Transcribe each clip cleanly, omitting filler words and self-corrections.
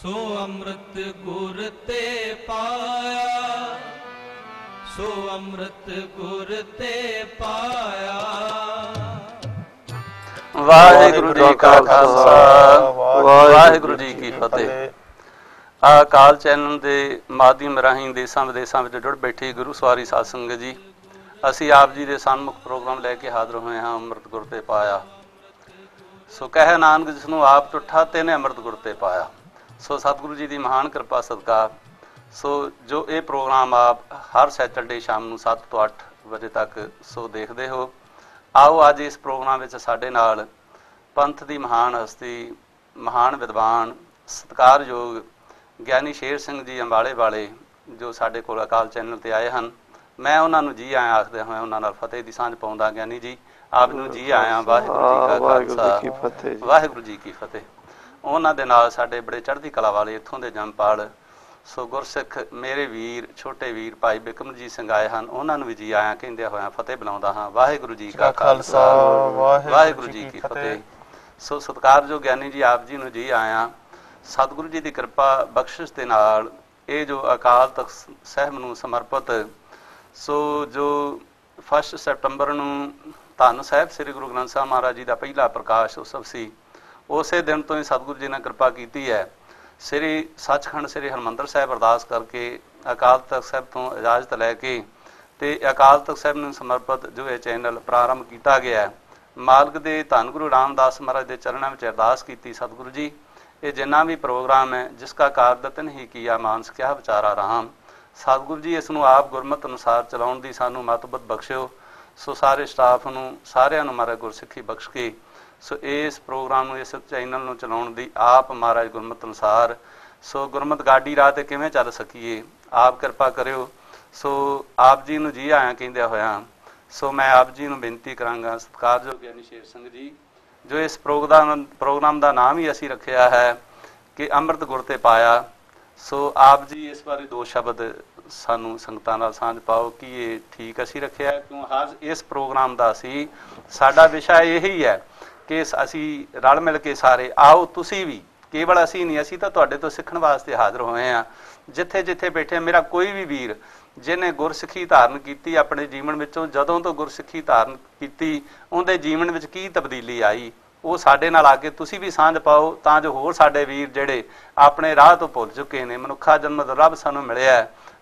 सो अमृत गुर ते पाया, सो अमृत गुर ते पाया। वाहिगुरु जी का खालसा, वाहिगुरु जी की फतेह। अकाल चैनल के माध्यम राही देशों विदेशों में जुड़ बैठी गुरु सवारी साध संगत जी, असी आप जी के सन्मुख प्रोग्राम लैके हाजिर हुए हाँ। अमृत गुर ते पाया, सो कह नानक जिसनों आप टुठा तेने अमृत गुर ते पाया। सो सतगुरु जी की महान कृपा सदका सो जो ये प्रोग्राम आप हर सैटरडे शाम को 7 तो 8 बजे तक सो देखते हो। आओ अज इस प्रोग्राम में साडे नाल पंथ की महान हस्ती, महान विद्वान, सत्कारयोग ਗਿਆਨੀ ਸ਼ੇਰ ਸਿੰਘ जी अंबाले वाले जो साडे कोल अकाल चैनल ते आए हैं। मैं उन्होंने जी आया आखदे होए उन्हां नाल फतेह दी सांझ पाउंदा। ज्ञानी जी आप नूं जी आया। वाहिगुरू जी का खालसा, वाहिगुरू जी की फतेह। उन्हां दे नाल साडे बड़े चढ़दी कला वाले इत्थों दे जंमपाल सो गुरसिख मेरे वीर छोटे वीर भाई बिकमजीत सिंह आए हैं। उन्होंने भी जी आया कहंदे होए फतेह बुलाउंदा हाँ। वाहिगुरू जी का खालसा, वाहिगुरू जी की फतेह। सो सत्कारयोग ज्ञानी जी आप जी नूं जी आया। सतगुरु जी की कृपा बख्शिश के नाल ये जो अकाल तख्त साहिब नूं समर्पित सो जो 1 सितंबर नूं धन साहिब श्री गुरु ग्रंथ साहिब महाराज जी का पहला प्रकाश उत्सव सी। उस दिन तो ही सतगुरु जी ने कृपा की है। श्री सचखंड श्री हरमंदर साहिब अरदास करके अकाल तख्त साहिब तो इजाजत लैके ते अकाल तख्त साहिब नूं समर्पित जो ये चैनल प्रारंभ किया गया है। मालक दे धन गुरु रामदास महाराज के चरणों में अरदास की सतगुरु जी ये जिन्ना भी प्रोग्राम है जिसका कारदतन ही किया मानस क्या विचारा राम। सतगुरु जी इसनों आप गुरमत अनुसार चलाउण दी सानू मतबत बख्शिओ। सो सारे स्टाफ नूं सारिआं नूं महाराज गुरसिੱਖੀ बख्श के सो इस प्रोग्राम नूं इस चैनल नूं चलाउण दी आप महाराज गुरमत अनुसार सो गुरमत गाड़ी राह ते किवें चल सकीए आप कृपा करिओ। सो आप जी नूं जी आया कहिंदे होया सो मैं आप जी नूं बेनती करांगा सत्कारयोग ज्ञानी शेर सिंह जी जो इस प्रोग्राम का नाम ही असी रखिया है कि अमृत गुर ते पाया। सो आप जी इस बारे 2 शब्द सानू संगतां नाल सांझ पाओ कि ये ठीक असी रखिया क्यों हर इस प्रोग्राम का असी साडा विषय यही है कि असी रल मिल के सारे आओ तुसी भी केवल असी नहीं असी तो तुहाडे तो सीखण वास्ते हाज़र होए हैं। जिथे जिथे बैठे मेरा कोई भी वीर जिन्हें गुरसिੱਖੀ धारण की अपने जीवन विचों जदों तो गुरसिੱਖੀ धारण की उनके जीवन में की तब्दीली आई वो साडे नाल आके तुसी भी सांझ पाओ तां जो होर साडे वीर जिहड़े अपने राह तो भुल चुके हैं। मनुखा जन्म रब सानू मिलिਆ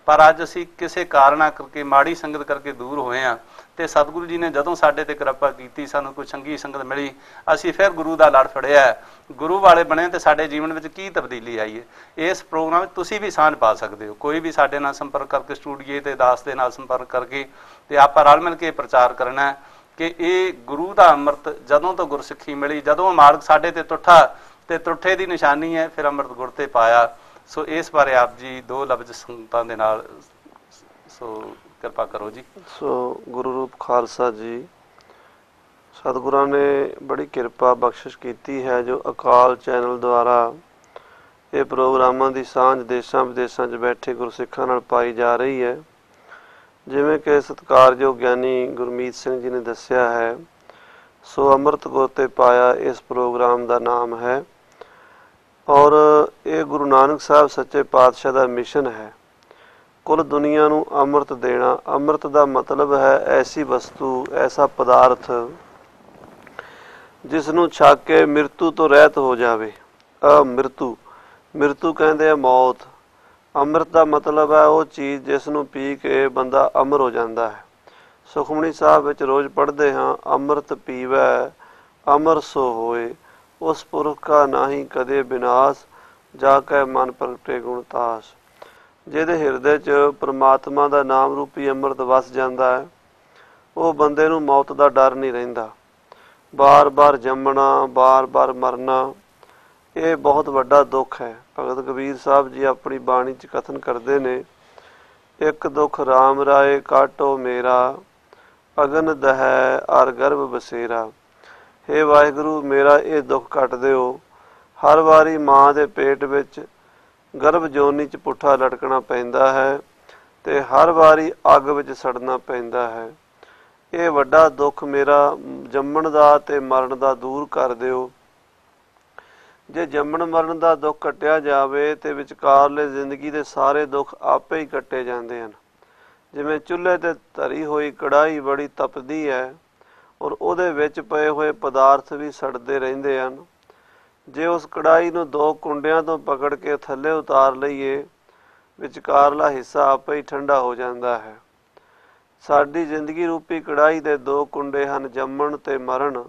पर अज असी किसी कारणा करके माड़ी संगत करके दूर होए हैं तो सतगुरु जी ने जदों साडे ते कृपा की सानू कोई चंगी संगत मिली असी फिर गुरु का लड़ फड़िया गुरु वाले बने तो साडे जीवन में की तब्दीली आई है। इस प्रोग्राम में तुसी भी सांझ पा सकते हो। कोई भी साडे नाल संपर्क करके स्टूडियो ते दास दे नाल संपर्क करके ते आपां रल मिल के प्रचार करना है कि ये गुरु का अमृत जदों तो गुरसिੱਖੀ मिली जदों मार्ग साडे ते टुठा ते टुठे की निशानी है फिर अमृत गुर ते पाया। सो इस बारे आप जी 2 लफ्ज संगतां दे नाल सो कृपा करो जी। सो गुरु रूप खालसा जी सतगुरां ने बड़ी कृपा बख्शिश की है जो अकाल चैनल द्वारा ये प्रोग्रामां दी सांझ देशां विदेशां 'च बैठे गुरसिੱਖਾਂ नाल पाई जा रही है। जिमें कि सत्कारयोग ज्ञानी गुरमीत सिंह जी ने दस्या है सो अमृत गुर ते पाया इस प्रोग्राम का नाम है और ये गुरु नानक साहब सच्चे पातशाह का मिशन है कुल दुनिया नूं अमृत देना। अमृत का मतलब है ऐसी वस्तु ऐसा पदार्थ जिसनूं छक के मृत्यु तो रहत हो जावे। अमृत्यु मृत्यु कहते हैं मौत। अमृत का मतलब है वो चीज़ जिसनूं पी के बंदा अमर हो जाता है। सुखमनी साहब विच रोज़ पढ़ते हाँ अमृत पीवै अमर सो होए उस पुरख का नाही कदे विनाश जाकै मन प्रगटे गुणतास। जिहदे हिरदे च परमात्मा का नाम रूपी अमृत वस जाता है वो बंदे नूं मौत का डर नहीं रहिंदा। बार बार जमना बार बार मरना ये बहुत वड्डा दुख है। भगत कबीर साहब जी अपनी बाणी च कथन करते ने एक दुख राम राय काटो मेरा अगन दहै अर गर्भ बसेरा। हे वाहिगुरु मेरा ये दुख कट दिओ। हर वारी माँ के पेट विच गर्भ जोनी च पुट्ठा लटकना पैंदा है ते हर वारी अग विच सड़ना पैंदा है। ये वड्डा दुख मेरा जम्मण दा ते मरण दा दूर कर दिओ। ਜੇ ਜੰਮਣ ਮਰਨ ਦਾ ਦੁੱਖ ਕੱਟਿਆ ਜਾਵੇ ਤੇ ਵਿਚਕਾਰਲੇ ਜ਼ਿੰਦਗੀ ਦੇ ਸਾਰੇ ਦੁੱਖ ਆਪੇ ਹੀ ਕੱਟੇ ਜਾਂਦੇ ਹਨ। ਜਿਵੇਂ ਚੁੱਲ੍ਹੇ ਤੇ ਧਰੀ ਹੋਈ ਕੜਾਹੀ ਬੜੀ ਤਪਦੀ ਹੈ ਔਰ ਉਹਦੇ ਵਿੱਚ ਪਏ ਹੋਏ ਪਦਾਰਥ ਵੀ ਸੜਦੇ ਰਹਿੰਦੇ ਹਨ। ਜੇ ਉਸ ਕੜਾਹੀ ਨੂੰ 2 ਕੁੰਡਿਆਂ ਤੋਂ ਪਕੜ ਕੇ ਥੱਲੇ ਉਤਾਰ ਲਈਏ, ਵਿਚਕਾਰਲਾ ਹਿੱਸਾ ਆਪੇ ਹੀ ਠੰਡਾ ਹੋ ਜਾਂਦਾ ਹੈ। ਸਾਡੀ ਜ਼ਿੰਦਗੀ ਰੂਪੀ ਕੜਾਹੀ ਦੇ 2 ਕੁੰਡੇ ਹਨ, ਜੰਮਣ ਤੇ ਮਰਨ।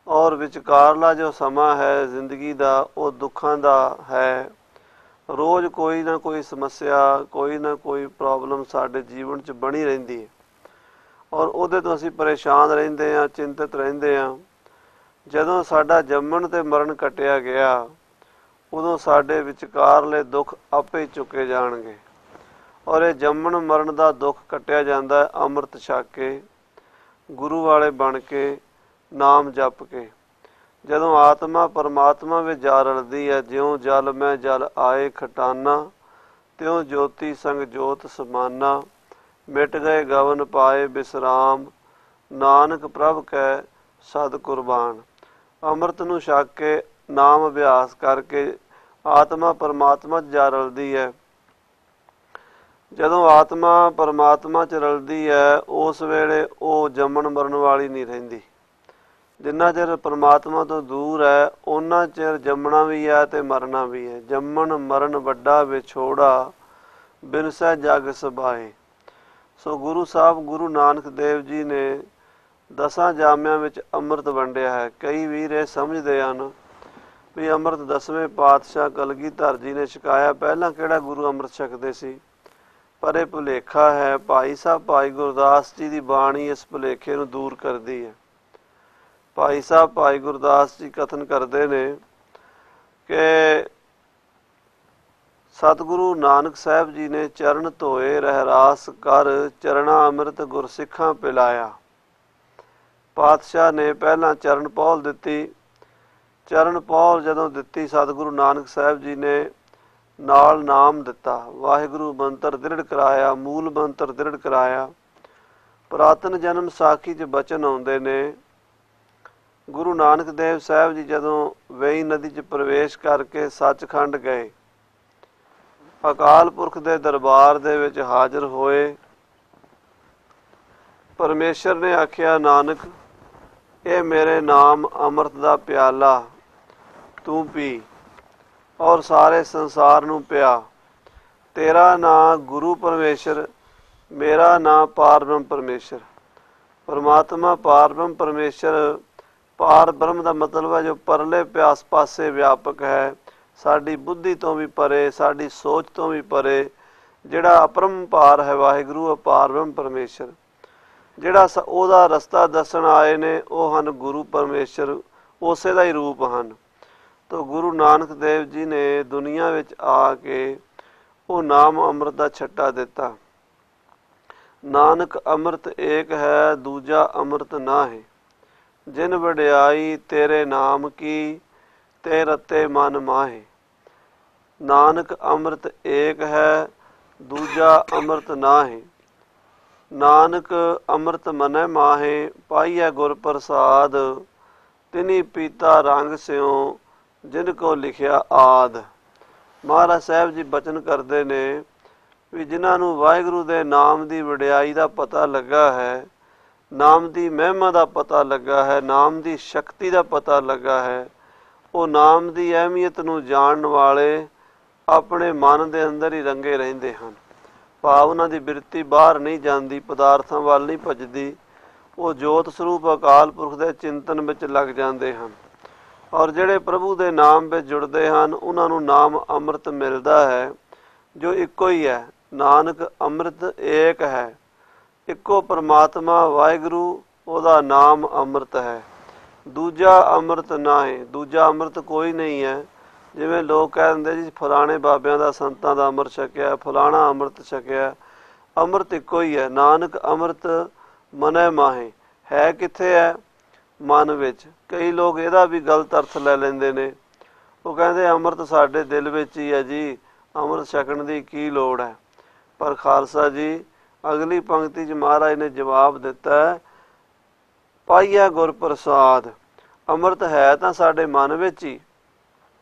ਔਰ ਵਿਚਕਾਰਲਾ ਜੋ ਸਮਾਂ ਹੈ ਜ਼ਿੰਦਗੀ ਦਾ, ਉਹ ਦੁੱਖਾਂ ਦਾ ਹੈ। ਰੋਜ਼ ਕੋਈ ਨਾ ਕੋਈ ਸਮੱਸਿਆ, ਕੋਈ ਨਾ ਕੋਈ ਪ੍ਰੋਬਲਮ ਸਾਡੇ ਜੀਵਨ 'ਚ ਬਣੀ ਰਹਿੰਦੀ ਹੈ ਔਰ ਉਹਦੇ ਤੋਂ ਅਸੀਂ ਪਰੇਸ਼ਾਨ ਰਹਿੰਦੇ ਹਾਂ, ਚਿੰਤਤ ਰਹਿੰਦੇ ਹਾਂ। ਜਦੋਂ ਸਾਡਾ ਜੰਮਣ ਤੇ ਮਰਨ ਕੱਟਿਆ ਗਿਆ, ਉਦੋਂ ਸਾਡੇ ਵਿਚਕਾਰਲੇ ਦੁੱਖ ਆਪੇ ਚੁੱਕੇ ਜਾਣਗੇ। ਔਰ ਇਹ ਜੰਮਣ ਮਰਨ ਦਾ ਦੁੱਖ ਕੱਟਿਆ ਜਾਂਦਾ ਹੈ ਅੰਮ੍ਰਿਤ ਛਕ ਕੇ, ਗੁਰੂ ਵਾਲੇ ਬਣ ਕੇ, ਨਾਮ ਜਪ ਕੇ। ਜਦੋਂ ਆਤਮਾ ਪਰਮਾਤਮਾ ਵਿੱਚ ਜਾ ਰਲਦੀ ਹੈ, ਜਿਉਂ ਜਲ ਮੈਂ ਜਲ ਆਏ ਖਟਾਨਾ, ਤਿਉਂ ਜੋਤੀ ਸੰਗ ਜੋਤ ਸਮਾਨਾ, ਮਿਟ ਗਏ ਗਵਨ ਪਾਏ ਬਿਸਰਾਮ, ਨਾਨਕ ਪ੍ਰਭ ਕੈ ਸਦ ਕੁਰਬਾਨ। ਅੰਮ੍ਰਿਤ ਨੂੰ ਛਕ ਕੇ, ਨਾਮ ਅਭਿਆਸ ਕਰਕੇ ਆਤਮਾ ਪਰਮਾਤਮਾ 'ਚ ਜਾ ਰਲਦੀ ਹੈ। ਜਦੋਂ ਆਤਮਾ ਪਰਮਾਤਮਾ 'ਚ ਰਲਦੀ ਹੈ, ਉਸ ਵੇਲੇ ਉਹ ਜੰਮਣ ਮਰਨ ਵਾਲੀ ਨਹੀਂ ਰਹਿੰਦੀ। ਜਿੰਨਾ ਚਿਰ ਪਰਮਾਤਮਾ ਤੋਂ ਦੂਰ ਹੈ, ਓਨਾ ਚਿਰ ਜੰਮਣਾ ਵੀ ਹੈ ਤੇ ਮਰਨਾ ਵੀ ਹੈ। ਜੰਮਣ ਮਰਨ ਵੱਡਾ ਵਿਛੋੜਾ, ਬਿਨਸੈ ਜਗ ਸਬਾਏ। ਸੋ ਗੁਰੂ ਸਾਹਿਬ ਗੁਰੂ ਨਾਨਕ ਦੇਵ ਜੀ ਨੇ 10 ਜਾਮਿਆਂ ਵਿੱਚ ਅੰਮ੍ਰਿਤ ਵੰਡਿਆ ਹੈ। ਕਈ ਵੀਰ ਇਹ ਸਮਝਦੇ ਹਨ ਵੀ ਅੰਮ੍ਰਿਤ 10ਵੇਂ ਪਾਤਸ਼ਾਹ ਕਲਗੀਧਰ ਜੀ ਨੇ ਛਕਾਇਆ, ਪਹਿਲਾਂ ਕਿਹੜਾ ਗੁਰੂ ਅੰਮ੍ਰਿਤ ਛਕਦੇ ਸੀ। ਪਰ ਇਹ ਭੁਲੇਖਾ ਹੈ। ਭਾਈ ਸਾਹਿਬ ਭਾਈ ਗੁਰਦਾਸ ਜੀ ਦੀ ਬਾਣੀ ਇਸ ਭੁਲੇਖੇ ਨੂੰ ਦੂਰ ਕਰਦੀ ਹੈ। ਭਾਈ ਸਾਹਿਬ ਭਾਈ ਗੁਰਦਾਸ ਜੀ ਕਥਨ ਕਰਦੇ ਨੇ ਕਿ ਸਤਿਗੁਰੂ ਨਾਨਕ ਸਾਹਿਬ ਜੀ ਨੇ ਚਰਨ ਧੋਏ ਰਹਿਰਾਸ ਕਰ, ਚਰਣਾ ਅੰਮ੍ਰਿਤ ਗੁਰਸਿੱਖਾਂ ਪਿਲਾਇਆ। ਪਾਤਸ਼ਾਹ ਨੇ ਪਹਿਲਾਂ ਚਰਨ ਪੌਲ ਦਿੱਤੀ। ਚਰਨ ਪੌਲ ਜਦੋਂ ਦਿੱਤੀ, ਸਤਿਗੁਰੂ ਨਾਨਕ ਸਾਹਿਬ ਜੀ ਨੇ ਨਾਲ ਨਾਮ ਦਿੱਤਾ, ਵਾਹਿਗੁਰੂ ਮੰਤਰ ਦ੍ਰਿੜ ਕਰਾਇਆ, ਮੂਲ ਮੰਤਰ ਦ੍ਰਿੜ ਕਰਾਇਆ। ਪੁਰਾਤਨ ਜਨਮ ਸਾਖੀ 'ਚ ਬਚਨ ਆਉਂਦੇ ਨੇ, ਗੁਰੂ ਨਾਨਕ ਦੇਵ ਸਾਹਿਬ ਜੀ ਜਦੋਂ ਵੇਈ ਨਦੀ 'ਚ ਪ੍ਰਵੇਸ਼ ਕਰਕੇ ਸੱਚਖੰਡ ਗਏ, ਅਕਾਲ ਪੁਰਖ ਦੇ ਦਰਬਾਰ ਦੇ ਵਿੱਚ ਹਾਜ਼ਰ ਹੋਏ। ਪਰਮੇਸ਼ਰ ਨੇ ਆਖਿਆ, ਨਾਨਕ ਇਹ ਮੇਰੇ ਨਾਮ ਅੰਮ੍ਰਿਤ ਦਾ ਪਿਆਲਾ ਤੂੰ ਪੀ ਔਰ ਸਾਰੇ ਸੰਸਾਰ ਨੂੰ ਪਿਆ। ਤੇਰਾ ਨਾਂ ਗੁਰੂ ਪਰਮੇਸ਼ਰ, ਮੇਰਾ ਨਾਂ ਪਾਰ ਬ੍ਰਹਮ ਪਰਮੇਸ਼ਰ। ਪਰਮਾਤਮਾ ਪਾਰ ਬ੍ਰਹਮ ਪਰਮੇਸ਼ਰ, ਪਾਰ ਬ੍ਰਹਮ ਦਾ ਮਤਲਬ ਹੈ ਜੋ ਪਰਲੇ ਪਿਆਸ ਪਾਸੇ ਵਿਆਪਕ ਹੈ, ਸਾਡੀ ਬੁੱਧੀ ਤੋਂ ਵੀ ਪਰੇ, ਸਾਡੀ ਸੋਚ ਤੋਂ ਵੀ ਪਰੇ। ਜਿਹੜਾ ਅਪਰੰਪਾਰ ਹੈ ਵਾਹਿਗੁਰੂ, ਅਪਾਰ ਬ੍ਰਹਮ ਪਰਮੇਸ਼ਰ। ਜਿਹੜਾ ਉਹਦਾ ਰਸਤਾ ਦੱਸਣ ਆਏ ਨੇ, ਉਹ ਹਨ ਗੁਰੂ ਪਰਮੇਸ਼ਰ, ਉਸੇ ਦਾ ਹੀ ਰੂਪ ਹਨ। ਤੋ ਗੁਰੂ ਨਾਨਕ ਦੇਵ ਜੀ ਨੇ ਦੁਨੀਆ ਵਿੱਚ ਆ ਕੇ ਉਹ ਨਾਮ ਅੰਮ੍ਰਿਤ ਦਾ ਛੱਟਾ ਦਿੱਤਾ। ਨਾਨਕ ਅੰਮ੍ਰਿਤ ਏਕ ਹੈ, ਦੂਜਾ ਅੰਮ੍ਰਿਤ ਨਾ ਹੈ। ਜਿਨ ਵਡਿਆਈ ਤੇਰੇ ਨਾਮ ਕੀ, ਤੇ ਰਤੇ ਮਨ ਮਾਹੇ। ਨਾਨਕ ਅੰਮ੍ਰਿਤ ਏਕ ਹੈ, ਦੂਜਾ ਅੰਮ੍ਰਿਤ ਨਾ ਹੈ। ਨਾਨਕ ਅੰਮ੍ਰਿਤ ਮਨੈ ਮਾਹੇ, ਪਾਈਐ ਗੁਰ ਪ੍ਰਸਾਦ। ਤਿਨੀ ਪੀਤਾ ਰੰਗ ਸਿਉ, ਜਿਨ ਕੋ ਲਿਖਿਆ ਆਦ। ਮਹਾਰਾਜ ਸਾਹਿਬ ਜੀ ਬਚਨ ਕਰਦੇ ਨੇ ਵੀ ਜਿਨ੍ਹਾਂ ਨੂੰ ਵਾਹਿਗੁਰੂ ਦੇ ਨਾਮ ਦੀ ਵਡਿਆਈ ਦਾ ਪਤਾ ਲੱਗਾ ਹੈ, ਨਾਮ ਦੀ ਮਹਿਮਾ ਦਾ ਪਤਾ ਲੱਗਾ ਹੈ, ਨਾਮ ਦੀ ਸ਼ਕਤੀ ਦਾ ਪਤਾ ਲੱਗਾ ਹੈ, ਉਹ ਨਾਮ ਦੀ ਅਹਿਮੀਅਤ ਨੂੰ ਜਾਣਨ ਵਾਲੇ ਆਪਣੇ ਮਨ ਦੇ ਅੰਦਰ ਹੀ ਰੰਗੇ ਰਹਿੰਦੇ ਹਨ। ਭਾਵ ਉਹਨਾਂ ਦੀ ਬਿਰਤੀ ਬਾਹਰ ਨਹੀਂ ਜਾਂਦੀ, ਪਦਾਰਥਾਂ ਵੱਲ ਨਹੀਂ ਭੱਜਦੀ। ਉਹ ਜੋਤ ਸਰੂਪ ਅਕਾਲ ਪੁਰਖ ਦੇ ਚਿੰਤਨ ਵਿੱਚ ਲੱਗ ਜਾਂਦੇ ਹਨ। ਔਰ ਜਿਹੜੇ ਪ੍ਰਭੂ ਦੇ ਨਾਮ ਵਿੱਚ ਜੁੜਦੇ ਹਨ, ਉਹਨਾਂ ਨੂੰ ਨਾਮ ਅੰਮ੍ਰਿਤ ਮਿਲਦਾ ਹੈ, ਜੋ ਇੱਕੋ ਹੀ ਹੈ। ਨਾਨਕ ਅੰਮ੍ਰਿਤ ਏਕ ਹੈ, ਇੱਕੋ ਪਰਮਾਤਮਾ ਵਾਹਿਗੁਰੂ, ਉਹਦਾ ਨਾਮ ਅੰਮ੍ਰਿਤ ਹੈ। ਦੂਜਾ ਅੰਮ੍ਰਿਤ ਨਾ ਹੈ, ਦੂਜਾ ਅੰਮ੍ਰਿਤ ਕੋਈ ਨਹੀਂ ਹੈ। ਜਿਵੇਂ ਲੋਕ ਕਹਿ ਦਿੰਦੇ ਜੀ ਫਲਾਣੇ ਬਾਬਿਆਂ ਦਾ, ਸੰਤਾਂ ਦਾ ਅੰਮ੍ਰਿਤ ਛਕਿਆ, ਫਲਾਣਾ ਅੰਮ੍ਰਿਤ ਛਕਿਆ। ਅੰਮ੍ਰਿਤ ਇੱਕੋ ਹੀ ਹੈ। ਨਾਨਕ ਅੰਮ੍ਰਿਤ ਮਨੈ ਮਾਹੇ, ਹੈ ਕਿੱਥੇ ਹੈ? ਮਨ ਵਿੱਚ। ਕਈ ਲੋਕ ਇਹਦਾ ਵੀ ਗਲਤ ਅਰਥ ਲੈ ਲੈਂਦੇ ਨੇ। ਉਹ ਕਹਿੰਦੇ ਅੰਮ੍ਰਿਤ ਸਾਡੇ ਦਿਲ ਵਿੱਚ ਹੀ ਹੈ ਜੀ, ਅੰਮ੍ਰਿਤ ਛਕਣ ਦੀ ਕੀ ਲੋੜ ਹੈ। ਪਰ ਖਾਲਸਾ ਜੀ ਅਗਲੀ ਪੰਕਤੀ 'ਚ ਮਹਾਰਾਜ ਨੇ ਜਵਾਬ ਦਿੱਤਾ, ਪਾਈਆ ਗੁਰ ਪ੍ਰਸਾਦ। ਅੰਮ੍ਰਿਤ ਹੈ ਤਾਂ ਸਾਡੇ ਮਨ ਵਿੱਚ ਹੀ,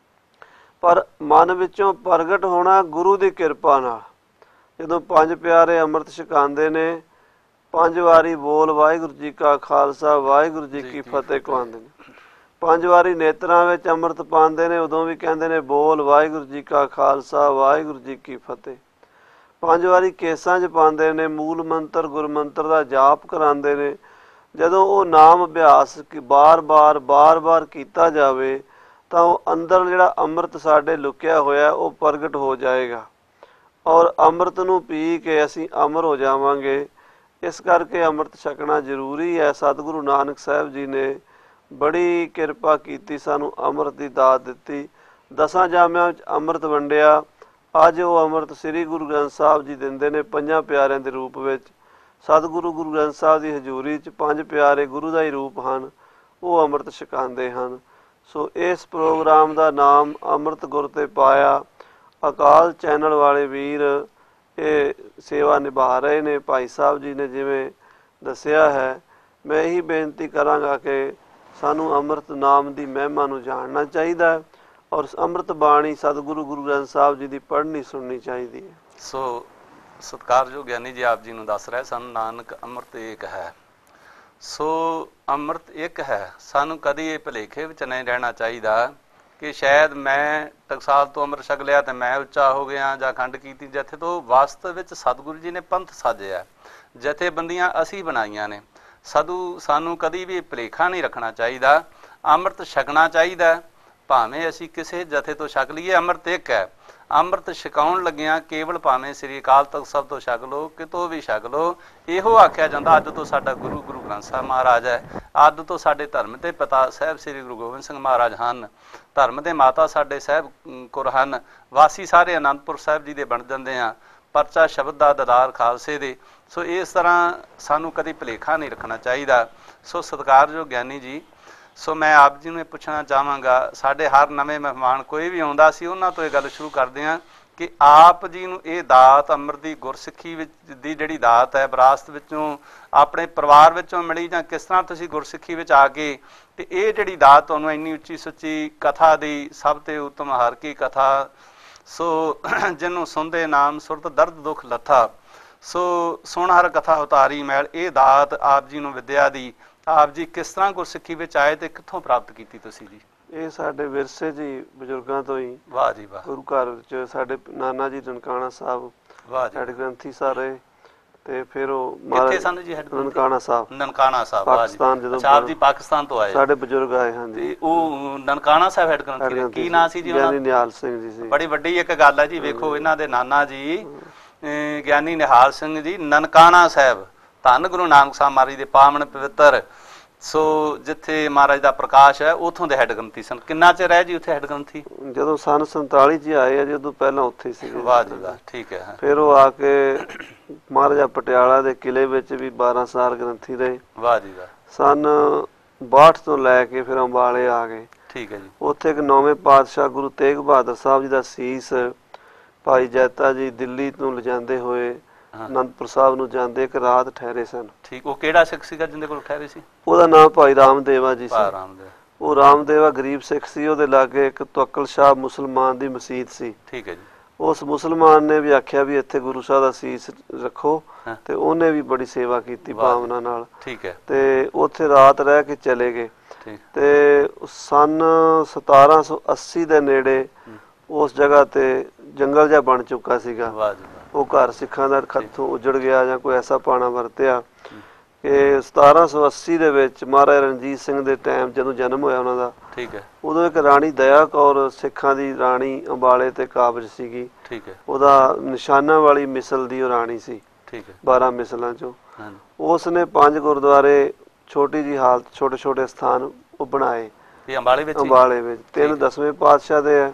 ਪਰ ਮਨ ਵਿੱਚੋਂ ਪ੍ਰਗਟ ਹੋਣਾ ਗੁਰੂ ਦੀ ਕਿਰਪਾ ਨਾਲ। ਜਦੋਂ ਪੰਜ ਪਿਆਰੇ ਅੰਮ੍ਰਿਤ ਛਕਾਉਂਦੇ ਨੇ, 5 ਵਾਰੀ ਬੋਲ ਵਾਹਿਗੁਰੂ ਜੀ ਕਾ ਖਾਲਸਾ ਵਾਹਿਗੁਰੂ ਜੀ ਕੀ ਫਤਿਹ ਕਹਾਉਂਦੇ ਨੇ। 5 ਵਾਰੀ ਨੇਤਰਾਂ ਵਿੱਚ ਅੰਮ੍ਰਿਤ ਪਾਉਂਦੇ ਨੇ, ਉਦੋਂ ਵੀ ਕਹਿੰਦੇ ਨੇ ਬੋਲ ਵਾਹਿਗੁਰੂ ਜੀ ਕਾ ਖਾਲਸਾ ਵਾਹਿਗੁਰੂ ਜੀ ਕੀ ਫਤਿਹ। 5 ਵਾਰੀ ਕੇਸਾਂ 'ਚ ਪਾਉਂਦੇ ਨੇ, ਮੂਲ ਮੰਤਰ ਗੁਰਮੰਤਰ ਦਾ ਜਾਪ ਕਰਾਉਂਦੇ ਨੇ। ਜਦੋਂ ਉਹ ਨਾਮ ਅਭਿਆਸ ਬਾਰ-ਬਾਰ ਕੀਤਾ ਜਾਵੇ ਤਾਂ ਉਹ ਅੰਦਰ ਜਿਹੜਾ ਅੰਮ੍ਰਿਤ ਸਾਡੇ ਲੁਕਿਆ ਹੋਇਆ ਉਹ ਪ੍ਰਗਟ ਹੋ ਜਾਏਗਾ, ਔਰ ਅੰਮ੍ਰਿਤ ਨੂੰ ਪੀ ਕੇ ਅਸੀਂ ਅਮਰ ਹੋ ਜਾਵਾਂਗੇ। ਇਸ ਕਰਕੇ ਅੰਮ੍ਰਿਤ ਛਕਣਾ ਜ਼ਰੂਰੀ ਹੈ। ਸਤਿਗੁਰੂ ਨਾਨਕ ਸਾਹਿਬ ਜੀ ਨੇ ਬੜੀ ਕਿਰਪਾ ਕੀਤੀ, ਸਾਨੂੰ ਅੰਮ੍ਰਿਤ ਦੀ ਦਾਤ ਦਿੱਤੀ। 10 ਜਾਮਿਆਂ ਵਿੱਚ ਅੰਮ੍ਰਿਤ ਵੰਡਿਆ। ਅੱਜ ਉਹ ਅੰਮ੍ਰਿਤ ਸ੍ਰੀ ਗੁਰੂ ਗ੍ਰੰਥ ਸਾਹਿਬ ਜੀ ਦਿੰਦੇ ਨੇ 5 ਪਿਆਰਿਆਂ ਦੇ ਰੂਪ ਵਿੱਚ। ਸਤਿਗੁਰੂ ਗੁਰੂ ਗ੍ਰੰਥ ਸਾਹਿਬ ਦੀ ਹਜ਼ੂਰੀ 'ਚ 5 ਪਿਆਰੇ ਗੁਰੂ ਦਾ ਹੀ ਰੂਪ ਹਨ, ਉਹ ਅੰਮ੍ਰਿਤ ਛਕਾਉਂਦੇ ਹਨ। ਸੋ ਇਸ ਪ੍ਰੋਗਰਾਮ ਦਾ ਨਾਮ ਅੰਮ੍ਰਿਤ ਗੁਰ ਤੇ ਪਾਇਆ। ਅਕਾਲ ਚੈਨਲ ਵਾਲੇ ਵੀਰ ਇਹ ਸੇਵਾ ਨਿਭਾ ਰਹੇ ਨੇ। ਭਾਈ ਸਾਹਿਬ ਜੀ ਨੇ ਜਿਵੇਂ ਦੱਸਿਆ ਹੈ, ਮੈਂ ਇਹੀ ਬੇਨਤੀ ਕਰਾਂਗਾ ਕਿ ਸਾਨੂੰ ਅੰਮ੍ਰਿਤ ਨਾਮ ਦੀ ਮਹਿਮਾ ਨੂੰ ਜਾਣਨਾ ਚਾਹੀਦਾ ਹੈ, ਔਰ ਅੰਮ੍ਰਿਤ ਬਾਣੀ ਸਤਿਗੁਰੂ ਗੁਰੂ ਗ੍ਰੰਥ ਸਾਹਿਬ ਜੀ ਦੀ ਪੜ੍ਹਨੀ ਸੁਣਨੀ ਚਾਹੀਦੀ ਹੈ। ਸੋ ਸਤਿਕਾਰਯੋਗ ਗਿਆਨੀ ਜੀ ਆਪ ਜੀ ਨੂੰ ਦੱਸ ਰਿਹਾ ਸਾਨੂੰ ਨਾਨਕ ਅੰਮ੍ਰਿਤ ਏਕ ਹੈ। ਸੋ ਅੰਮ੍ਰਿਤ ਇੱਕ ਹੈ। ਸਾਨੂੰ ਕਦੀ ਇਹ ਭੁਲੇਖੇ ਵਿੱਚ ਨਹੀਂ ਰਹਿਣਾ ਚਾਹੀਦਾ ਕਿ ਸ਼ਾਇਦ ਮੈਂ ਟਕਸਾਲ ਤੋਂ ਅੰਮ੍ਰਿਤ ਛਕ ਲਿਆ ਤੇ ਮੈਂ ਉੱਚਾ ਹੋ ਗਿਆ ਜਾਂ ਖੰਡ ਕੀਤੀ। ਜਥੇ ਤੋਂ ਵਾਸਤਵ ਵਿੱਚ ਸਤਿਗੁਰੂ ਜੀ ਨੇ ਪੰਥ ਸਾਜਿਆ, ਜਥੇਬੰਦੀਆਂ ਅਸੀਂ ਬਣਾਈਆਂ ਨੇ। ਸਾਨੂੰ ਕਦੀ ਵੀ ਭੁਲੇਖਾ ਨਹੀਂ ਰੱਖਣਾ ਚਾਹੀਦਾ। ਅੰਮ੍ਰਿਤ ਛਕਣਾ ਚਾਹੀਦਾ, ਭਾਵੇਂ ਅਸੀਂ ਕਿਸੇ ਜਥੇ ਤੋਂ ਛਕ ਲਈਏ। ਅੰਮ੍ਰਿਤ ਇੱਕ ਹੈ। ਅੰਮ੍ਰਿਤ ਛਕਾਉਣ ਲੱਗਿਆਂ ਕੇਵਲ ਭਾਵੇਂ ਸ੍ਰੀ ਅਕਾਲ ਤਖਤ ਸਾਹਿਬ ਤੋਂ ਛਕ ਲਓ, ਕਿਤੋਂ ਵੀ ਛਕ ਲਓ, ਇਹੋ ਆਖਿਆ ਜਾਂਦਾ ਅੱਜ ਤੋਂ ਸਾਡਾ ਗੁਰੂ ਗ੍ਰੰਥ ਸਾਹਿਬ ਮਹਾਰਾਜ ਹੈ। ਅੱਜ ਤੋਂ ਸਾਡੇ ਧਰਮ ਦੇ ਪਿਤਾ ਸਾਹਿਬ ਸ੍ਰੀ ਗੁਰੂ ਗੋਬਿੰਦ ਸਿੰਘ ਮਹਾਰਾਜ ਹਨ। ਧਰਮ ਦੇ ਮਾਤਾ ਸਾਡੇ ਸਾਹਿਬ ਕੌਰ ਹਨ। ਵਾਸੀ ਸਾਰੇ ਅਨੰਦਪੁਰ ਸਾਹਿਬ ਜੀ ਦੇ ਬਣ ਜਾਂਦੇ ਆ। ਪਰਚਾ ਸ਼ਬਦ ਦਾ ਦਦਾਰ ਖਾਲਸੇ ਦੇ। ਸੋ ਇਸ ਤਰ੍ਹਾਂ ਸਾਨੂੰ ਕਦੀ ਭੁਲੇਖਾ ਨਹੀਂ ਰੱਖਣਾ ਚਾਹੀਦਾ। ਸੋ ਸਤਿਕਾਰਯੋਗ ਗਿਆਨੀ ਜੀ, ਸੋ ਮੈਂ ਆਪ ਜੀ ਨੂੰ ਇਹ ਪੁੱਛਣਾ ਚਾਹਾਂਗਾ, ਸਾਡੇ ਹਰ ਨਵੇਂ ਮਹਿਮਾਨ ਕੋਈ ਵੀ ਆਉਂਦਾ ਸੀ ਉਹਨਾਂ ਤੋਂ ਇਹ ਗੱਲ ਸ਼ੁਰੂ ਕਰਦੇ ਹਾਂ ਕਿ ਆਪ ਜੀ ਨੂੰ ਇਹ ਦਾਤ ਅੰਮ੍ਰਿਤ ਦੀ ਗੁਰਸਿੱਖੀ ਵਿੱਚ ਦੀ ਜਿਹੜੀ ਦਾਤ ਹੈ, ਵਿਰਾਸਤ ਵਿੱਚੋਂ ਆਪਣੇ ਪਰਿਵਾਰ ਵਿੱਚੋਂ ਮਿਲੀ, ਜਾਂ ਕਿਸ ਤਰ੍ਹਾਂ ਤੁਸੀਂ ਗੁਰਸਿੱਖੀ ਵਿੱਚ ਆ ਕੇ ਤੇ ਇਹ ਜਿਹੜੀ ਦਾਤ ਤੁਹਾਨੂੰ ਇੰਨੀ ਉੱਚੀ ਸੁੱਚੀ ਕਥਾ ਦੀ, ਸਭ ਤੇ ਉੱਤਮ ਹਰ ਕੀ ਕਥਾ, ਸੋ ਜਿਹਨੂੰ ਸੁਣਦੇ ਨਾਮ ਸੁਰਤ ਦਰਦ ਦੁੱਖ ਲੱਥਾ, ਸੋ ਸੁਣ ਹਰ ਕਥਾ ਉਤਾਰੀ ਮੈਲ, ਇਹ ਦਾਤ ਆਪ ਜੀ ਨੂੰ ਵਿਦਿਆ ਦੀ ਆਪ ਜੀ ਕਿਸ ਤਰ੍ਹਾਂ ਗੁਰਸਿੱਖੀ ਵਿੱਚ ਆਏ ਤੇ ਕਿੱਥੋਂ ਪ੍ਰਾਪਤ ਕੀਤੀ ਤੁਸੀਂ ਜੀ? ਇਹ ਸਾਡੇ ਵਿਰਸੇ ਜੀ ਬਜ਼ੁਰਗਾਂ ਤੋਂ ਹੀ। ਵਾਹ ਜੀ ਵਾਹ। ਗੁਰੂ ਘਰ ਵਿੱਚ ਸਾਡੇ ਨਾਨਾ ਜੀ ਨਨਕਾਣਾ ਸਾਹਿਬ ਹੈਡ ਗ੍ਰੰਥੀ ਸਾਰੇ, ਤੇ ਫਿਰ ਉਹ ਨਨਕਾਣਾ ਸਾਹਿਬ ਪਾਕਿਸਤਾਨ, ਜਦੋਂ ਆਪ ਜੀ ਪਾਕਿਸਤਾਨ ਤੋਂ ਆਏ ਸਾਡੇ ਬਜ਼ੁਰਗ ਆਏ ਹਨ ਜੀ। ਉਹ ਨਨਕਾਣਾ ਸਾਹਿਬ ਹੈਡ ਗ੍ਰੰਥੀ ਕੀ ਨਾਂ ਸੀ ਜੀ ਉਹਨਾਂ ਦਾ? ਨਿਹਾਲ ਸਿੰਘ ਜੀ ਸੀ। ਬੜੀ ਵੱਡੀ ਇੱਕ ਗੱਲ ਹੈ ਜੀ, ਵੇਖੋ ਇਹਨਾਂ ਦੇ ਨਾਨਾ ਜੀ ਗਿਆਨੀ ਨਿਹਾਲ ਸਿੰਘ ਜੀ ਨਨਕਾਣਾ ਸਾਹਿਬ, ਧੰਨ ਗੁਰੂ ਨਾਨਕ ਸਾਹਿਬ ਮਹਾਰਾਜ ਦੇ ਪਾਵਨ ਪਵਿੱਤਰ, ਸੋ ਜਿੱਥੇ ਮਹਾਰਾਜ ਦਾ ਪ੍ਰਕਾਸ਼ ਹੈ, ਉੱਥੋਂ ਦੇ ਹੈਡ ਗ੍ਰੰਥੀ ਸਨ। ਕਿੰਨਾ ਚਿਰ ਹੈ ਜੀ ਉੱਥੇ ਹੈਡ ਗ੍ਰੰਥੀ? ਜਦੋਂ ਸਨ 47 ਚ ਆਏ ਆ, ਜਦੋਂ ਪਹਿਲਾਂ ਉੱਥੇ ਸੀ। ਵਾਹ ਜੀ ਵਾਹ, ਠੀਕ ਹੈ। ਫਿਰ ਉਹ ਆ ਕੇ ਮਹਾਰਾਜਾ ਪਟਿਆਲਾ ਦੇ ਕਿਲੇ ਵਿੱਚ ਵੀ 12 ਸਾਲ ਗ੍ਰੰਥੀ ਰਹੇ। ਵਾਹ ਜੀ ਵਾਹ। ਸਨ 62 ਤੋਂ ਲੈ ਕੇ ਫਿਰ ਅੰਬਾਲੇ ਆ ਗਏ। ਠੀਕ ਹੈ ਜੀ। ਉੱਥੇ ਇੱਕ 9ਵੇਂ ਪਾਤਸ਼ਾਹ ਗੁਰੂ ਤੇਗ ਬਹਾਦਰ ਸਾਹਿਬ ਜੀ ਦਾ ਸੀਸ ਭਾਈ ਜੈਤਾ ਜੀ ਦਿੱਲੀ ਤੋਂ ਲਿਜਾਂਦੇ ਹੋਏ ਅਨੰਦਪੁਰ ਸਾਹਿਬ ਨੂੰ ਜਾਂਦੇ ਇੱਕ ਰਾਤ ਠਹਿਰੇ ਸਨ। ਠੀਕ। ਉਹ ਕਿਹੜਾ ਸਿੱਖ ਸੀਗਾ ਜਿਹਦੇ ਕੋਲ ਠਹਿਰੇ ਸੀ? ਉਹਦਾ ਨਾਮ ਭਾਈ ਰਾਮਦੇਵਾ ਜੀ ਸੀ। ਰਾਮਦੇਵਾ। ਉਹ ਰਾਮਦੇਵਾ ਗਰੀਬ ਸਿੱਖ ਸੀ। ਉਹਦੇ ਲਾਗੇ ਇੱਕ ਤੁਅੱਕਲ ਸ਼ਾਹ ਮੁਸਲਮਾਨ ਦੀ ਮਸਜਿਦ ਸੀ। ਠੀਕ ਹੈ ਜੀ। ਉਸ ਮੁਸਲਮਾਨ ਨੇ ਵੀ ਆਖਿਆ ਵੀ ਇੱਥੇ ਗੁਰੂ ਸਾਹਿਬ ਦਾ ਸੀਸ ਰੱਖੋ, ਤੇ ਉਹਨੇ ਵੀ ਬੜੀ ਸੇਵਾ ਕੀਤੀ ਭਾਵਨਾ ਨਾਲ। ਠੀਕ ਹੈ। ਤੇ ਉੱਥੇ ਰਾਤ ਰਹਿ ਕੇ ਚਲੇ ਗਏ। ਤੇ ਸਨ 1780 ਦੇ ਨੇੜੇ ਉਸ ਜਗ੍ਹਾ ਤੇ ਜੰਗਲ ਜਿਹਾ ਬਣ ਚੁੱਕਾ ਸੀਗਾ। ਉਹ ਘਰ ਸਿੱਖਾਂ ਦਾ ਖੱਥੋਂ ਉਜੜ ਗਿਆ ਜਾਂ ਕੋਈ ਐਸਾ ਪਾਣਾ ਵਰਤਿਆ ਕਿ 1780 ਦੇ ਵਿੱਚ ਮਹਾਰਾਜਾ ਰਣਜੀਤ ਸਿੰਘ ਦੇ ਟਾਈਮ ਜਦੋਂ ਜਨਮ ਹੋਇਆ ਉਹਨਾਂ ਦਾ, ਠੀਕ ਹੈ, ਉਦੋਂ ਇੱਕ ਰਾਣੀ ਦਇਆ ਕੌਰ ਸਿੱਖਾਂ ਦੀ ਰਾਣੀ ਅੰਬਾਲੇ ਤੇ ਕਾਬਜ ਸੀਗੀ। ਠੀਕ ਹੈ। ਉਹਦਾ ਨਿਸ਼ਾਨਾ ਵਾਲੀ ਮਿਸਲ ਦੀ ਉਹ ਰਾਣੀ ਸੀ। ਠੀਕ ਹੈ। 12 ਮਿਸਲਾਂ ਚੋਂ ਉਸ ਨੇ 5 ਗੁਰਦੁਆਰੇ ਛੋਟੀ ਜੀ ਹਾਲਤ, ਛੋਟੇ ਛੋਟੇ ਸਥਾਨ ਉਹ ਬਣਾਏ ਅੰਬਾਲੇ ਵਿੱਚ। 3 10ਵੇਂ ਪਾਤਸ਼ਾਹ ਦੇ ਹੈ,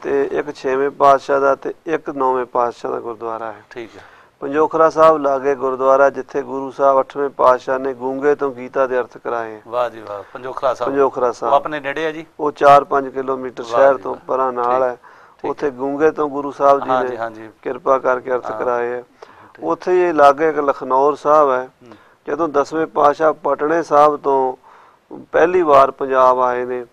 ਤੇ ਇੱਕ 6ਵੇਂ ਪਾਤਸ਼ਾਹ ਦਾ, ਤੇ ਇੱਕ 9ਵੇਂ ਪਾਤਸ਼ਾਹ ਦਾ ਗੁਰਦੁਆਰਾ ਹੈ। ਠੀਕ ਹੈ। ਪੰਜੋਖਰਾ ਸਾਹਿਬ ਲਾਗੇ ਗੁਰਦੁਆਰਾ ਜਿੱਥੇ ਗੁਰੂ ਸਾਹਿਬ 8ਵੇਂ ਪਾਤਸ਼ਾਹ ਨੇ ਗੂੰਗੇ ਤੋਂ ਗੀਤਾ ਦੇ ਅਰਥ ਕਰਾਏ। ਵਾਹ ਜੀ ਵਾਹ। ਪੰਜੋਖਰਾ ਸਾਹਿਬ ਆਪਣੇ ਨੇੜੇ ਹੈ ਜੀ। ਉਹ 4-5 ਕਿਲੋਮੀਟਰ ਸ਼ਹਿਰ ਤੋਂ ਪਰਾਂ ਨਾਲ ਹੈ। ਉੱਥੇ ਗੂੰਗੇ ਤੋਂ ਗੁਰੂ ਸਾਹਿਬ ਜੀ ਨੇ ਕਿਰਪਾ ਕਰਕੇ ਅਰਥ ਕਰਾਏ ਹੈ। ਉੱਥੇ ਹੀ ਲਾਗੇ ਇੱਕ ਲਖਨੌਰ ਸਾਹਿਬ ਹੈ। ਜਦੋਂ 10ਵੇਂ ਪਾਤਸ਼ਾਹ ਪਟਨੇ ਸਾਹਿਬ ਤੋਂ ਪਹਿਲੀ ਵਾਰ ਪੰਜਾਬ ਆਏ ਨੇ,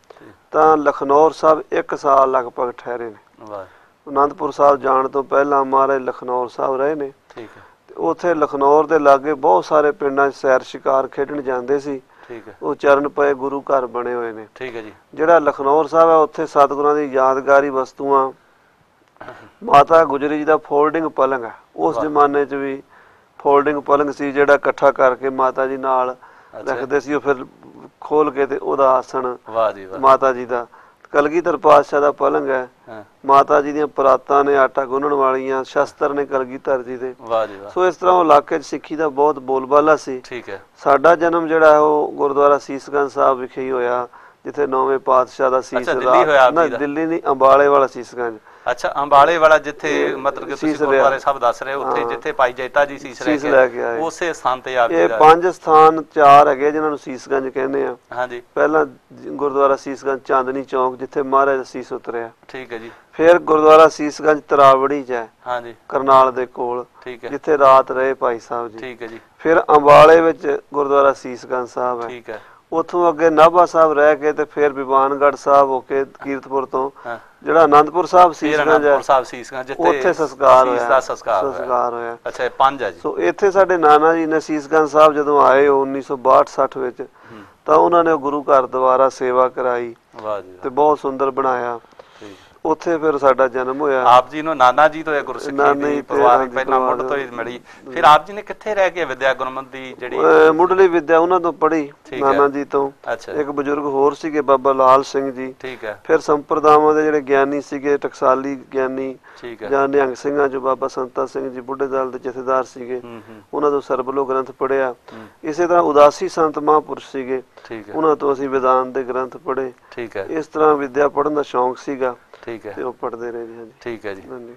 ਤਾਂ ਲਖਨੌਰ ਸਾਹਿਬ 1 ਸਾਲ ਲਗਭਗ ਠਹਿਰੇ ਨੇ। ਵਾਹ। ਅਨੰਦਪੁਰ ਸਾਹਿਬ ਜਾਣ ਤੋਂ ਪਹਿਲਾਂ ਮਹਾਰਾਜ ਲਖਨੌਰ ਸਾਹਿਬ ਰਹੇ ਨੇ। ਠੀਕ ਹੈ। ਤੇ ਉੱਥੇ ਲਖਨੌਰ ਦੇ ਲਾਗੇ ਬਹੁਤ ਸਾਰੇ ਪਿੰਡਾਂ 'ਚ ਸੈਰ ਸ਼ਿਕਾਰ ਖੇਡਣ ਜਾਂਦੇ ਸੀ। ਠੀਕ ਹੈ। ਉਹ ਚਰਨ ਪਏ ਗੁਰੂ ਘਰ ਬਣੇ ਹੋਏ ਨੇ। ਠੀਕ ਹੈ ਜੀ। ਜਿਹੜਾ ਲਖਨੌਰ ਸਾਹਿਬ ਹੈ ਉੱਥੇ ਸਤਿਗੁਰਾਂ ਦੀ ਯਾਦਗਾਰੀ ਵਸਤੂਆਂ, ਮਾਤਾ ਗੁਜਰੀ ਜੀ ਦਾ ਫੋਲਡਿੰਗ ਪਲੰਗ ਹੈ। ਉਸ ਜ਼ਮਾਨੇ 'ਚ ਵੀ ਫੋਲਡਿੰਗ ਪਲੰਗ ਸੀ ਜਿਹੜਾ ਇਕੱਠਾ ਕਰਕੇ ਮਾਤਾ ਜੀ ਨਾਲ ਰੱਖਦੇ ਸੀ। ਉਹ ਫਿਰ ਖੋਲ ਕੇ ਤੇ ਉਹਦਾ ਆਸਣ ਮਾਤਾ ਜੀ ਦਾ। ਕਲਗੀਧਰ ਪਾਤਸ਼ਾਹ ਦਾ ਪਲੰਗ ਹੈ। ਮਾਤਾ ਜੀ ਦੀਆਂ ਪਰਾਤਾਂ ਨੇ, ਆਟਾ ਗੁੰਨਣ ਵਾਲੀਆਂ, ਸ਼ਸਤਰ ਨੇ ਕਲਗੀਧਰ ਜੀ ਦੇ। ਸੋ ਇਸ ਤਰ੍ਹਾਂ ਉਹ ਇਲਾਕੇ 'ਚ ਸਿੱਖੀ ਦਾ ਬਹੁਤ ਬੋਲਬਾਲਾ ਸੀ। ਠੀਕ ਹੈ। ਸਾਡਾ ਜਨਮ ਜਿਹੜਾ ਉਹ ਗੁਰਦੁਆਰਾ ਸੀਸਗੰਜ ਸਾਹਿਬ ਵਿਖੇ ਹੀ ਹੋਇਆ, ਜਿੱਥੇ 9ਵੇਂ ਪਾਤਸ਼ਾਹ ਦਾ ਸੀਸ ਦਿੱਲੀ ਨਹੀਂ, ਅੰਬਾਲੇ ਵਾਲਾ ਸੀਸਗੰਜ। ਅੱਛਾ, ਅੰਬਾਲੇ ਵਾਲਾ ਜਿੱਥੇ ਮਤਲਬ ਕਿ ਤੁਸੀਂ ਗੁਰਦੁਆਰੇ ਸਾਹਿਬ ਦੱਸ ਰਹੇ ਹੋ, ਉੱਥੇ ਜਿੱਥੇ ਭਾਈ ਜੈਤਾ ਜੀ ਸੀਸ ਲੈ ਕੇ ਆਏ, ਉਸੇ ਸਥਾਨ ਤੇ ਆਪ ਇਹ 5 ਸਥਾਨ 4 ਹੈਗੇ ਜਿਨ੍ਹਾਂ ਨੂੰ ਸੀਸਗੰਜ ਕਹਿੰਦੇ ਆ। ਹਾਂਜੀ। ਪਹਿਲਾਂ ਗੁਰਦੁਆਰਾ ਸੀਸਗੰਜ ਚਾਂਦਨੀ ਚੌਂਕ, ਜਿੱਥੇ ਮਹਾਰਾਜ ਦਾ ਸੀਸ ਉਤਰਿਆ। ਠੀਕ ਹੈ ਜੀ। ਫਿਰ ਗੁਰਦੁਆਰਾ ਸੀਸਗੰਜ ਤਰਾਵੜੀ 'ਚ ਹੈ। ਹਾਂਜੀ। ਕਰਨਾਲ ਦੇ ਕੋਲ। ਠੀਕ ਹੈ। ਜਿੱਥੇ ਰਾਤ ਰਹੇ ਭਾਈ ਸਾਹਿਬ ਜੀ। ਠੀਕ ਹੈ ਜੀ। ਫਿਰ ਅੰਬਾਲੇ ਵਿੱਚ ਗੁਰਦੁਆਰਾ ਸੀਸਗੰਜ ਸਾਹਿਬ ਹੈ। ਠੀਕ ਹੈ। ਉੱਥੋਂ ਅੱਗੇ ਨਾਭਾ ਸਾਹਿਬ ਰਹਿ ਕੇ ਤੇ ਫਿਰ ਬਿਵਾਨਗੜ੍ਹ ਸਾਹਿਬ ਹੋ ਕੇ ਕੀਰਤਪੁਰ ਤੋਂ ਜਿਹੜਾ ਆਨੰਦਪੁਰ ਸਾਹਿਬ ਸੀਸਗੰਜ ਹੈ, ਉੱਥੇ ਸੰਸਕਾਰ ਹੋਇਆ। ਅੱਛਾ, ਇਹ 5 ਹੈ ਜੀ। ਸੋ ਇੱਥੇ ਸਾਡੇ ਨਾਨਾ ਜੀ ਨੇ ਸੀਸਗੰਜ ਸਾਹਿਬ ਜਦੋਂ ਆਏ 1962-66 ਵਿੱਚ, ਤਾਂ ਉਹਨਾਂ ਨੇ ਗੁਰੂ ਘਰ ਦੁਆਰਾ ਸੇਵਾ ਕਰਾਈ ਤੇ ਬਹੁਤ ਸੁੰਦਰ ਬਣਾਇਆ। ਉੱਥੇ ਫਿਰ ਸਾਡਾ ਜਨਮ ਹੋਇਆ। ਆਪ ਜੀ ਨੂੰ ਨਾਨਾ ਜੀ ਤੋਂ ਗੁਰਸਿੱਖੀ ਦੀ ਪਰਿਵਾਰਿਕ ਪਹਿਲਾਂ ਮੁੱਢ ਤੋਂ ਹੀ ਮਿਲੀ। ਫਿਰ ਆਪ ਜੀ ਨੇ ਕਿੱਥੇ ਰਹਿ ਕੇ ਵਿਦਿਆ ਗੁਰਮਤਿ ਜਿਹੜੀ ਮੁੱਢਲੀ ਵਿਦਿਆ ਉਹਨਾਂ ਤੋਂ ਪੜ੍ਹੀ, ਨਾਨਾ ਜੀ ਤੋਂ। ਇੱਕ ਬਜ਼ੁਰਗ ਹੋਰ ਸੀਗੇ ਬਾਬਾ ਲਾਲ ਸਿੰਘ ਜੀ। ਠੀਕ ਹੈ। ਫਿਰ ਸੰਪਰਦਾਵਾਂ ਦੇ ਜਿਹੜੇ ਗਿਆਨੀ ਸੀਗੇ, ਟਕਸਾਲੀ ਗਿਆਨੀ ਜਾਂ ਨਿਹੰਗ ਸਿੰਘਾਂ ਚੋਂ ਬਾਬਾ ਸੰਤਾ ਸਿੰਘ ਜੀ ਬੁੱਢੇ ਦਲ ਦੇ ਜਥੇਦਾਰ ਸੀਗੇ, ਉਹਨਾਂ ਤੋਂ ਸਰਬਲੋ ਗ੍ਰੰਥ ਪੜ੍ਹਿਆ। ਇਸੇ ਤਰ੍ਹਾਂ ਉਦਾਸੀ ਸੰਤ ਮਹਾਂਪੁਰਸ਼ ਸੀਗੇ, ਉਹਨਾਂ ਤੋਂ ਅਸੀਂ ਵਿਦਾਨ ਦੇ ਗ੍ਰੰਥ ਪੜ੍ਹੇ। ਇਸ ਤਰ੍ਹਾਂ ਵਿਦਿਆ ਪੜ੍ਹਨ ਦਾ ਸ਼ੌਂਕ ਸੀਗਾ। ਠੀਕ ਹੈ। ਤੇ ਉਹ ਪੜ੍ਹਦੇ ਰਹੇ ਜੀ। ਹਾਂਜੀ। ਠੀਕ ਹੈ ਜੀ। ਹਾਂਜੀ।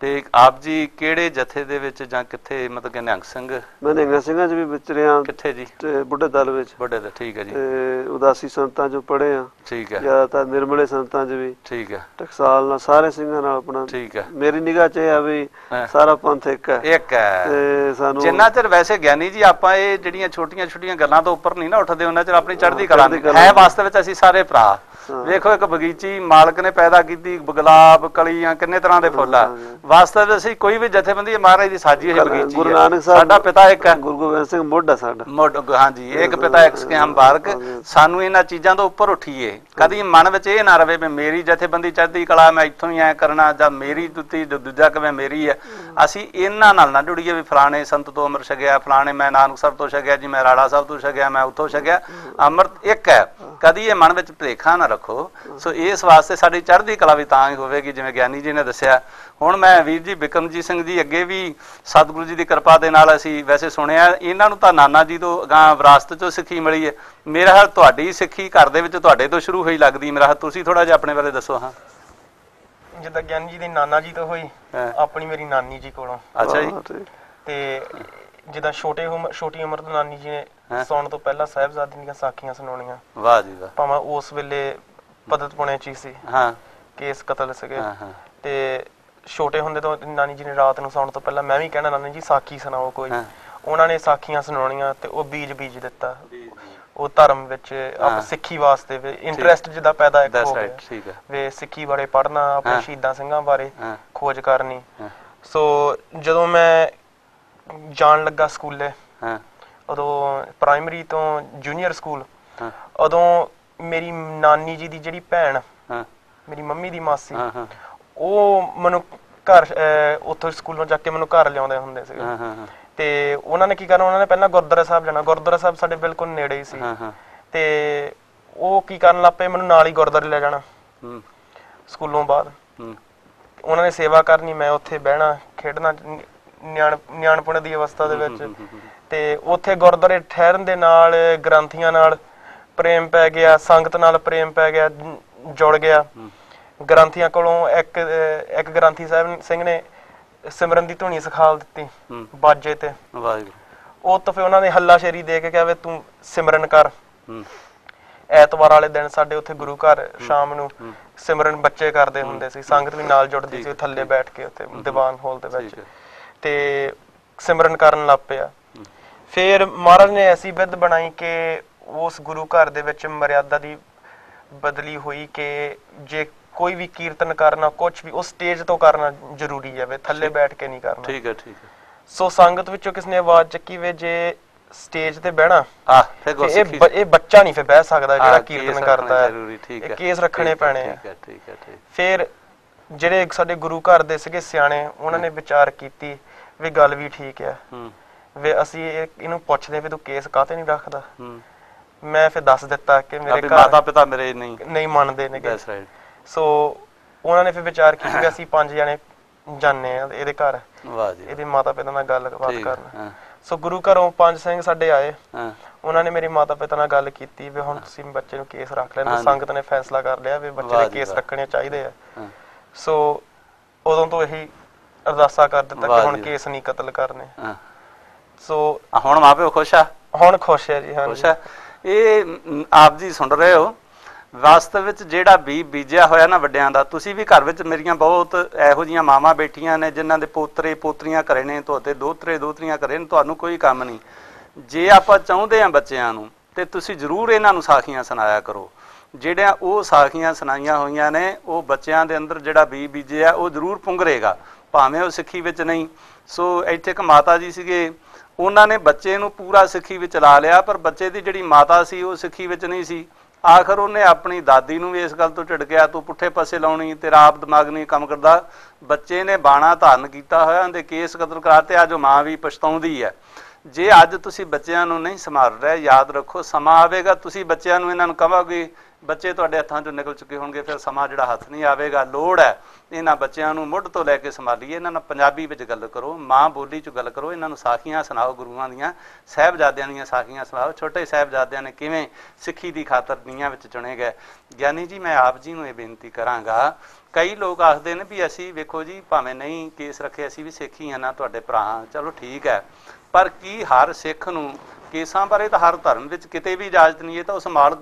ਤੇ ਆਪ ਜੀ ਕਿਹੜੇ ਜਥੇ ਦੇ ਵਿੱਚ ਜਾਂ ਕਿੱਥੇ, ਮਤਲਬ ਕਿ ਨਿਹੰਗ ਸਿੰਘ? ਮੈਂ ਨਿਹੰਗ ਸਿੰਘਾਂ 'ਚ ਵੀ ਵਿਚਰਿਆ। ਕਿੱਥੇ ਜੀ? ਤੇ ਬੁੱਢੇ ਦਲ ਵਿੱਚ। ਬੁੱਢੇ ਦਲ। ਠੀਕ ਹੈ ਜੀ। ਤੇ ਉਦਾਸੀ ਸੰਤਾਂ 'ਚ ਪੜ੍ਹੇ ਆ। ਠੀਕ ਹੈ। ਜ਼ਿਆਦਾਤਰ ਨਿਰਮਲੇ ਸੰਤਾਂ 'ਚ ਵੀ। ਠੀਕ ਹੈ। ਟਕਸਾਲ ਨਾਲ ਸਾਰੇ ਸਿੰਘਾਂ ਨਾਲ ਆਪਣਾ। ਠੀਕ ਹੈ। ਮੇਰੀ ਨਿਗਾਹ 'ਚ ਇਹ ਆ ਵੀ ਸਾਰਾ ਪੰਥ ਇੱਕ ਹੈ। ਇੱਕ ਹੈ। ਤੇ ਸਾਨੂੰ ਜਿੰਨਾ ਚਿਰ ਵੈਸੇ ਗਿਆਨੀ ਜੀ ਆਪਾਂ ਇਹ ਜਿਹੜੀਆਂ ਛੋਟੀਆਂ ਛੋਟੀਆਂ ਗੱਲਾਂ ਤੋਂ ਉੱਪਰ ਨਹੀਂ ਨਾ ਉੱਠਦੇ, ਉਹਨਾਂ ਚਿਰ ਆਪਣੀ ਚੜ੍ਹਦੀ ਕਲਾ ਹੈ। ਵਾਸਤਵ ਵਿੱਚ ਅਸੀਂ ਸਾਰੇ ਭਰਾ ਵੇਖੋ, ਇੱਕ ਬਗੀਚੀ ਮਾਲਕ ਨੇ ਪੈਦਾ ਕੀਤੀ, ਗੁਲਾਬ, ਕਲੀਆਂ, ਕਿੰਨੇ ਤਰ੍ਹਾਂ ਦੇ ਫੁੱਲ ਆ। ਵਾਸਤਵ ਵਿੱਚ ਅਸੀਂ ਕੋਈ ਵੀ ਜਥੇਬੰਦੀ ਮਹਾਰਾਜ ਦੀ ਸਾਜੀ ਹੋਈ ਬਗੀਚੀ। ਗੁਰੂ ਨਾਨਕ ਸਾਹਿਬ ਸਾਡਾ ਪਿਤਾ ਇੱਕ ਹੈ, ਗੁਰੂ ਗੋਬਿੰਦ ਸਿੰਘ ਮੋਢਾ ਸਾਡਾ। ਹਾਂਜੀ, ਇੱਕ ਪਿਤਾ ਇੱਕ ਸਿੱਖਿਆ ਮੁਬਾਰਕ। ਸਾਨੂੰ ਇਹਨਾਂ ਚੀਜ਼ਾਂ ਤੋਂ ਉੱਪਰ ਉੱਠੀਏ। ਕਦੀ ਮਨ ਵਿੱਚ ਇਹ ਨਾ ਰਵੇ ਵੀ ਮੇਰੀ ਜਥੇਬੰਦੀ ਚੜ੍ਹਦੀ ਕਲਾ, ਮੈਂ ਇੱਥੋਂ ਹੀ ਐ ਕਰਨਾ, ਜਾਂ ਮੇਰੀ ਜੁੱਤੀ ਦੂਜਾ ਕਿਵੇਂ ਮੇਰੀ ਹੈ। ਅਸੀਂ ਇਹਨਾਂ ਨਾਲ ਨਾ ਜੁੜੀਏ ਵੀ ਫਲਾਣੇ ਸੰਤ ਤੋਂ ਅੰਮ੍ਰਿਤ ਛਕਿਆ, ਫਲਾਣੇ ਮੈਂ ਨਾਨਕਸਰ ਤੋਂ ਛਕਿਆ ਜੀ, ਮੈਂ ਰਾੜਾ ਸਾਹਿਬ ਤੋਂ ਛਕਿਆ, ਮੈਂ ਉੱਥੋਂ ਛਕਿਆ। ਅੰਮ੍ਰਿਤ ਇੱਕ ਹੈ, ਕਦੀ ਇਹ ਮਨ ਵਿੱਚ ਭੁਲੇਖਾ ਨਾ ਰੱਖੋ। ਸੋ ਇਸ ਵਾਸਤੇ ਸਾਡੀ ਚੜ੍ਹਦੀ ਕਲਾ ਵੀ ਤਾਂ ਹੀ ਹੋਵੇਗੀ ਜਿਵੇਂ ਗਿਆਨੀ ਜੀ ਨੇ ਦੱਸਿਆ। ਹੁਣ ਮੈਂ ਵੀਰ ਜੀ ਬਿਕਰਮਜੀਤ ਸਿੰਘ ਜੀ ਅੱਗੇ ਵੀ ਸਤਿਗੁਰੂ ਜੀ ਦੀ ਕਿਰਪਾ ਦੇ ਨਾਲ ਅਸੀਂ ਵੈਸੇ ਸੁਣਿਆ, ਇਹਨਾਂ ਨੂੰ ਤਾਂ ਨਾਨਾ ਜੀ ਤੋਂ ਅਗਾਂਹ ਵਿਰਾਸਤ ਚੋਂ ਸਿੱਖੀ ਮਿਲੀ ਹੈ। ਮੇਰਾ ਹਾਲ ਤੁਹਾਡੀ ਸਿੱਖੀ ਘਰ ਦੇ ਵਿੱਚ ਤੁਹਾਡੇ ਤੋਂ ਸ਼ੁਰੂ ਹੋਈ ਲੱਗਦੀ। ਮੇਰਾ ਹਾਲ ਤੁਸੀਂ ਥੋੜਾ ਜਿਹਾ ਆਪਣੇ ਬਾਰੇ ਦੱਸੋ। ਹਾਂ, ਜਿੱਦਾਂ ਗਿਆਨੀ ਜੀ ਦੀ ਨਾਨਾ ਜੀ ਤੋਂ ਹੋਈ, ਆਪਣੀ ਮੇਰੀ ਨਾਨੀ ਜੀ ਕੋਲੋਂ। ਅੱਛਾ ਜੀ। ਤੇ ਜਿੱਦਾਂ ਛੋਟੀ ਉਮਰ ਤੋਂ ਨਾਨੀ ਜੀ ਨੇ ਸੌਣ ਤੋਂ ਪਹਿਲਾਂ ਸਾਹਿਬਜ਼ਾਦੇ ਦੀਆਂ ਸਾਖੀਆਂ ਸੁਣਾਉਣੀਆਂ। ਵਾਹ ਜੀ ਵਾਹ। ਭਾਵੇਂ ਉਸ ਵੇਲੇ ਪਦਤ ਪੁਣੇ ਚ ਹੀ ਸੀ, ਕੇਸ ਕਤਲ ਸੀਗੇ। ਤੇ ਛੋਟੇ ਹੁੰਦੇ ਤੋਂ ਨਾਨੀ ਜੀ ਨੇ ਰਾਤ ਨੂੰ ਸੌਣ ਤੋਂ ਪਹਿਲਾਂ ਮੈਂ ਵੀ ਕਹਿਣਾ, ਨਾਨੀ ਜੀ ਸਾਖੀ ਸੁਣਾਓ ਕੋਈ। ਉਹਨਾਂ ਨੇ ਸਾਖੀਆਂ ਸੁਣਾਉਣੀਆਂ ਤੇ ਉਹ ਬੀਜ ਦਿੱਤਾ ਉਹ ਧਰਮ ਵਿੱਚ, ਸਿੱਖੀ ਵਾਸਤੇ ਇੰਟਰਸਟ ਜਿੱਦਾਂ ਪੈਦਾ ਇੱਕ ਹੋ ਗਿਆ ਵੇ ਸਿੱਖੀ ਬਾਰੇ ਪੜ੍ਹਨਾ, ਆਪਣੇ ਸ਼ਹੀਦਾਂ ਸਿੰਘਾਂ ਬਾਰੇ ਖੋਜ ਕਰਨੀ। ਸੋ ਜਦੋਂ ਮੈਂ ਜਾਣ ਲੱਗਾ ਸਕੂਲੇ, ਉਦੋਂ ਪ੍ਰਾਇਮਰੀ ਤੋਂ ਜੂਨੀਅਰ ਸਕੂਲ, ਉਦੋਂ ਮੇਰੀ ਨਾਨੀ ਜੀ ਦੀ ਜਿਹੜੀ ਭੈਣ, ਮੇਰੀ ਮੰਮੀ ਦੀ ਮਾਸੀ, ਉਹ ਮੈਨੂੰ ਘਰ ਉੱਥੋਂ ਸਕੂਲੋਂ ਚੱਕ ਕੇ ਮੈਨੂੰ ਘਰ ਲਿਆਉਂਦੇ ਹੁੰਦੇ ਸੀਗੇ। ਤੇ ਉਹਨਾਂ ਨੇ ਕੀ ਕਰਨਾ, ਉਹਨਾਂ ਨੇ ਪਹਿਲਾਂ ਗੁਰਦੁਆਰਾ ਸਾਹਿਬ ਜਾਣਾ। ਗੁਰਦੁਆਰਾ ਸਾਹਿਬ ਸਾਡੇ ਬਿਲਕੁਲ ਨੇੜੇ ਹੀ ਸੀ। ਤੇ ਉਹ ਕੀ ਕਰਨ ਲੱਗ ਪਏ, ਮੈਨੂੰ ਨਾਲ ਹੀ ਗੁਰਦੁਆਰੇ ਲੈ ਜਾਣਾ ਸਕੂਲੋਂ ਬਾਅਦ। ਉਹਨਾਂ ਨੇ ਸੇਵਾ ਕਰਨੀ, ਮੈਂ ਉੱਥੇ ਬਹਿਣਾ, ਖੇਡਣਾ ਨਿਆਣਪੁਣੇ ਦੀ ਅਵਸਥਾ ਦੇ ਵਿੱਚ। ਤੇ ਉੱਥੇ ਗੁਰਦੁਆਰੇ ਠਹਿਰਨ ਦੇ ਨਾਲ ਗ੍ਰੰਥੀਆਂ ਨਾਲ ਪ੍ਰੇਮ ਪੈ ਗਿਆ, ਸੰਗਤ ਨਾਲ ਪ੍ਰੇਮ ਪੈ ਗਿਆ, ਜੁੜ ਗਿਆ। ਗ੍ਰੰਥੀਆਂ ਕੋਲੋਂ ਇੱਕ ਗ੍ਰੰਥੀ ਸਾਹਿਬ ਸਿੰਘ ਨੇ ਸਿਮਰਨ ਦੀ ਧੁਨੀ ਸਿਖਾ ਦਿੱਤੀ ਬਾਜੇ ਤੇ। ਉਹ ਤੋਂ ਫਿਰ ਉਹਨਾਂ ਨੇ ਹੱਲਾ ਸ਼ੇਰੀ ਦੇ ਕੇ ਕਿਹਾ ਵੀ ਤੂੰ ਸਿਮਰਨ ਕਰ। ਐਤਵਾਰ ਵਾਲੇ ਦਿਨ ਸਾਡੇ ਉੱਥੇ ਗੁਰੂ ਘਰ ਸ਼ਾਮ ਨੂੰ ਸਿਮਰਨ ਬੱਚੇ ਕਰਦੇ ਹੁੰਦੇ ਸੀ, ਸੰਗਤ ਵੀ ਨਾਲ ਜੁੜਦੀ ਸੀ ਥੱਲੇ ਬੈਠ ਕੇ ਉੱਥੇ ਦੀਵਾਨ ਹਾਲ ਦੇ ਵਿੱਚ। ਤੇ ਸਿਮਰਨ ਕਰਨ ਲੱਗ ਪਿਆ। ਫਿਰ ਮਹਾਰਾਜ ਨੇ ਐਸੀ ਵਿਧ ਬਣਾਈ ਕਿ ਉਸ ਗੁਰੂ ਘਰ ਦੇ ਵਿੱਚ ਮਰਿਆਦਾ ਦੀ ਬਦਲੀ ਹੋਈ ਕਿ ਜੇ ਕੋਈ ਵੀ ਕੀਰਤਨ ਕਰਨਾ ਕੁਛ ਵੀ ਉਹ ਸਟੇਜ ਤੋਂ ਕਰਨਾ ਜ਼ਰੂਰੀ ਹੈ, ਥੱਲੇ ਬੈਠ ਕੇ ਨਹੀਂ ਕਰਨਾ। ਠੀਕ ਹੈ, ਠੀਕ ਹੈ। ਸੋ ਸੰਗਤ ਵਿੱਚੋਂ ਕਿਸ ਨੇ ਆਵਾਜ਼ ਚੱਕੀ ਵੇ ਜੇ ਸਟੇਜ ਤੇ ਬਹਿਣਾ ਇਹ ਬੱਚਾ ਨਹੀਂ ਫਿਰ ਬਹਿ ਸਕਦਾ ਜਿਹੜਾ ਕੀਰਤਨ ਕਰਦਾ ਹੈ, ਇਹ ਕੇਸ ਰੱਖਣੇ ਪੈਣੇ ਆ। ਫਿਰ ਜਿਹੜੇ ਸਾਡੇ ਗੁਰੂ ਘਰ ਦੇ ਸੀਗੇ ਸਿਆਣੇ ਉਹਨਾਂ ਨੇ ਵਿਚਾਰ ਕੀਤੀ ਵੀ ਗੱਲ ਵੀ ਠੀਕ ਹੈ, ਵੀ ਅਸੀਂ ਇਹਨੂੰ ਪੁੱਛਦੇ ਵੀ ਤੂੰ ਕੇਸ ਕਾਹਤੇ ਨਹੀਂ ਰੱਖਦਾ। ਮੈਂ ਫਿਰ ਦੱਸ ਦਿੱਤਾ ਕਿ ਮੇਰੇ ਮਾਤਾ ਪਿਤਾ ਮੇਰੇ ਨਹੀਂ ਮੰਨਦੇ ਨੇ। ਸੋ ਉਹਨਾਂ ਨੇ ਫਿਰ ਵਿਚਾਰ ਕੀਤਾ ਕਿ ਅਸੀਂ 5 ਜਣੇ ਜਾਂਦੇ ਆ ਇਹਦੇ ਘਰ, ਇਹਦੇ ਮਾਤਾ ਪਿਤਾ ਨਾਲ ਗੱਲਬਾਤ ਕਰਨ। ਸੋ ਗੁਰੂ ਘਰੋਂ 5 ਸਿੰਘ ਸਾਡੇ ਆਏ, ਉਹਨਾਂ ਨੇ ਮੇਰੇ ਮਾਤਾ ਪਿਤਾ ਨਾਲ ਗੱਲ ਕੀਤੀ ਵੀ ਹੁਣ ਤੁਸੀਂ ਬੱਚੇ ਨੂੰ ਕੇਸ ਰੱਖ ਲੈਣ। ਸੰਗਤ ਨੇ ਫੈਸਲਾ ਕਰ ਲਿਆ ਵੀ ਬੱਚੇ ਦੇ ਕੇਸ ਰੱਖਣੇ ਚਾਹੀਦੇ ਆ। ਸੋ ਉਦੋਂ ਤੋਂ ਇਹੀ ਅਰਦਾਸਾ ਕਰ ਦਿੱਤਾ ਕਿ ਹੁਣ ਕੇਸ ਨਹੀਂ ਕਤਲ ਕਰਨੇ। ਸੋ ਹੁਣ ਮਾਪਿਓ ਖੁਸ਼ ਆ? ਹੁਣ ਖੁਸ਼ ਹੈ ਜੀ। ਖੁਸ਼ ਆ। ਇਹ ਆਪ ਜੀ ਸੁਣ ਰਹੇ ਹੋ, ਵਾਸਤਵ ਵਿੱਚ ਜਿਹੜਾ ਬੀਜਿਆ ਹੋਇਆ ਨਾ ਵੱਡਿਆਂ ਦਾ। ਤੁਸੀਂ ਵੀ ਘਰ ਵਿੱਚ ਮੇਰੀਆਂ ਬਹੁਤ ਇਹੋ ਜਿਹੀਆਂ ਮਾਵਾਂ ਬੈਠੀਆਂ ਨੇ ਜਿਨ੍ਹਾਂ ਦੇ ਪੋਤਰੇ ਪੋਤਰੀਆਂ ਘਰੇ ਨੇ, ਤੁਹਾਡੇ ਦੋਤਰੇ ਦੋਤਰੀਆਂ ਘਰੇ ਨੇ, ਤੁਹਾਨੂੰ ਕੋਈ ਕੰਮ ਨਹੀਂ। ਜੇ ਆਪਾਂ ਚਾਹੁੰਦੇ ਹਾਂ ਬੱਚਿਆਂ ਨੂੰ ਤੇ ਤੁਸੀਂ ਜ਼ਰੂਰ ਇਹਨਾਂ ਨੂੰ ਸਾਖੀਆਂ ਸੁਣਾਇਆ ਕਰੋ। ਜਿਹੜੀਆਂ ਉਹ ਸਾਖੀਆਂ ਸੁਣਾਈਆਂ ਹੋਈਆਂ ਨੇ ਉਹ ਬੱਚਿਆਂ ਦੇ ਅੰਦਰ ਜਿਹੜਾ ਬੀਜਿਆ ਉਹ ਜ਼ਰੂਰ ਪੁੰਗਰੇਗਾ, ਭਾਵੇਂ ਉਹ ਸਿੱਖੀ ਵਿੱਚ ਨਹੀਂ। ਸੋ ਇੱਥੇ ਇੱਕ ਮਾਤਾ ਜੀ ਸੀਗੇ, ਉਹਨਾਂ ਨੇ ਬੱਚੇ ਨੂੰ ਪੂਰਾ ਸਿੱਖੀ ਵਿੱਚ ਲਾ ਲਿਆ, ਪਰ ਬੱਚੇ ਦੀ ਜਿਹੜੀ ਮਾਤਾ ਸੀ ਉਹ ਸਿੱਖੀ ਵਿੱਚ ਨਹੀਂ ਸੀ। ਆਖਰ ਉਹਨੇ ਆਪਣੀ ਦਾਦੀ ਨੂੰ ਵੀ ਇਸ ਗੱਲ ਤੋਂ ਝਿੜਕਿਆ, ਤੂੰ ਪੁੱਠੇ ਪਾਸੇ ਲਾਉਣੀ, ਤੇਰਾ ਆਪ ਦਿਮਾਗ ਨਹੀਂ ਕੰਮ ਕਰਦਾ। ਬੱਚੇ ਨੇ ਬਾਣਾ ਧਾਰਨ ਕੀਤਾ ਹੋਇਆ, ਉਹਦੇ ਕੇਸ ਕਤਲ ਕਰਾਤੇ। ਅੱਜ ਉਹ ਮਾਂ ਵੀ ਪਛਤਾਉਂਦੀ ਹੈ। ਜੇ ਅੱਜ ਤੁਸੀਂ ਬੱਚਿਆਂ ਨੂੰ ਨਹੀਂ ਸੰਭਾਲ ਰਹੇ, ਯਾਦ ਰੱਖੋ ਸਮਾਂ ਆਵੇਗਾ ਤੁਸੀਂ ਬੱਚਿਆਂ ਨੂੰ ਇਹਨਾਂ ਨੂੰ ਕਹੋਗੇ, ਬੱਚੇ ਤੁਹਾਡੇ ਹੱਥਾਂ ਚੋਂ ਨਿਕਲ ਚੁੱਕੇ ਹੋਣਗੇ, ਫਿਰ ਸਮਾਂ ਜਿਹੜਾ ਹੱਥ ਨਹੀਂ ਆਵੇਗਾ। ਲੋੜ ਹੈ ਇਹਨਾਂ ਬੱਚਿਆਂ ਨੂੰ ਮੁੱਢ ਤੋਂ ਲੈ ਕੇ ਸੰਭਾਲੀਏ। ਇਹਨਾਂ ਨਾਲ ਪੰਜਾਬੀ ਵਿੱਚ ਗੱਲ ਕਰੋ, ਮਾਂ ਬੋਲੀ 'ਚ ਗੱਲ ਕਰੋ, ਇਹਨਾਂ ਨੂੰ ਸਾਖੀਆਂ ਸੁਣਾਓ, ਗੁਰੂਆਂ ਦੀਆਂ, ਸਾਹਿਬਜ਼ਾਦਿਆਂ ਦੀਆਂ ਸਾਖੀਆਂ ਸੁਣਾਓ। ਛੋਟੇ ਸਾਹਿਬਜ਼ਾਦਿਆਂ ਨੇ ਕਿਵੇਂ ਸਿੱਖੀ ਦੀ ਖਾਤਰ ਨੀਹਾਂ ਵਿੱਚ ਚੁਣੇ ਗਏ। ਗਿਆਨੀ ਜੀ ਮੈਂ ਆਪ ਜੀ ਨੂੰ ਇਹ ਬੇਨਤੀ ਕਰਾਂਗਾ, ਕਈ ਲੋਕ ਆਖਦੇ ਨੇ ਵੀ ਅਸੀਂ ਵੇਖੋ ਜੀ ਭਾਵੇਂ ਨਹੀਂ ਕੇਸ ਰੱਖੇ ਅਸੀਂ ਵੀ ਸਿੱਖ ਹੀ ਹਾਂ ਨਾ, ਤੁਹਾਡੇ ਭਰਾ ਹਾਂ, ਚਲੋ ਠੀਕ ਹੈ, ਪਰ ਕੀ ਹਰ ਸਿੱਖ ਨੂੰ ਕੇਸਾਂ ਬਾਰੇ ਤਾਂ ਹਰ ਧਰਮ ਵਿੱਚ ਕਿਤੇ ਵੀ ਇਜਾਜ਼ਤ ਨਹੀਂ। ਇਹ ਤਾਂ ਉਸ ਮਾਲਕ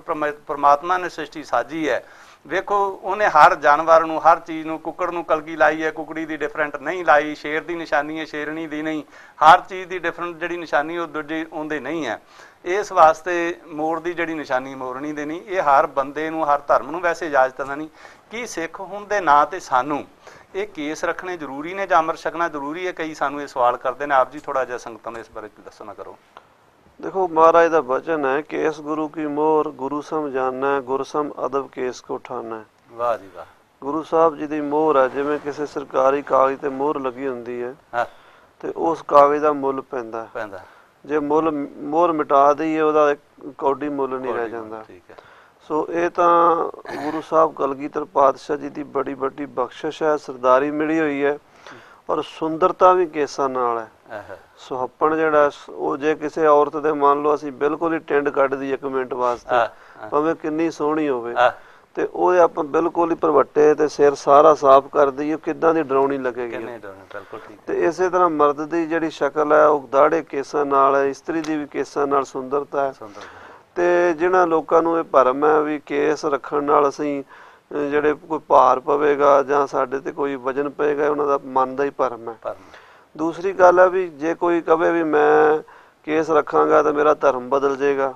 ਪਰਮਾਤਮਾ ਨੇ ਸ੍ਰਿਸ਼ਟੀ ਸਾਜੀ ਹੈ। ਵੇਖੋ ਉਹਨੇ ਹਰ ਜਾਨਵਰ ਨੂੰ, ਹਰ ਚੀਜ਼ ਨੂੰ, ਕੁੱਕੜ ਨੂੰ ਕਲਗੀ ਲਾਈ ਹੈ, ਕੁਕੜੀ ਦੀ ਡਿਫਰੈਂਟ ਨਹੀਂ ਲਾਈ, ਸ਼ੇਰ ਦੀ ਨਿਸ਼ਾਨੀ ਹੈ ਸ਼ੇਰਣੀ ਦੀ ਨਹੀਂ, ਹਰ ਚੀਜ਼ ਦੀ ਡਿਫਰੈਂਟ ਜਿਹੜੀ ਨਿਸ਼ਾਨੀ ਉਹ ਦੂਜੇ ਉਹਦੇ ਨਹੀਂ ਹੈ। ਇਸ ਵਾਸਤੇ ਮੋਰ ਦੀ ਜਿਹੜੀ ਨਿਸ਼ਾਨੀ ਮੋਰਨੀ ਦੇ ਨਹੀਂ। ਇਹ ਹਰ ਬੰਦੇ ਨੂੰ, ਹਰ ਧਰਮ ਨੂੰ ਵੈਸੇ ਇਜਾਜ਼ਤ ਤਾਂ ਨਹੀਂ। ਕੀ ਸਿੱਖ ਹੋਣ ਦੇ ਨਾਂ ਤੇ ਸਾਨੂੰ ਇਹ ਕੇਸ ਰੱਖਣੇ ਜ਼ਰੂਰੀ ਨੇ ਜਾਂ ਅੰਮ੍ਰਿਤ ਛਕਣਾ ਜ਼ਰੂਰੀ ਹੈ? ਕਈ ਸਾਨੂੰ ਇਹ ਸਵਾਲ ਕਰਦੇ ਨੇ। ਆਪ ਜੀ ਥੋੜਾ ਜਿਹਾ ਸੰਗਤਾਂ ਨੂੰ ਇਸ ਬਾਰੇ ਦੱਸਣਾ ਕਰੋ। ਦੇਖੋ ਮਹਾਰਾਜ ਦਾ ਵਚਨ ਹੈ, ਕੇਸ ਗੁਰੂ ਕੀ ਮੋਹਰ, ਗੁਰੂ ਸਮ ਜਾਨਾ, ਗੁਰ ਸਮ ਅਦਬ ਕੇਸ ਕੋ ਠਾਨਾ। ਵਾਹ ਜੀ ਵਾਹ। ਗੁਰੂ ਸਾਹਿਬ ਜੀ ਦੀ ਮੋਹਰ ਹੈ। ਜਿਵੇਂ ਕਿਸੇ ਸਰਕਾਰੀ ਕਾਗਜ਼ ਤੇ ਮੋਹਰ ਲੱਗੀ ਹੁੰਦੀ ਹੈ ਤੇ ਉਸ ਕਾਗਜ਼ ਦਾ ਮੁੱਲ ਪੈਂਦਾ। ਜੇ ਮੋਹਰ ਮਿਟਾ ਦਈਏ ਉਹਦਾ ਕੌਡੀ ਮੁੱਲ ਨਹੀਂ ਰਹਿ ਜਾਂਦਾ। ਸੋ ਇਹ ਤਾਂ ਗੁਰੂ ਸਾਹਿਬ ਕਲਗੀਧਰ ਪਾਤਸ਼ਾਹ ਜੀ ਦੀ ਬੜੀ ਵੱਡੀ ਬਖਸ਼ਿਸ਼ ਹੈ, ਸਰਦਾਰੀ ਮਿਲੀ ਹੋਈ ਹੈ। ਔਰ ਸੁੰਦਰਤਾ ਵੀ ਕੇਸਾਂ ਨਾਲ ਹੈ। ਸੁਹੱਪਣ ਜਿਹੜਾ ਉਹ ਜੇ ਕਿਸੇ ਔਰਤ ਦੇ ਮੰਨ ਲਓ ਅਸੀਂ ਬਿਲਕੁਲ ਹੀ ਟਿੰਡ ਕੱਢ ਦੀ 1 ਮਿੰਟ ਵਾਸਤੇ, ਭਾਵੇਂ ਕਿੰਨੀ ਸੋਹਣੀ ਹੋਵੇ, ਤੇ ਉਹ ਆਪਾਂ ਬਿਲਕੁਲ ਹੀ ਭਰਵੱਟੇ ਤੇ ਸਿਰ ਸਾਰਾ ਸਾਫ਼ ਕਰ ਦਈਏ, ਕਿੱਦਾਂ ਦੀ ਡਰਾਉਣੀ ਲੱਗੇਗੀ। ਤੇ ਇਸੇ ਤਰ੍ਹਾਂ ਮਰਦ ਦੀ ਜਿਹੜੀ ਸ਼ਕਲ ਹੈ ਉਹ ਦਾੜੇ ਕੇਸਾਂ ਨਾਲ ਹੈ, ਇਸਤਰੀ ਦੀ ਵੀ ਕੇਸਾਂ ਨਾਲ ਸੁੰਦਰਤਾ ਹੈ। ਤੇ ਜਿਹਨਾਂ ਲੋਕਾਂ ਨੂੰ ਇਹ ਭਰਮ ਹੈ ਵੀ ਕੇਸ ਰੱਖਣ ਨਾਲ ਅਸੀਂ ਜਿਹੜੇ ਕੋਈ ਭਾਰ ਪਵੇਗਾ ਜਾਂ ਸਾਡੇ ਤੇ ਕੋਈ ਵਜਨ ਪਏਗਾ, ਉਹਨਾਂ ਦਾ ਮਨ ਦਾ ਹੀ ਭਰਮ ਹੈ। ਦੂਸਰੀ ਗੱਲ ਹੈ ਵੀ ਜੇ ਕੋਈ ਕਵੇ ਵੀ ਮੈਂ ਕੇਸ ਰੱਖਾਂਗਾ ਤਾਂ ਮੇਰਾ ਧਰਮ ਬਦਲ ਜਾਏਗਾ,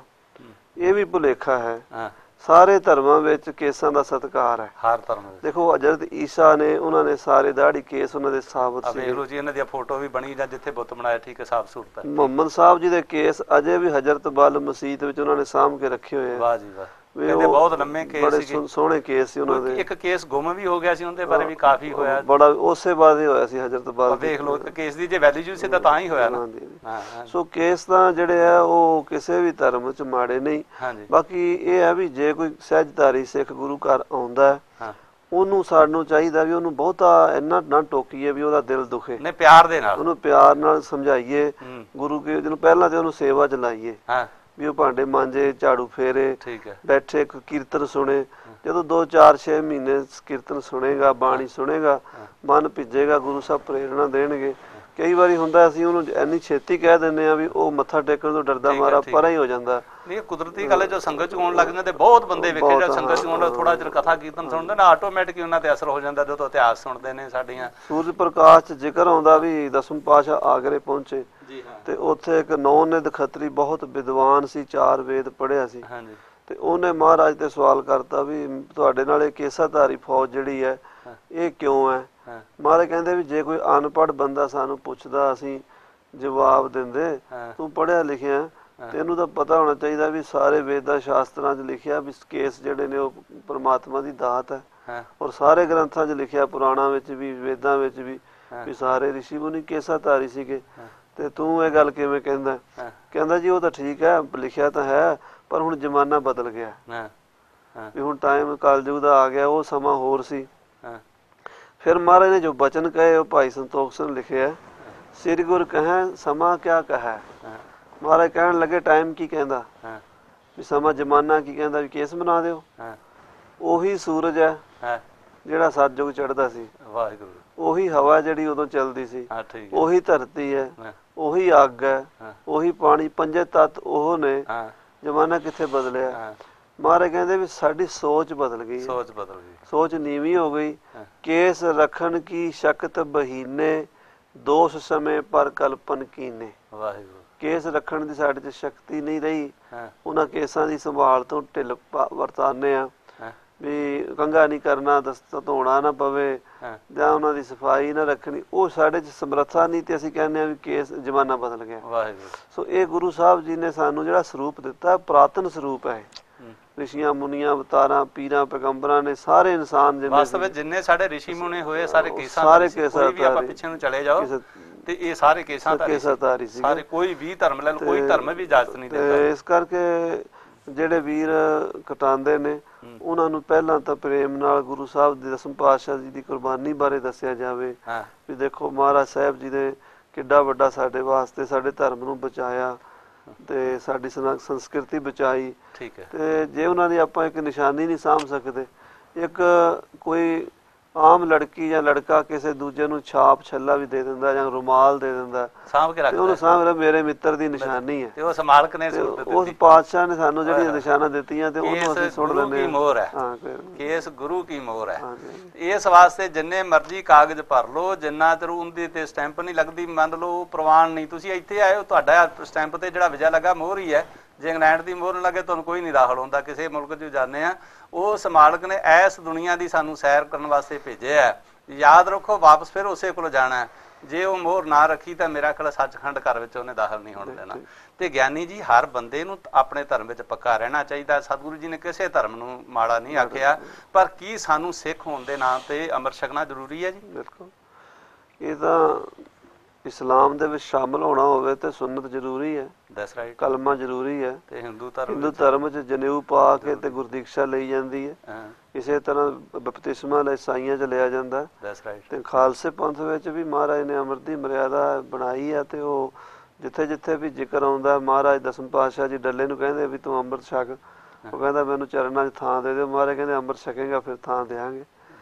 ਇਹ ਵੀ ਭੁਲੇਖਾ ਹੈ। ਸਾਰੇ ਧਰਮਾਂ ਵਿੱਚ ਕੇਸਾਂ ਦਾ ਸਤਿਕਾਰ ਹੈ। ਹਰ ਧਰਮ ਵਿੱਚ ਦੇਖੋ ਹਜ਼ਰਤ ਈਸਾ ਨੇ, ਉਹਨਾਂ ਨੇ ਸਾਰੇ ਦਾੜੀ ਕੇਸ ਉਹਨਾਂ ਦੇ ਸਾਬਤ ਸੀ। ਵੇਖ ਲਓ ਜੀ ਇਹਨਾਂ ਦੀ ਫੋਟੋ ਵੀ ਬਣੀ ਜਾਂ ਜਿੱਥੇ ਬੁੱਤ ਬਣਾਇਆ, ਠੀਕ ਹੈ, ਸਾਫ ਸੂਰਤ ਹੈ। ਮੁਹੰਮਦ ਸਾਹਿਬ ਜੀ ਦੇ ਕੇਸ ਅਜੇ ਵੀ ਹਜ਼ਰਤ ਬਲ ਮਸੀਤ ਵਿੱਚ ਉਹਨਾਂ ਨੇ ਸਾਂਭ ਕੇ ਰੱਖੇ ਹੋਏ ਆ। ਵਾਹ ਜੀ ਵਾਹ। ਬਹੁਤ ਲੰਮੇ ਕੇਸ ਸੀਗੇ, ਸੋਹਣੇ ਕੇਸ ਸੀ ਉਹਨਾਂ ਦੇ। ਇੱਕ ਕੇਸ ਗੁੰਮ ਵੀ ਹੋ ਗਿਆ ਸੀ, ਉਹਦੇ ਬਾਰੇ ਵੀ ਕਾਫੀ ਹੋਇਆ, ਬੜਾ ਉਸੇ ਬਾਅਦ ਹੀ ਹੋਇਆ ਸੀ ਹਜ਼ਰਤ ਬਲ। ਵੇਖ ਲਓ ਇੱਕ ਕੇਸ ਦੀ ਜੇ ਵੈਲਿਊ ਸੀ ਤਾਂ ਹੀ ਹੋਇਆ ਨਾ। ਸੋ ਕੇਸ ਤਾਂ ਜਿਹੜੇ ਆ ਉਹ ਕਿਸੇ ਵੀ ਧਰਮ ਚ ਮਾੜੇ ਨਹੀਂ। ਬਾਕੀ ਇਹ ਹੈ ਵੀ ਜੇ ਕੋਈ ਸਹਿਜਧਾਰੀ ਸਿੱਖ ਗੁਰੂ ਘਰ ਆਉਂਦਾ ਉਹਨੂੰ ਸਾਨੂੰ ਚਾਹੀਦਾ ਵੀ ਉਹਨੂੰ ਬਹੁਤਾ ਇੰਨਾ ਨਾ ਟੋਕੀਏ ਵੀ ਉਹਦਾ ਦਿਲ ਦੁਖੇ, ਪਿਆਰ ਦੇ ਨਾਲ ਉਹਨੂੰ ਪਿਆਰ ਨਾਲ ਸਮਝਾਈਏ। ਗੁਰੂ ਕੇ ਜਿਹਨੂੰ ਪਹਿਲਾਂ ਤੇ ਉਹਨੂੰ ਸੇਵਾ ਚ ਲਾਈਏ ਵੀ ਉਹ ਭਾਂਡੇ ਮਾਂਜੇ, ਝਾੜੂ ਫੇਰੇ, ਬੈਠੇ ਕੀਰਤਨ ਸੁਣੇ। ਜਦੋਂ 2 4 6 ਮਹੀਨੇ ਕੀਰਤਨ ਸੁਣੇਗਾ, ਬਾਣੀ ਸੁਣੇਗਾ, ਮਨ ਭਿੱਜੇਗਾ, ਗੁਰੂ ਸਾਹਿਬ ਪ੍ਰੇਰਣਾ ਦੇਣਗੇ। ਕਈ ਵਾਰੀ ਹੁੰਦਾ ਅਸੀਂ ਉਹਨੂੰ ਇੰਨੀ ਛੇਤੀ ਕਹਿ ਦਿੰਦੇ ਆ ਵੀ ਉਹ ਮੱਥਾ ਟੇਕਣ ਤੋਂ ਡਰਦਾ ਮਾਰਾ ਪਰਾਂ ਹੀ ਹੋ ਜਾਂਦਾ। ਨਹੀਂ ਕੁਦਰਤੀ ਗੱਲ ਹੈ, ਜੋ ਸੰਗਤ ਚ ਆਉਣ ਲੱਗ ਜਾਂਦੇ ਬਹੁਤ ਬੰਦੇ ਵੇਖੇ ਜਾਂ ਸੰਗਤ ਚ ਆਉਣ ਥੋੜਾ ਜਿਹਾ ਕਥਾ ਕੀਰਤਨ ਸੁਣਦੇ ਨਾ, ਆਟੋਮੈਟਿਕ ਉਹਨਾਂ ਤੇ ਅਸਰ ਹੋ ਜਾਂਦਾ। ਜਦੋਂ ਇਤਿਹਾਸ ਸੁਣਦੇ ਨੇ ਸਾਡੀਆਂ, ਸੂਰਜ ਪ੍ਰਕਾਸ਼ ਚ ਜ਼ਿਕਰ ਆਉਂਦਾ ਵੀ 10ਵੇਂ ਪਾਤਸ਼ਾਹ ਆਗਰੇ ਪਹੁੰਚੇ ਤੇ ਉੱਥੇ ਇੱਕ ਨੌਨਿਧ ਖੱਤਰੀ ਬਹੁਤ ਵਿਦਵਾਨ ਸੀ, 4 ਵੇਦ ਪੜ੍ਹਿਆ ਸੀ। ਤੇ ਉਹਨੇ ਮਹਾਰਾਜ ਤੇ ਸਵਾਲ ਕਰਤਾ ਵੀ ਤੁਹਾਡੇ ਨਾਲ ਇਹ ਕੇਸਾਧਾਰੀ ਫੌਜ ਜਿਹੜੀ ਹੈ ਇਹ ਕਿਉਂ ਹੈ? ਮਹਾਰਾਜ ਕਹਿੰਦੇ ਵੀ ਜੇ ਕੋਈ ਅਨਪੜ੍ਹ ਬੰਦਾ ਸਾਨੂੰ ਪੁੱਛਦਾ ਅਸੀਂ ਜਵਾਬ ਦਿੰਦੇ, ਤੂੰ ਪੜ੍ਹਿਆ ਲਿਖਿਆ ਤੈਨੂੰ ਤਾਂ ਪਤਾ ਹੋਣਾ ਚਾਹੀਦਾ ਵੀ ਸਾਰੇ ਵੇਦਾਂ ਸ਼ਾਸਤਰਾਂ 'ਚ ਲਿਖਿਆ ਵੀ ਕੇਸ ਜਿਹੜੇ ਨੇ ਉਹ ਪਰਮਾਤਮਾ ਦੀ ਦਾਤ ਹੈ, ਔਰ ਸਾਰੇ ਗ੍ਰੰਥਾਂ 'ਚ ਲਿਖਿਆ, ਪੁਰਾਣਾਂ ਵਿੱਚ ਵੀ ਵੇਦਾਂ ਵਿੱਚ ਵੀ ਸਾਰੇ ਰਿਸ਼ੀ ਮੁਨੀ ਕੇਸਾਧਾਰੀ ਸੀਗੇ, ਤੇ ਤੂੰ ਇਹ ਗੱਲ ਕਿਵੇਂ ਕਹਿੰਦਾ? ਕਹਿੰਦਾ ਜੀ ਉਹ ਤਾਂ ਠੀਕ ਹੈ, ਲਿਖਿਆ ਤਾਂ ਹੈ, ਪਰ ਹੁਣ ਜ਼ਮਾਨਾ ਬਦਲ ਗਿਆ ਵੀ ਹੁਣ ਟਾਈਮ ਕਲਯੁਗ ਦਾ ਆ ਗਿਆ, ਉਹ ਸਮਾਂ ਹੋਰ ਸੀ। ਫਿਰ ਮਹਾਰਾਜ ਨੇ ਜੋ ਬਚਨ ਕਹੇ ਉਹ ਭਾਈ ਸੰਤੋਖ ਸਿੰਘ ਲਿਖਿਆ, ਸ੍ਰੀ ਗੁਰ ਕਹੈ ਸਮਾਂ ਕਿਆ ਕਹੈ। ਮਹਾਰਾਜ ਕਹਿਣ ਲੱਗੇ ਟਾਈਮ ਕੀ ਕਹਿੰਦਾ ਵੀ ਸਮਾਂ ਜ਼ਮਾਨਾ ਕੀ ਕਹਿੰਦਾ ਵੀ ਕੇਸ ਬਣਾ ਦਿਓ। ਉਹੀ ਸੂਰਜ ਹੈ ਜਿਹੜਾ ਸਤਜੁਗ ਚੜ੍ਹਦਾ ਸੀ, ਉਹੀ ਹਵਾ ਜਿਹੜੀ ਉਦੋਂ ਚੱਲਦੀ ਸੀ, ਉਹੀ ਧਰਤੀ ਹੈ, ਉਹੀ ਅੱਗ ਹੈ, ਉਹੀ ਪਾਣੀ, ਪੰਜੇ ਤੱਤ ਉਹ ਨੇ। ਜ਼ਮਾਨਾ ਕਿੱਥੇ ਬਦਲਿਆ? ਮਹਾਰਾਜ ਕਹਿੰਦੇ ਵੀ ਸਾਡੀ ਸੋਚ ਬਦਲ ਗਈ, ਸੋਚ ਨੀਵੀਂ ਹੋ ਗਈ। ਕੇਸ ਰੱਖਣ ਕੀ ਸ਼ਕਤ ਬਹੀਨੇ, ਦੋਸ਼ ਸਮੇਂ ਪਰ ਕਲਪਨ ਕੀਨੇ। ਕੇਸ ਰੱਖਣ ਦੀ ਸਾਡੇ 'ਚ ਸ਼ਕਤੀ ਨਹੀਂ ਰਹੀ, ਉਹਨਾਂ ਕੇਸਾਂ ਦੀ ਸੰਭਾਲ ਤੋਂ ਢਿੱਲ ਵਰਤਾਨੇ ਆ ਵੀ ਕੰਘਾ ਨਹੀਂ ਕਰਨਾ, ਧੋਣਾ ਨਾ ਪਵੇ, ਜਾਂ ਉਹਨਾਂ ਦੀ ਸਫਾਈ ਨਾ ਰੱਖਣੀ, ਉਹ ਸਾਡੇ 'ਚ ਸਮਰੱਥਾ ਨਹੀਂ, ਤੇ ਅਸੀਂ ਕਹਿੰਦੇ ਹਾਂ ਵੀ ਕੇਸ ਜ਼ਮਾਨਾ ਬਦਲ ਗਿਆ। ਸੋ ਇਹ ਗੁਰੂ ਸਾਹਿਬ ਜੀ ਨੇ ਸਾਨੂੰ ਜਿਹੜਾ ਸਰੂਪ ਦਿੱਤਾ, ਪੁਰਾਤਨ ਸਰੂਪ ਹੈ। ਰਿਸ਼ੀਆਂ ਮੁਨੀਆਂ ਅਵਤਾਰਾਂ ਪੀਰਾਂ ਪੈਗੰਬਰਾਂ ਨੇ ਸਾਰੇ ਇਨਸਾਨ ਜਿੰਨੇ ਸਾਡੇ ਰਿਸ਼ੀ ਮੁਨੀ ਹੋਏ ਸਾਰੇ ਕੇਸਾਂ ਪਿੱਛੇ ਨੂੰ ਚਲੇ ਜਾਓ ਤੇ ਇਹ ਸਾਰੇ ਕੇਸਾਧਾਰੀ ਸੀ। ਸਾਰੇ ਕੋਈ ਵੀ ਧਰਮ ਲੈ ਲਓ, ਕੋਈ ਧਰਮ ਵੀ ਇਜਾਜ਼ਤ ਨਹੀਂ ਦਿੰਦਾ। ਇਸ ਕਰਕੇ ਜਿਹੜੇ ਵੀਰ ਕਟਾਉਂਦੇ ਨੇ ਉਹਨਾਂ ਨੂੰ ਪਹਿਲਾਂ ਤਾਂ ਪ੍ਰੇਮ ਨਾਲ ਗੁਰੂ ਸਾਹਿਬ ਦੇ ਦਸਮ ਪਾਤਸ਼ਾਹ ਜੀ ਦੀ ਕੁਰਬਾਨੀ ਬਾਰੇ ਦੱਸਿਆ ਜਾਵੇ ਵੀ ਦੇਖੋ ਮਹਾਰਾਜ ਸਾਹਿਬ ਜੀ ਨੇ ਕਿੱਡਾ ਵੱਡਾ ਸਾਡੇ ਵਾਸਤੇ ਸਾਡੇ ਧਰਮ ਨੂੰ ਬਚਾਇਆ ਤੇ ਸਾਡੀ ਸੰਸਕ੍ਰਿਤੀ ਬਚਾਈ। ਤੇ ਜੇ ਉਹਨਾਂ ਦੀ ਆਪਾਂ ਇੱਕ ਨਿਸ਼ਾਨੀ ਨਹੀਂ ਸਾਂਭ ਸਕਦੇ, ਇੱਕ ਕੋਈ ਆਮ ਲੜਕੀ ਜਾਂ ਲੜਕਾ ਕਿਸੇ ਦੂਜੇ ਨੂੰ ਛਾਪ ਛੱਲਾ ਵੀ ਦੇ ਦਿੰਦਾ ਜਾਂ ਰੁਮਾਲ ਦੇ ਦਿੰਦਾ, ਸਾਂਭ ਕੇ ਰੱਖਦਾ, ਉਹਨੂੰ ਸਾਂਭ ਲੈ, ਮੇਰੇ ਮਿੱਤਰ ਦੀ ਨਿਸ਼ਾਨੀ ਹੈ। ਤੇ ਉਸ ਮਾਲਕ ਨੇ ਉਸ ਪਾਤਸ਼ਾਹ ਨੇ ਸਾਨੂੰ ਜਿਹੜੀਆਂ ਨਿਸ਼ਾਨਾਂ ਦਿੱਤੀਆਂ ਤੇ ਉਹਨੂੰ ਅਸੀਂ ਸੁਣ ਲੈਂਦੇ ਹਾਂ। ਕੇਸ ਗੁਰੂ ਕੀ ਮੋਹਰ ਹੈ। ਇਸ ਵਾਸਤੇ ਜਿੰਨੇ ਮਰਜ਼ੀ ਕਾਗਜ਼ ਭਰ ਲਓ, ਜਿੰਨਾ ਚਿਰ ਉਹਦੇ ਤੇ ਸਟੈਂਪ ਨਹੀਂ ਲੱਗਦੀ, ਮੰਨ ਲਓ ਪ੍ਰਵਾਨ ਨਹੀਂ, ਤੁਸੀਂ ਇੱਥੇ ਆਏ ਹੋ, ਤੁਹਾਡਾ ਸਟੈਂਪ ਤੇ ਜਿਹੜਾ ਵਿਜਾ ਲੱਗਾ ਮੋਹਰ ਹੀ ਹੈ। ਜੇ ਇੰਗਲੈਂਡ ਦੀ ਮੋਹਰ ਲੱਗੇ ਤੁਹਾਨੂੰ ਕੋਈ ਨਹੀਂ ਦਾਖਲ ਹੁੰਦਾ, ਕਿਸੇ ਮੁਲਕ 'ਚ ਜਾਂਦੇ ਆ। ਉਸ ਮਾਲਕ ਨੇ ਇਸ ਦੁਨੀਆ ਦੀ ਸਾਨੂੰ ਸੈਰ ਕਰਨ ਵਾਸਤੇ ਭੇਜਿਆ ਹੈ। ਯਾਦ ਰੱਖੋ ਵਾਪਸ ਫਿਰ ਉਸੇ ਕੋਲ ਜਾਣਾ। ਜੇ ਉਹ ਮੋਹਰ ਨਾ ਰੱਖੀ ਤਾਂ ਮੇਰਾ ਖਿਆਲ ਸੱਚਖੰਡ ਘਰ ਵਿੱਚ ਉਹਨੇ ਦਾਖਲ ਨਹੀਂ ਹੋਣ ਦੇਣਾ। ਤੇ ਗਿਆਨੀ ਜੀ ਹਰ ਬੰਦੇ ਨੂੰ ਆਪਣੇ ਧਰਮ ਵਿੱਚ ਪੱਕਾ ਰਹਿਣਾ ਚਾਹੀਦਾ। ਸਤਿਗੁਰੂ ਜੀ ਨੇ ਕਿਸੇ ਧਰਮ ਨੂੰ ਮਾੜਾ ਨਹੀਂ ਆਖਿਆ, ਪਰ ਕੀ ਸਾਨੂੰ ਸਿੱਖ ਹੋਣ ਦੇ ਨਾਂ ਤੇ ਅੰਮ੍ਰਿਤ ਛਕਣਾ ਜ਼ਰੂਰੀ ਹੈ ਜੀ? ਬਿਲਕੁਲ। ਇਹ ਤਾਂ ਇਸਲਾਮ ਦੇ ਵਿੱਚ ਸ਼ਾਮਲ ਹੋਣਾ ਹੋਵੇ ਤੇ ਸੁਨਨਤ ਜ਼ਰੂਰੀ ਹੈ, ਕਲਮਾ ਜ਼ਰੂਰੀ ਹੈ। ਤੇ ਹਿੰਦੂ ਧਰਮ 'ਚ ਜਨੇਊ ਪਾ ਕੇ ਤੇ ਗੁਰਦੀਕਸ਼ਾ ਲਈ ਜਾਂਦੀ ਹੈ। ਇਸੇ ਤਰ੍ਹਾਂ ਬਪਤਿਸਮਾ ਈਸਾਈਆਂ 'ਚ ਲਿਆ ਜਾਂਦਾ। ਤੇ ਖਾਲਸੇ ਪੰਥ ਵਿੱਚ ਵੀ ਮਹਾਰਾਜ ਨੇ ਅੰਮ੍ਰਿਤ ਦੀ ਮਰਿਆਦਾ ਬਣਾਈ ਹੈ। ਤੇ ਉਹ ਜਿੱਥੇ ਜਿੱਥੇ ਵੀ ਜ਼ਿਕਰ ਆਉਂਦਾ, ਮਹਾਰਾਜ ਦਸਮ ਪਾਤਸ਼ਾਹ ਜੀ ਡੱਲੇ ਨੂੰ ਕਹਿੰਦੇ ਵੀ ਤੂੰ ਅੰਮ੍ਰਿਤ ਛਕ, ਉਹ ਕਹਿੰਦਾ ਮੈਨੂੰ ਚਰਨਾਂ 'ਚ ਥਾਂ ਦੇ ਦਿਓ। ਮਹਾਰਾਜ ਕਹਿੰਦੇ ਅੰਮ੍ਰਿਤ ਛਕੇਗਾ ਫਿਰ ਥਾਂ ਦਿਆਂਗੇ।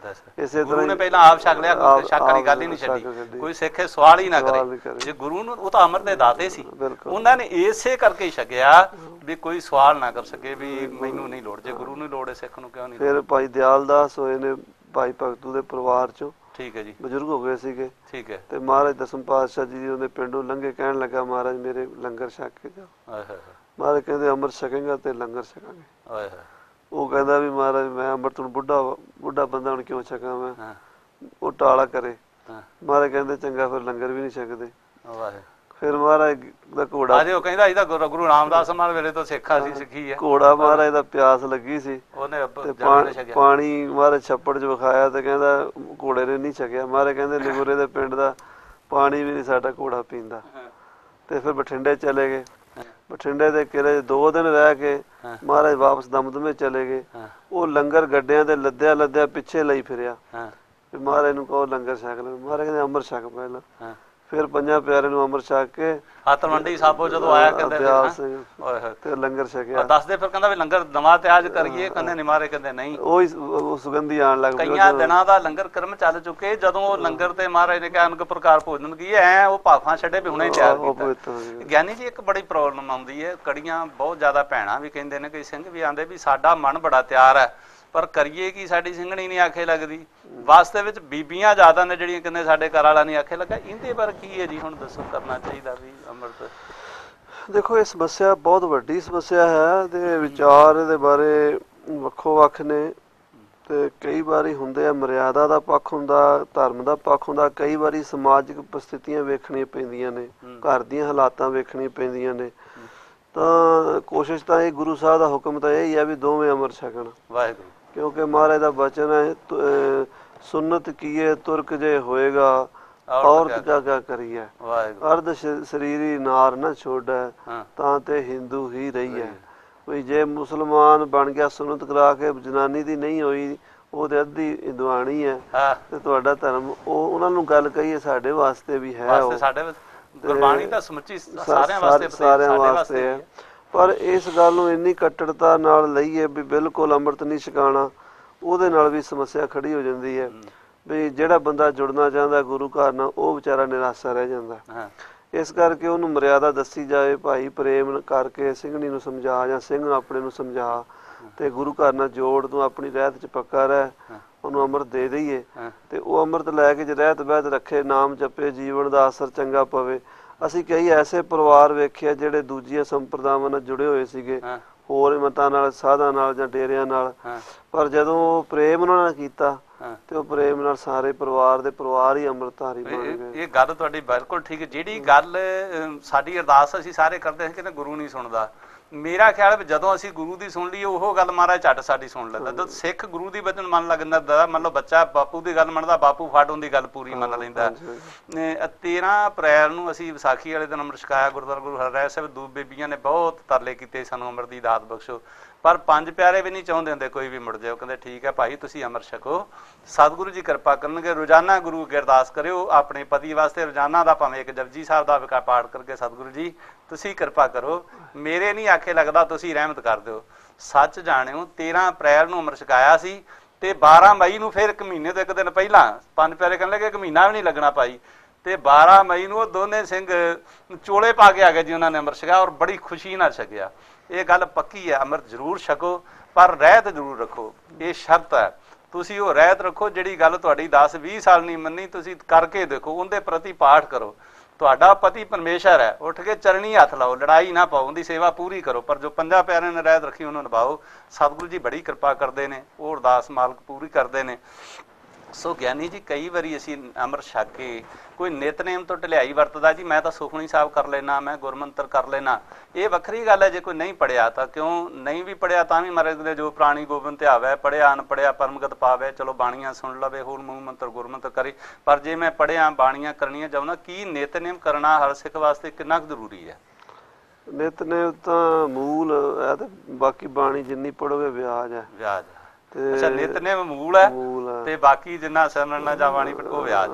ਇਸੇ ਤਰ੍ਹਾਂ ਪਹਿਲਾਂ ਆਪ ਛਕ ਲਿਆ, ਸ਼ੱਕ ਵਾਲੀ ਗੱਲ ਹੀ ਨਹੀਂ ਛੱਡੀ, ਕੋਈ ਸਿੱਖ ਸਵਾਲ ਹੀ ਨਾ ਕਰੇ। ਜੇ ਗੁਰੂ ਨੂੰ, ਉਹ ਤਾਂ ਅੰਮ੍ਰਿਤ ਦੇ ਦਾਤੇ ਸੀ, ਉਹਨਾਂ ਨੇ ਇਸੇ ਕਰਕੇ ਛਕਿਆ ਵੀ ਕੋਈ ਸਵਾਲ ਨਾ ਕਰ ਸਕੇ ਵੀ ਮੈਨੂੰ ਨਹੀਂ ਲੋੜ। ਜੇ ਗੁਰੂ ਨੂੰ ਲੋੜ ਹੈ ਸਿੱਖ ਨੂੰ ਕਿਉਂ ਨਹੀਂ? ਫਿਰ ਭਾਈ ਦਿਆਲਦਾਸ ਹੋਏ ਨੇ ਭਾਈ ਭਗਤੂ ਦੇ ਪਰਿਵਾਰ ਚੋਂ, ਠੀਕ ਹੈ ਜੀ, ਬਜ਼ੁਰਗ ਹੋ ਗਏ ਸੀਗੇ, ਠੀਕ ਹੈ। ਤੇ ਮਹਾਰਾਜ ਦਸਮ ਪਾਤਸ਼ਾਹ ਜੀ ਉਹਦੇ ਪਿੰਡੋਂ ਲੰਘੇ, ਕਹਿਣ ਲੱਗਾ ਮਹਾਰਾਜ ਮੇਰੇ ਲੰਗਰ ਛਕ ਕੇ ਜਾਓ। ਮਹਾਰਾਜ ਕਹਿੰਦੇ ਅੰਮ੍ਰਿਤ ਛਕੇਗਾ ਤੇ ਲੰਗਰ ਛਕਾਂਗੇ। ਉਹ ਕਹਿੰਦਾ ਵੀ ਮਹਾਰਾਜ ਮੈਂ ਅੰਮ੍ਰਿਤ ਨੂੰ ਬੁੱਢਾ ਬੰਦਾ ਹੁਣ ਕਿਉਂ ਛਕਾਂ ਮੈਂ, ਉਹ ਟਾਲਾ ਕਰੇ। ਮਹਾਰਾਜ ਕਹਿੰਦੇ ਚੰਗਾ ਫਿਰ ਲੰਗਰ ਵੀ ਨਹੀਂ ਛਕਦੇ। ਫਿਰ ਮਹਾਰਾਜ ਦਾ ਘੋੜਾ, ਉਹ ਕਹਿੰਦਾ ਇਹਦਾ ਗੁਰੂ ਰਾਮਦਾਸ ਮਹਾਰਾਜ ਵੇਲੇ ਤੋਂ ਸਿੱਖਾ ਸੀ, ਸਿੱਖੀ ਹੈ। ਘੋੜਾ ਮਹਾਰਾਜ ਦਾ ਪਿਆਸ ਲੱਗੀ ਸੀ, ਪਾਣੀ ਮਹਾਰਾਜ ਛੱਪੜ 'ਚ ਵਿਖਾਇਆ ਤੇ ਕਹਿੰਦਾ ਘੋੜੇ ਨੇ ਨਹੀਂ ਛਕਿਆ। ਮਹਾਰਾਜ ਕਹਿੰਦੇ ਨਿਗੁਰੇ ਦੇ ਪਿੰਡ ਦਾ ਪਾਣੀ ਵੀ ਨਹੀਂ ਸਾਡਾ ਘੋੜਾ ਪੀਂਦਾ। ਤੇ ਫਿਰ ਬਠਿੰਡੇ ਚਲੇ ਗਏ। ਬਠਿੰਡੇ ਦੇ ਕਿਲੇ 2 ਦਿਨ ਰਹਿ ਕੇ ਮਹਾਰਾਜ ਵਾਪਸ ਦਮਦਮੇ ਚਲੇ ਗਏ। ਉਹ ਲੰਗਰ ਗੱਡਿਆਂ ਦੇ ਲੱਦਿਆ ਪਿੱਛੇ ਲਈ ਫਿਰਿਆ ਵੀ ਮਹਾਰਾਜ ਨੂੰ ਕਹੋ ਲੰਗਰ ਛਕ ਲੈ। ਮਹਾਰਾਜ ਕਹਿੰਦੇ ਅੰਮ੍ਰਿਤ ਛਕ ਪਹਿਲਾਂ। ਫਿਰ 5 ਪਿਆਰੇ ਨੂੰ ਅੰਮ੍ਰਿਤ ਛਕ ਕੇ ਤਲਵੰਡੀ ਸਾਬੋ ਜਦੋਂ ਆਇਆ ਕਹਿੰਦੇ ਤੇ ਲੰਗਰ ਛਕਿਆ। ਦੱਸਦੇ ਫਿਰ ਕਹਿੰਦਾ ਵੀ ਲੰਗਰ ਨਵਾਂ ਤਿਆਜ ਕਰੀਏ, ਕਹਿੰਦੇ ਨਿਮਾਰੇ ਕਹਿੰਦੇ ਨਹੀਂ, ਉਹ ਸੁਗੰਧੀ ਆਉਣ ਲੱਗ ਪਈ। ਕਈਆਂ ਦਿਨਾਂ ਦਾ ਲੰਗਰ ਕਰਮ ਚੱਲ ਚੁੱਕੇ, ਜਦੋਂ ਉਹ ਲੰਗਰ ਤੇ ਮਹਾਰਾਜ ਨੇ ਕਿਹਾ ਅਨੇਕ ਪ੍ਰਕਾਰ ਭੋਜਨ ਕੀ ਐ, ਉਹ ਭਾਫਾਂ ਛੱਡੇ ਵੀ ਹੁਣੇ ਤਿਆਰ ਕੀਤਾ। ਗਿਆਨੀ ਜੀ ਇੱਕ ਬੜੀ ਪ੍ਰੋਬਲਮ ਆਉਂਦੀ ਹੈ, ਕੜੀਆਂ ਬਹੁਤ ਜ਼ਿਆਦਾ ਭੈਣਾਂ ਵੀ ਕਹਿੰਦੇ ਨੇ, ਕਈ ਸਿੰਘ ਵੀ ਆਉਂਦੇ ਵੀ ਸਾਡਾ ਮਨ ਬੜਾ ਤਿਆਰ ਹੈ ਪਰ ਕਰੀਏ ਕੀ, ਸਾਡੀ ਸਿੰਘਣੀ ਨਹੀਂ ਆਖੇ ਲੱਗਦੀ। ਵਾਸਤੇ ਵਿੱਚ ਬੀਬੀਆਂ ਜ਼ਿਆਦਾ ਨੇ ਜਿਹੜੀਆਂ ਕਹਿੰਦੇ ਸਾਡੇ ਘਰ ਵਾਲਾ ਨਹੀਂ ਆਖੇ ਲੱਗਾ। ਇਹਦੇ ਪਰ ਕੀ ਹੈ ਜੀ ਹੁਣ ਦੱਸੋ, ਕਰਨਾ ਚਾਹੀਦਾ ਵੀ ਅੰਮ੍ਰਿਤ? ਦੇਖੋ, ਇਹ ਸਮੱਸਿਆ ਬਹੁਤ ਵੱਡੀ ਸਮੱਸਿਆ ਹੈ ਤੇ ਵਿਚਾਰ ਇਹਦੇ ਬਾਰੇ ਵੱਖੋ ਵੱਖ ਨੇ ਤੇ ਕਈ ਵਾਰੀ ਹੁੰਦੇ ਆ ਮਰਿਆਦਾ ਦਾ ਪੱਖ ਹੁੰਦਾ, ਧਰਮ ਦਾ ਪੱਖ ਹੁੰਦਾ, ਕਈ ਵਾਰੀ ਸਮਾਜਿਕ ਪਰਿਸਥਿਤੀਆਂ ਵੇਖਣੀਆਂ ਪੈਂਦੀਆਂ ਨੇ, ਘਰ ਦੀਆਂ ਹਾਲਾਤਾਂ ਵੇਖਣੀਆਂ ਪੈਂਦੀਆਂ ਨੇ। ਤਾਂ ਕੋਸ਼ਿਸ਼ ਤਾਂ ਇਹ ਗੁਰੂ ਸਾਹਿਬ ਦਾ ਹੁਕਮ ਤਾਂ ਇਹ ਹੀ ਹੈ ਵੀ ਦੋਵੇਂ ਅੰਮ੍ਰਿਤ ਛਕਣ। ਵਾਹਿਗੁਰੂ। ਕਿਉਂਕਿ ਮਹਾਰਾਜ ਦਾ ਬਚਨ ਹੈ, ਸੁਨਤ ਕੀਏ ਤੁਰਕ ਜੇ ਹੋਏਗਾ ਔਰਤ ਕਿਆ ਕਰੀਏ, ਅਰਧ ਸਰੀਰੀ ਨਾਰ ਨਾ ਛੋੜੈ ਤਾਂ ਤੇ ਹਿੰਦੂ ਹੀ ਰਹੀ ਹੈ। ਵੀ ਜੇ ਮੁਸਲਮਾਨ ਬਣ ਗਿਆ, ਸੁਨਤ ਕਰਾ ਕੇ ਜਨਾਨੀ ਦੀ ਨਹੀਂ ਹੋਈ, ਉਹਦੇ ਅੱਧੀ ਹਿੰਦੁਆਣੀ ਹੈ ਤੇ ਤੁਹਾਡਾ ਧਰਮ, ਉਹ ਉਹਨਾਂ ਨੂੰ ਗੱਲ ਕਹੀਏ ਸਾਡੇ ਵਾਸਤੇ ਵੀ ਹੈ, ਗੁਰਬਾਣੀ ਤਾਂ ਸਮੁੱਚੀ ਸਾਰਿਆਂ ਵਾਸਤੇ ਹੈ। ਪਰ ਇਸ ਗੱਲ ਨੂੰ ਇੰਨੀ ਕੱਟੜਤਾ ਨਾਲ ਲਈਏ ਵੀ ਬਿਲਕੁਲ ਅੰਮ੍ਰਿਤ ਨਹੀਂ ਛਕਾਉਣਾ, ਉਹਦੇ ਨਾਲ ਵੀ ਸਮੱਸਿਆ ਖੜੀ ਹੋ ਜਾਂਦੀ ਹੈ। ਵੀ ਜਿਹੜਾ ਬੰਦਾ ਜੁੜਨਾ ਚਾਹੁੰਦਾ ਗੁਰੂ ਘਰ ਨਾਲ, ਉਹ ਵਿਚਾਰਾ ਨਿਰਾਸ਼ਾ ਰਹਿ ਜਾਂਦਾ। ਇਸ ਕਰਕੇ ਉਹਨੂੰ ਮਰਿਆਦਾ ਦੱਸੀ ਜਾਵੇ, ਭਾਈ ਪ੍ਰੇਮ ਕਰਕੇ ਸਿੰਘਣੀ ਨੂੰ ਸਮਝਾ ਜਾਂ ਸਿੰਘ ਆਪਣੇ ਨੂੰ ਸਮਝਾ ਤੇ ਗੁਰੂ ਘਰ ਨਾਲ ਜੋੜ, ਤੂੰ ਆਪਣੀ ਰਹਿਤ ਚ ਪੱਕਾ ਰਹਿ, ਉਹਨੂੰ ਅੰਮ੍ਰਿਤ ਦੇ ਦਈਏ ਤੇ ਉਹ ਅੰਮ੍ਰਿਤ ਲੈ ਕੇ ਜੇ ਰਹਿਤ ਬਹਿਤ ਰੱਖੇ, ਨਾਮ ਜਪੇ, ਜੀਵਨ ਦਾ ਅਸਰ ਚੰਗਾ ਪਵੇ। ਅਸੀਂ ਕਈ ਐਸੇ ਪਰਿਵਾਰ ਵੇਖੇ ਜਿਹੜੇ ਦੂਜੀਆਂ ਸੰਪਰਦਾਵਾਂ ਨਾਲ ਜੁੜੇ ਹੋਏ ਸੀਗੇ, ਹੋਰ ਮਤਾਂ ਨਾਲ, ਸਾਧਾਂ ਨਾਲ ਜਾਂ ਡੇਰਿਆਂ ਨਾਲ, ਪਰ ਜਦੋਂ ਪ੍ਰੇਮ ਉਹਨਾਂ ਨਾਲ ਕੀਤਾ ਤੇ ਉਹ ਪ੍ਰੇਮ ਨਾਲ ਸਾਰੇ ਪਰਿਵਾਰ ਦੇ ਪਰਿਵਾਰ ਹੀ ਅੰਮ੍ਰਿਤਧਾਰੀ ਬਣ ਗਏ। ਇਹ ਗੱਲ ਤੁਹਾਡੀ ਬਿਲਕੁਲ ਠੀਕ ਹੈ। ਜਿਹੜੀ ਗੱਲ ਸਾਡੀ ਅਰਦਾਸ ਅਸੀਂ ਸਾਰੇ ਕਰਦੇ ਸੀ ਕਿ ਗੁਰੂ ਨਹੀਂ ਸੁਣਦਾ, ਮੇਰਾ ਖਿਆਲ ਵੀ ਜਦੋਂ ਅਸੀਂ ਗੁਰੂ ਦੀ ਸੁਣ ਲਈਏ ਉਹ ਗੱਲ ਮਹਾਰਾਜ ਝੱਟ ਸਾਡੀ ਸੁਣ ਲੈਂਦਾ। ਜਦੋਂ ਸਿੱਖ ਗੁਰੂ ਦੀ ਵਚਨ ਮੰਨ ਲੱਗਦਾ, ਮੰਨ ਲਓ ਬੱਚਾ ਬਾਪੂ ਦੀ ਗੱਲ ਮੰਨਦਾ, ਬਾਪੂ ਫਾਟੋਂ ਦੀ ਗੱਲ ਪੂਰੀ ਮੰਨ ਲੈਂਦਾ। 13 ਅਪ੍ਰੈਲ ਨੂੰ ਅਸੀਂ ਵਿਸਾਖੀ ਵਾਲੇ ਦਿਨ ਅੰਮ੍ਰਿਤ ਛਕਾਇਆ ਗੁਰਦੁਆਰਾ ਗੁਰੂ ਹਰਿਰਾਏ ਸਾਹਿਬ। ਦੋ ਬੀਬੀਆਂ ਨੇ ਬਹੁਤ ਤਰਲੇ ਕੀਤੇ, ਸਾਨੂੰ ਅੰਮ੍ਰਿਤ ਦੀ ਦਾਤ ਬਖਸ਼ੋ, ਪਰ 5 ਪਿਆਰੇ ਵੀ ਨਹੀਂ ਚਾਹੁੰਦੇ ਹੁੰਦੇ ਕੋਈ ਵੀ ਮੁੜ ਜਾਏ। ਉਹ ਕਹਿੰਦੇ ਠੀਕ ਹੈ ਭਾਈ, ਤੁਸੀਂ ਅੰਮ੍ਰਿਤ ਛਕੋ, ਸਤਿਗੁਰੂ ਜੀ ਕਿਰਪਾ ਕਰਨਗੇ। ਰੋਜ਼ਾਨਾ ਗੁਰੂ ਅੱਗੇ ਅਰਦਾਸ ਕਰਿਓ ਆਪਣੇ ਪਤੀ ਵਾਸਤੇ, ਰੋਜ਼ਾਨਾ ਦਾ ਭਾਵੇਂ ਇੱਕ ਜਪਜੀ ਸਾਹਿਬ ਦਾ ਵਿਕਾ ਪਾਠ ਕਰਕੇ, ਸਤਿਗੁਰੂ ਜੀ ਤੁਸੀਂ ਕਿਰਪਾ ਕਰੋ, ਮੇਰੇ ਨਹੀਂ ਆਖੇ ਲੱਗਦਾ, ਤੁਸੀਂ ਰਹਿਮਤ ਕਰ ਦਿਓ। ਸੱਚ ਜਾਣਿਓ 13 ਅਪ੍ਰੈਲ ਨੂੰ ਅੰਮ੍ਰਿਤ ਛਕਾਇਆ ਸੀ ਤੇ 12 ਮਈ ਨੂੰ ਫਿਰ 1 ਮਹੀਨੇ ਤੋਂ 1 ਦਿਨ ਪਹਿਲਾਂ 5 ਪਿਆਰੇ ਕਹਿਣ ਲੱਗੇ 1 ਮਹੀਨਾ ਵੀ ਨਹੀਂ ਲੱਗਣਾ ਭਾਈ, ਤੇ 12 ਮਈ ਨੂੰ ਉਹ ਦੋਨੇ ਸਿੰਘ ਚੋਲੇ ਪਾ ਕੇ ਆ ਗਏ ਜੀ, ਉਹਨਾਂ ਨੇ ਅੰਮ੍ਰਿਤ ਛਕਾਇਆ ਔਰ ਬੜੀ ਖੁਸ਼ੀ ਨਾਲ ਛਕਿਆ। ਇਹ ਗੱਲ ਪੱਕੀ ਹੈ, ਅੰਮ੍ਰਿਤ ਜ਼ਰੂਰ ਛਕੋ ਪਰ ਰਹਿਤ ਜ਼ਰੂਰ ਰੱਖੋ, ਇਹ ਸ਼ਰਤ ਹੈ। ਤੁਸੀਂ ਉਹ ਰਹਿਤ ਰੱਖੋ, ਜਿਹੜੀ ਗੱਲ ਤੁਹਾਡੀ 10-20 ਸਾਲ ਨਹੀਂ ਮੰਨੀ, ਤੁਸੀਂ ਕਰਕੇ ਦੇਖੋ, ਉਹਦੇ ਪ੍ਰਤੀ ਪਾਠ ਕਰੋ। ਤੁਹਾਡਾ ਪਤੀ ਪਰਮੇਸ਼ਰ ਹੈ, ਉੱਠ ਕੇ ਚਰਣੀ ਹੱਥ ਲਾਓ, ਲੜਾਈ ਨਾ ਪਾਓ, ਉਹਦੀ ਸੇਵਾ ਪੂਰੀ ਕਰੋ, ਪਰ ਜੋ 5 ਪਿਆਰਿਆਂ ਨੇ ਰਹਿਤ ਰੱਖੀ ਉਹਨੂੰ ਨਿਭਾਓ। ਸਤਿਗੁਰੂ ਜੀ ਬੜੀ ਕਿਰਪਾ ਕਰਦੇ ਨੇ, ਉਹ ਅਰਦਾਸ ਮਾਲਕ ਪੂਰੀ ਕਰਦੇ ਨੇ। ਸੋ ਗਿਆਨੀ ਜੀ, ਕਈ ਵਾਰੀ ਅਸੀਂ ਅੰਮ੍ਰਿਤ ਛਕ ਕੇ ਕੋਈ ਨਿਤਨੇਮ ਤੋਂ ਢਿਲਾਈ ਵਰਤਦਾ ਜੀ, ਮੈਂ ਤਾਂ ਸੁਖਮਨੀ ਸਾਹਿਬ ਕਰ ਲੈਣਾ, ਮੈਂ ਗੁਰਮੰਤਰ ਕਰ ਲੈਣਾ, ਇਹ ਵੱਖਰੀ ਗੱਲ ਹੈ। ਜੇ ਕੋਈ ਨਹੀਂ ਪੜ੍ਹਿਆ ਤਾਂ ਕਿਉਂ ਨਹੀਂ ਵੀ ਪੜ੍ਹਿਆ ਤਾਂ ਵੀ ਮਹਾਰਾਜ ਦੇ ਜੋ ਪ੍ਰਾਣੀ ਗੋਬਿੰਦ ਧਿਆਵੈ, ਪੜ੍ਹਿਆ ਅਨਪੜ੍ਹਿਆ ਪਰਮਗਤ ਪਾਵੈ, ਚਲੋ ਬਾਣੀਆਂ ਸੁਣ ਲਵੇ, ਹੋਰ ਮੂੰਹ ਮੰਤਰ ਗੁਰਮੰਤਰ ਕਰੇ। ਪਰ ਜੇ ਮੈਂ ਪੜ੍ਹਿਆ, ਬਾਣੀਆਂ ਕਰਨੀਆਂ ਚਾਹੁੰਦਾ, ਕੀ ਨਿਤਨੇਮ ਕਰਨਾ ਹਰ ਸਿੱਖ ਵਾਸਤੇ ਕਿੰਨਾ ਕੁ ਜ਼ਰੂਰੀ ਹੈ? ਨਿਤਨੇਮ ਤਾਂ ਮੂਲ ਹੈ ਤੇ ਬਾਕੀ ਬਾਣੀ ਜਿੰਨੀ ਪੜ੍ਹੋਗੇ ਵਿਆਜ ਹੈ। ਵਿਆਜ, ਅੱਛਾ, ਨਿਤਨੇਮ ਮੂਲ ਹੈ ਤੇ ਬਾਕੀ ਜਿੰਨਾ ਸਿਮਰਨਾ ਜਾਂ ਬਾਣੀ ਪੜ੍ਹੋ ਵਿਆਜ।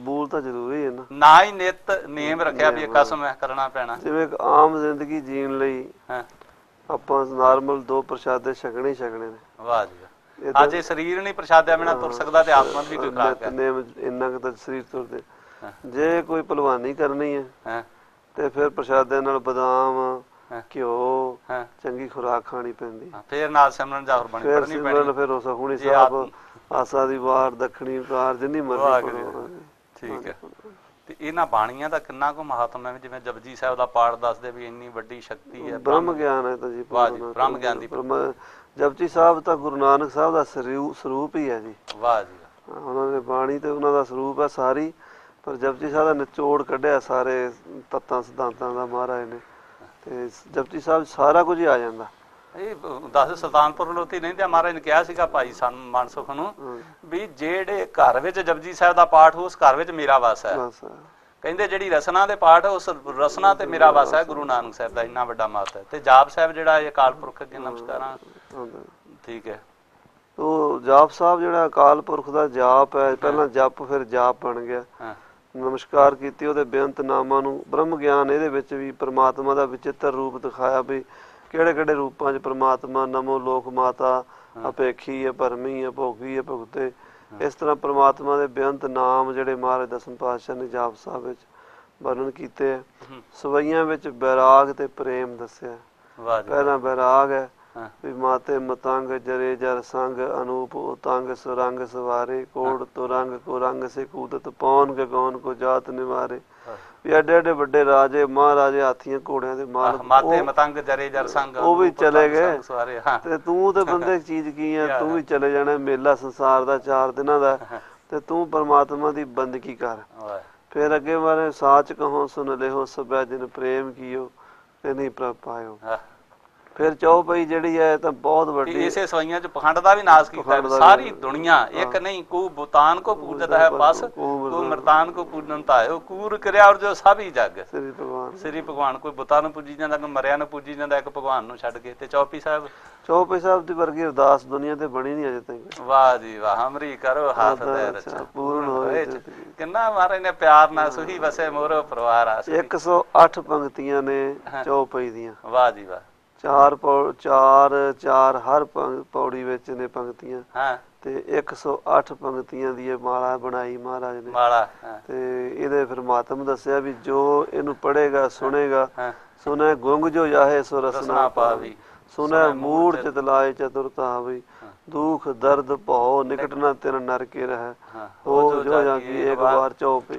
ਮੂਲ ਤਾਂ ਜ਼ਰੂਰੀ ਹੈ ਨਾ ਹੀ ਨਿਤ ਨੇਮ ਰੱਖਿਆ ਵੀ ਕਸਮ ਹੈ ਕਰਨਾ ਪੈਣਾ। ਜਿਵੇਂ ਇੱਕ ਆਮ ਜ਼ਿੰਦਗੀ ਜੀਣ ਲਈ ਆਪਾਂ ਨਾਰਮਲ 2 ਪ੍ਰਸ਼ਾਦੇ ਛਕਣੇ ਹੀ ਛਕਣੇ ਨੇ। ਵਾਹ ਜੀ, ਅੱਜ ਇਹ ਸਰੀਰ ਨਹੀਂ ਪ੍ਰਸ਼ਾਦਿਆਂ ਬਿਨਾਂ ਤੁਰ ਸਕਦਾ ਤੇ ਆਤਮਾ ਵੀ ਕੋਈ ਖਰਾਕ ਹੈ। ਨਿਤਨੇਮ ਇੰਨਾ ਕੁ ਤਾਂ ਸਰੀਰ ਤੁਰਦੇ। ਜੇ ਕੋਈ ਭਲਵਾਨੀ ਕਰਨੀ ਹੈ ਤੇ ਫਿਰ ਪ੍ਰਸ਼ਾਦਿਆਂ ਨਾਲ ਬਦਾਮ, ਘਿਓ, ਚੰਗੀ ਖੁਰਾਕ ਖਾਣੀ ਪੈਂਦੀ, ਫਿਰ ਨਾਲ ਸਿਮਰਨ ਜਾਹਰ ਬਣੀ ਪੜਨੀ ਪੈਣੀ, ਫਿਰ ਉਹ ਸੁਖਮਨੀ ਸਾਹਿਬ, ਆਸਾ ਦੀ ਵਾਰ, ਦੱਖਣੀ ਵਾਰ, ਜਿੰਨੀ ਮਰਜ਼ੀ ਪੜੋ। ਠੀਕ ਹੈ। ਤੇ ਇਹਨਾਂ ਬਾਣੀਆਂ ਦਾ ਕਿੰਨਾ ਕੁ ਮਹੱਤਵ ਹੈ? ਜਿਵੇਂ ਜਪਜੀ ਸਾਹਿਬ ਦਾ ਪਾਠ ਦੱਸਦੇ ਵੀ ਇੰਨੀ ਵੱਡੀ ਸ਼ਕਤੀ ਹੈ, ਬ੍ਰਹਮ ਗਿਆਨ ਹੈ ਤਾਂ ਜੀ, ਬ੍ਰਹਮ ਗਿਆਨ ਦੀ। ਜਪਜੀ ਸਾਹਿਬ ਤਾਂ ਗੁਰੂ ਨਾਨਕ ਸਾਹਿਬ ਦਾ ਸਰੂਪ ਹੀ ਹੈ ਜੀ। ਵਾਹ ਜੀ, ਉਹਨਾਂ ਨੇ ਬਾਣੀ ਤੇ ਉਹਨਾਂ ਦਾ ਸਰੂਪ ਹੈ ਸਾਰੀ, ਪਰ ਜਪਜੀ ਸਾਹਿਬ ਦਾ ਨਿਚੋੜ ਕੱਢਿਆ ਸਾਰੇ ਤੱਤਾਂ ਸਿਧਾਂਤਾਂ ਦਾ ਮਹਾਰਾਜ ਨੇ, ਤੇ ਜਪਜੀ ਸਾਹਿਬ ਸਾਰਾ ਕੁਝ ਹੀ ਆ ਜਾਂਦਾ। ਇਹ 10 ਸੁਲਤਾਨਪੁਰ ਲੋਤੀ ਨਹੀਂ ਤੇ ਮਹਾਰਾਜ ਨੇ ਕਿਹਾ ਸੀਗਾ ਭਾਈ ਮਨਸੁਖ ਨੂੰ ਵੀ ਜਿਹੜੇ ਘਰ ਵਿੱਚ ਜਪਜੀ ਸਾਹਿਬ ਦਾ ਪਾਠ, ਉਸ ਘਰ ਵਿੱਚ ਮੇਰਾ ਵਾਸ ਹੈ। ਕਹਿੰਦੇ ਜਿਹੜੀ ਰਸਨਾ ਦੇ ਪਾਠ, ਉਸ ਰਸਨਾ ਤੇ ਮੇਰਾ ਵਾਸ ਹੈ। ਗੁਰੂ ਨਾਨਕ ਸਾਹਿਬ ਦਾ ਇੰਨਾ ਵੱਡਾ ਮਹੱਤਵ ਹੈ। ਤੇ ਜਾਪ ਸਾਹਿਬ ਜਿਹੜਾ ਇਹ ਅਕਾਲ ਪੁਰਖ ਅੱਗੇ ਨਮਸਕਾਰਾਂ, ਠੀਕ ਹੈ। ਉਹ ਜਾਪ ਸਾਹਿਬ ਜਿਹੜਾ ਅਕਾਲ ਪੁਰਖ ਦਾ ਜਾਪ ਹੈ, ਪਹਿਲਾਂ ਜਪ ਫਿਰ ਜਾਪ ਬਣ ਗਿਆ। ਨਮਸਕਾਰ ਕੀਤੀ, ਉਹਦੇ ਬੇਅੰਤ ਨਾਮਾਂ ਨੂੰ, ਬ੍ਰਹਮ ਗਿਆਨ ਇਹਦੇ ਵਿੱਚ ਵੀ ਪ੍ਰਮਾਤਮਾ ਦਾ ਵਿਚਿੱਤਰ ਰੂਪ ਦਿਖਾਇਆ ਵੀ ਕਿਹੜੇ ਕਿਹੜੇ ਰੂਪਾਂ 'ਚ ਪ੍ਰਮਾਤਮਾ, ਨਮੋ ਲੋਕ ਮਾਤਾ, ਅਪੇਖੀ ਹੈ, ਭਰਮੀ ਹੈ, ਭੋਗੀ ਹੈ, ਭੁਗਤੇ, ਇਸ ਤਰ੍ਹਾਂ ਪ੍ਰਮਾਤਮਾ ਦੇ ਬੇਅੰਤ ਨਾਮ ਜਿਹੜੇ ਮਹਾਰਾਜ ਦਸਮ ਪਾਤਸ਼ਾਹ ਨੇ ਜਾਪ ਸਾਹਿਬ ਵਿੱਚ ਵਰਣਨ ਕੀਤੇ ਹੈ। ਸਵਈਆਂ ਵਿੱਚ ਬੈਰਾਗ ਤੇ ਪ੍ਰੇਮ ਦੱਸਿਆ। ਪਹਿਲਾਂ ਬੈਰਾਗ ਹੈ, ਵੀ ਮਾਤੇ ਮਤੰਗ ਜਰੇ ਜਰ ਸੰਗ ਅਨੂਪ ਉਤੰਗ ਸੁਰੰਗ ਸਵਾਰੇ ਕੋੜ ਤੁਰੰਗ ਕੋ ਰੰਗ ਸੇ ਕੂਦਤ ਪੌਨ ਕੇ ਗੌਨ ਕੋ ਜਾਤ ਨਿਵਾਰੇ ਵੀ ਐਡੇ ਐਡੇ ਵੱਡੇ ਰਾਜੇ ਮਹਾਰਾਜੇ ਹਾਥੀਆਂ ਘੋੜਿਆਂ ਦੇ ਮਾਲਕ ਮਾਤੇ ਮਤੰਗ ਜਰੇ ਜਰ ਸੰਗ ਉਹ ਵੀ ਚਲੇ ਗਏ ਤੇ ਤੂੰ ਤੇ ਬੰਦੇ ਚੀਜ਼ ਕੀ ਆ, ਤੂੰ ਵੀ ਚਲੇ ਜਾਣਾ। ਮੇਲਾ ਸੰਸਾਰ ਦਾ 4 ਦਿਨਾਂ ਦਾ ਤੇ ਤੂੰ ਪਰਮਾਤਮਾ ਦੀ ਬੰਦਗੀ ਕਰ। ਫਿਰ ਅੱਗੇ ਬਾਰੇ ਸਾਚ ਕਹੋ ਸੁਨ ਲਿਓ ਸਭੈ ਜਿਨ ਪ੍ਰੇਮ ਕੀਓ ਤੇ ਨਹੀਂ ਪ੍ਰਭ ਪਾਇਓ। ਫਿਰ ਚੌਪਈ ਜਿਹੜੀ ਹੈ ਤਾਂ ਬਹੁਤ ਵੱਡੀ, ਇਸੇ ਸਵਾਈਆਂ ਚ ਪਖੰਡ ਦਾ ਵੀ ਨਾਸ ਕੀਤਾ। ਸਾਰੀ ਦੁਨੀਆ ਇੱਕ ਨਹੀਂ, ਕੋ ਬੁਤਾਨ ਕੋ ਪੂਜਤ ਹੈ ਬਸ, ਕੋ ਮਰਤਾਨ ਕੋ ਪੂਜਨ ਧਾਇਓ, ਕੂਰ ਕਰਿਆ ਔਰ ਜੋ ਸਭ ਹੀ ਜਗ ਸ੍ਰੀ ਭਗਵਾਨ। ਕੋਈ ਬੁੱਤਾਂ ਨੂੰ ਪੂਜੀ ਜਾਂਦਾ, ਕੋਈ ਮਰਿਆ ਨੂੰ ਪੂਜੀ ਜਾਂਦਾ, ਇੱਕ ਭਗਵਾਨ ਨੂੰ ਛੱਡ ਕੇ। ਤੇ ਚੌਪਈ ਸਾਹਿਬ ਦੀ ਵਰਗੀ ਅਰਦਾਸ ਦੁਨੀਆ ਤੇ ਬਣੀ ਨਹੀਂ ਅਜੇ ਤੱਕ। ਵਾਹ ਜੀ ਵਾਹ, ਹਮਰੀ ਕਰੋ ਹਾਥ ਦੇ ਰਚਾ ਪੂਰਨ ਹੋਏ। ਕਿੰਨਾ ਮਹਾਰਾਜ ਨੇ ਪਿਆਰ ਨਾਲ ਸੁਹੀ ਵਸੇ ਮੋਰੋ ਪਰਿਵਾਰ ਆ। 108 ਪੰਕਤੀਆਂ ਨੇ ਚੌਪਈ ਦੀਆਂ। ਵਾਹ ਜੀ ਵਾਹ। ਚਾਰ ਹਰ ਪੌੜੀ ਵਿੱਚ ਨੇ ਪੰਕਤੀਆਂ ਤੇ 108 ਪੰਕਤੀਆਂ ਦੀ ਇਹ ਮਾਲਾ ਬਣਾਈ ਮਹਾਰਾਜ ਨੇ ਮਾਲਾ। ਤੇ ਇਹਦੇ ਫਿਰ ਮਾਤਮ ਦੱਸਿਆ ਵੀ ਜੋ ਇਹਨੂੰ ਪੜ੍ਹੇਗਾ ਸੁਣੇਗਾ, ਸੁਣੈ ਗੁੰਗ ਜੋ ਜਾਹੇ ਸੋ ਰਸਨਾ ਪਾਵੀ, ਸੁਣੈ ਮੂੜ ਚਿਤ ਲਾਏ ਚਤੁਰਤਾ ਹੋਈ, ਦੁਖ ਦਰਦ ਭਉ ਨਿਕਟ ਨਾ ਤਿਨ ਨਰ ਕੇ ਰਹਿ, ਹੋ ਜੋ ਜਾਗੀ ਇੱਕ ਵਾਰ ਚੌਪਈ।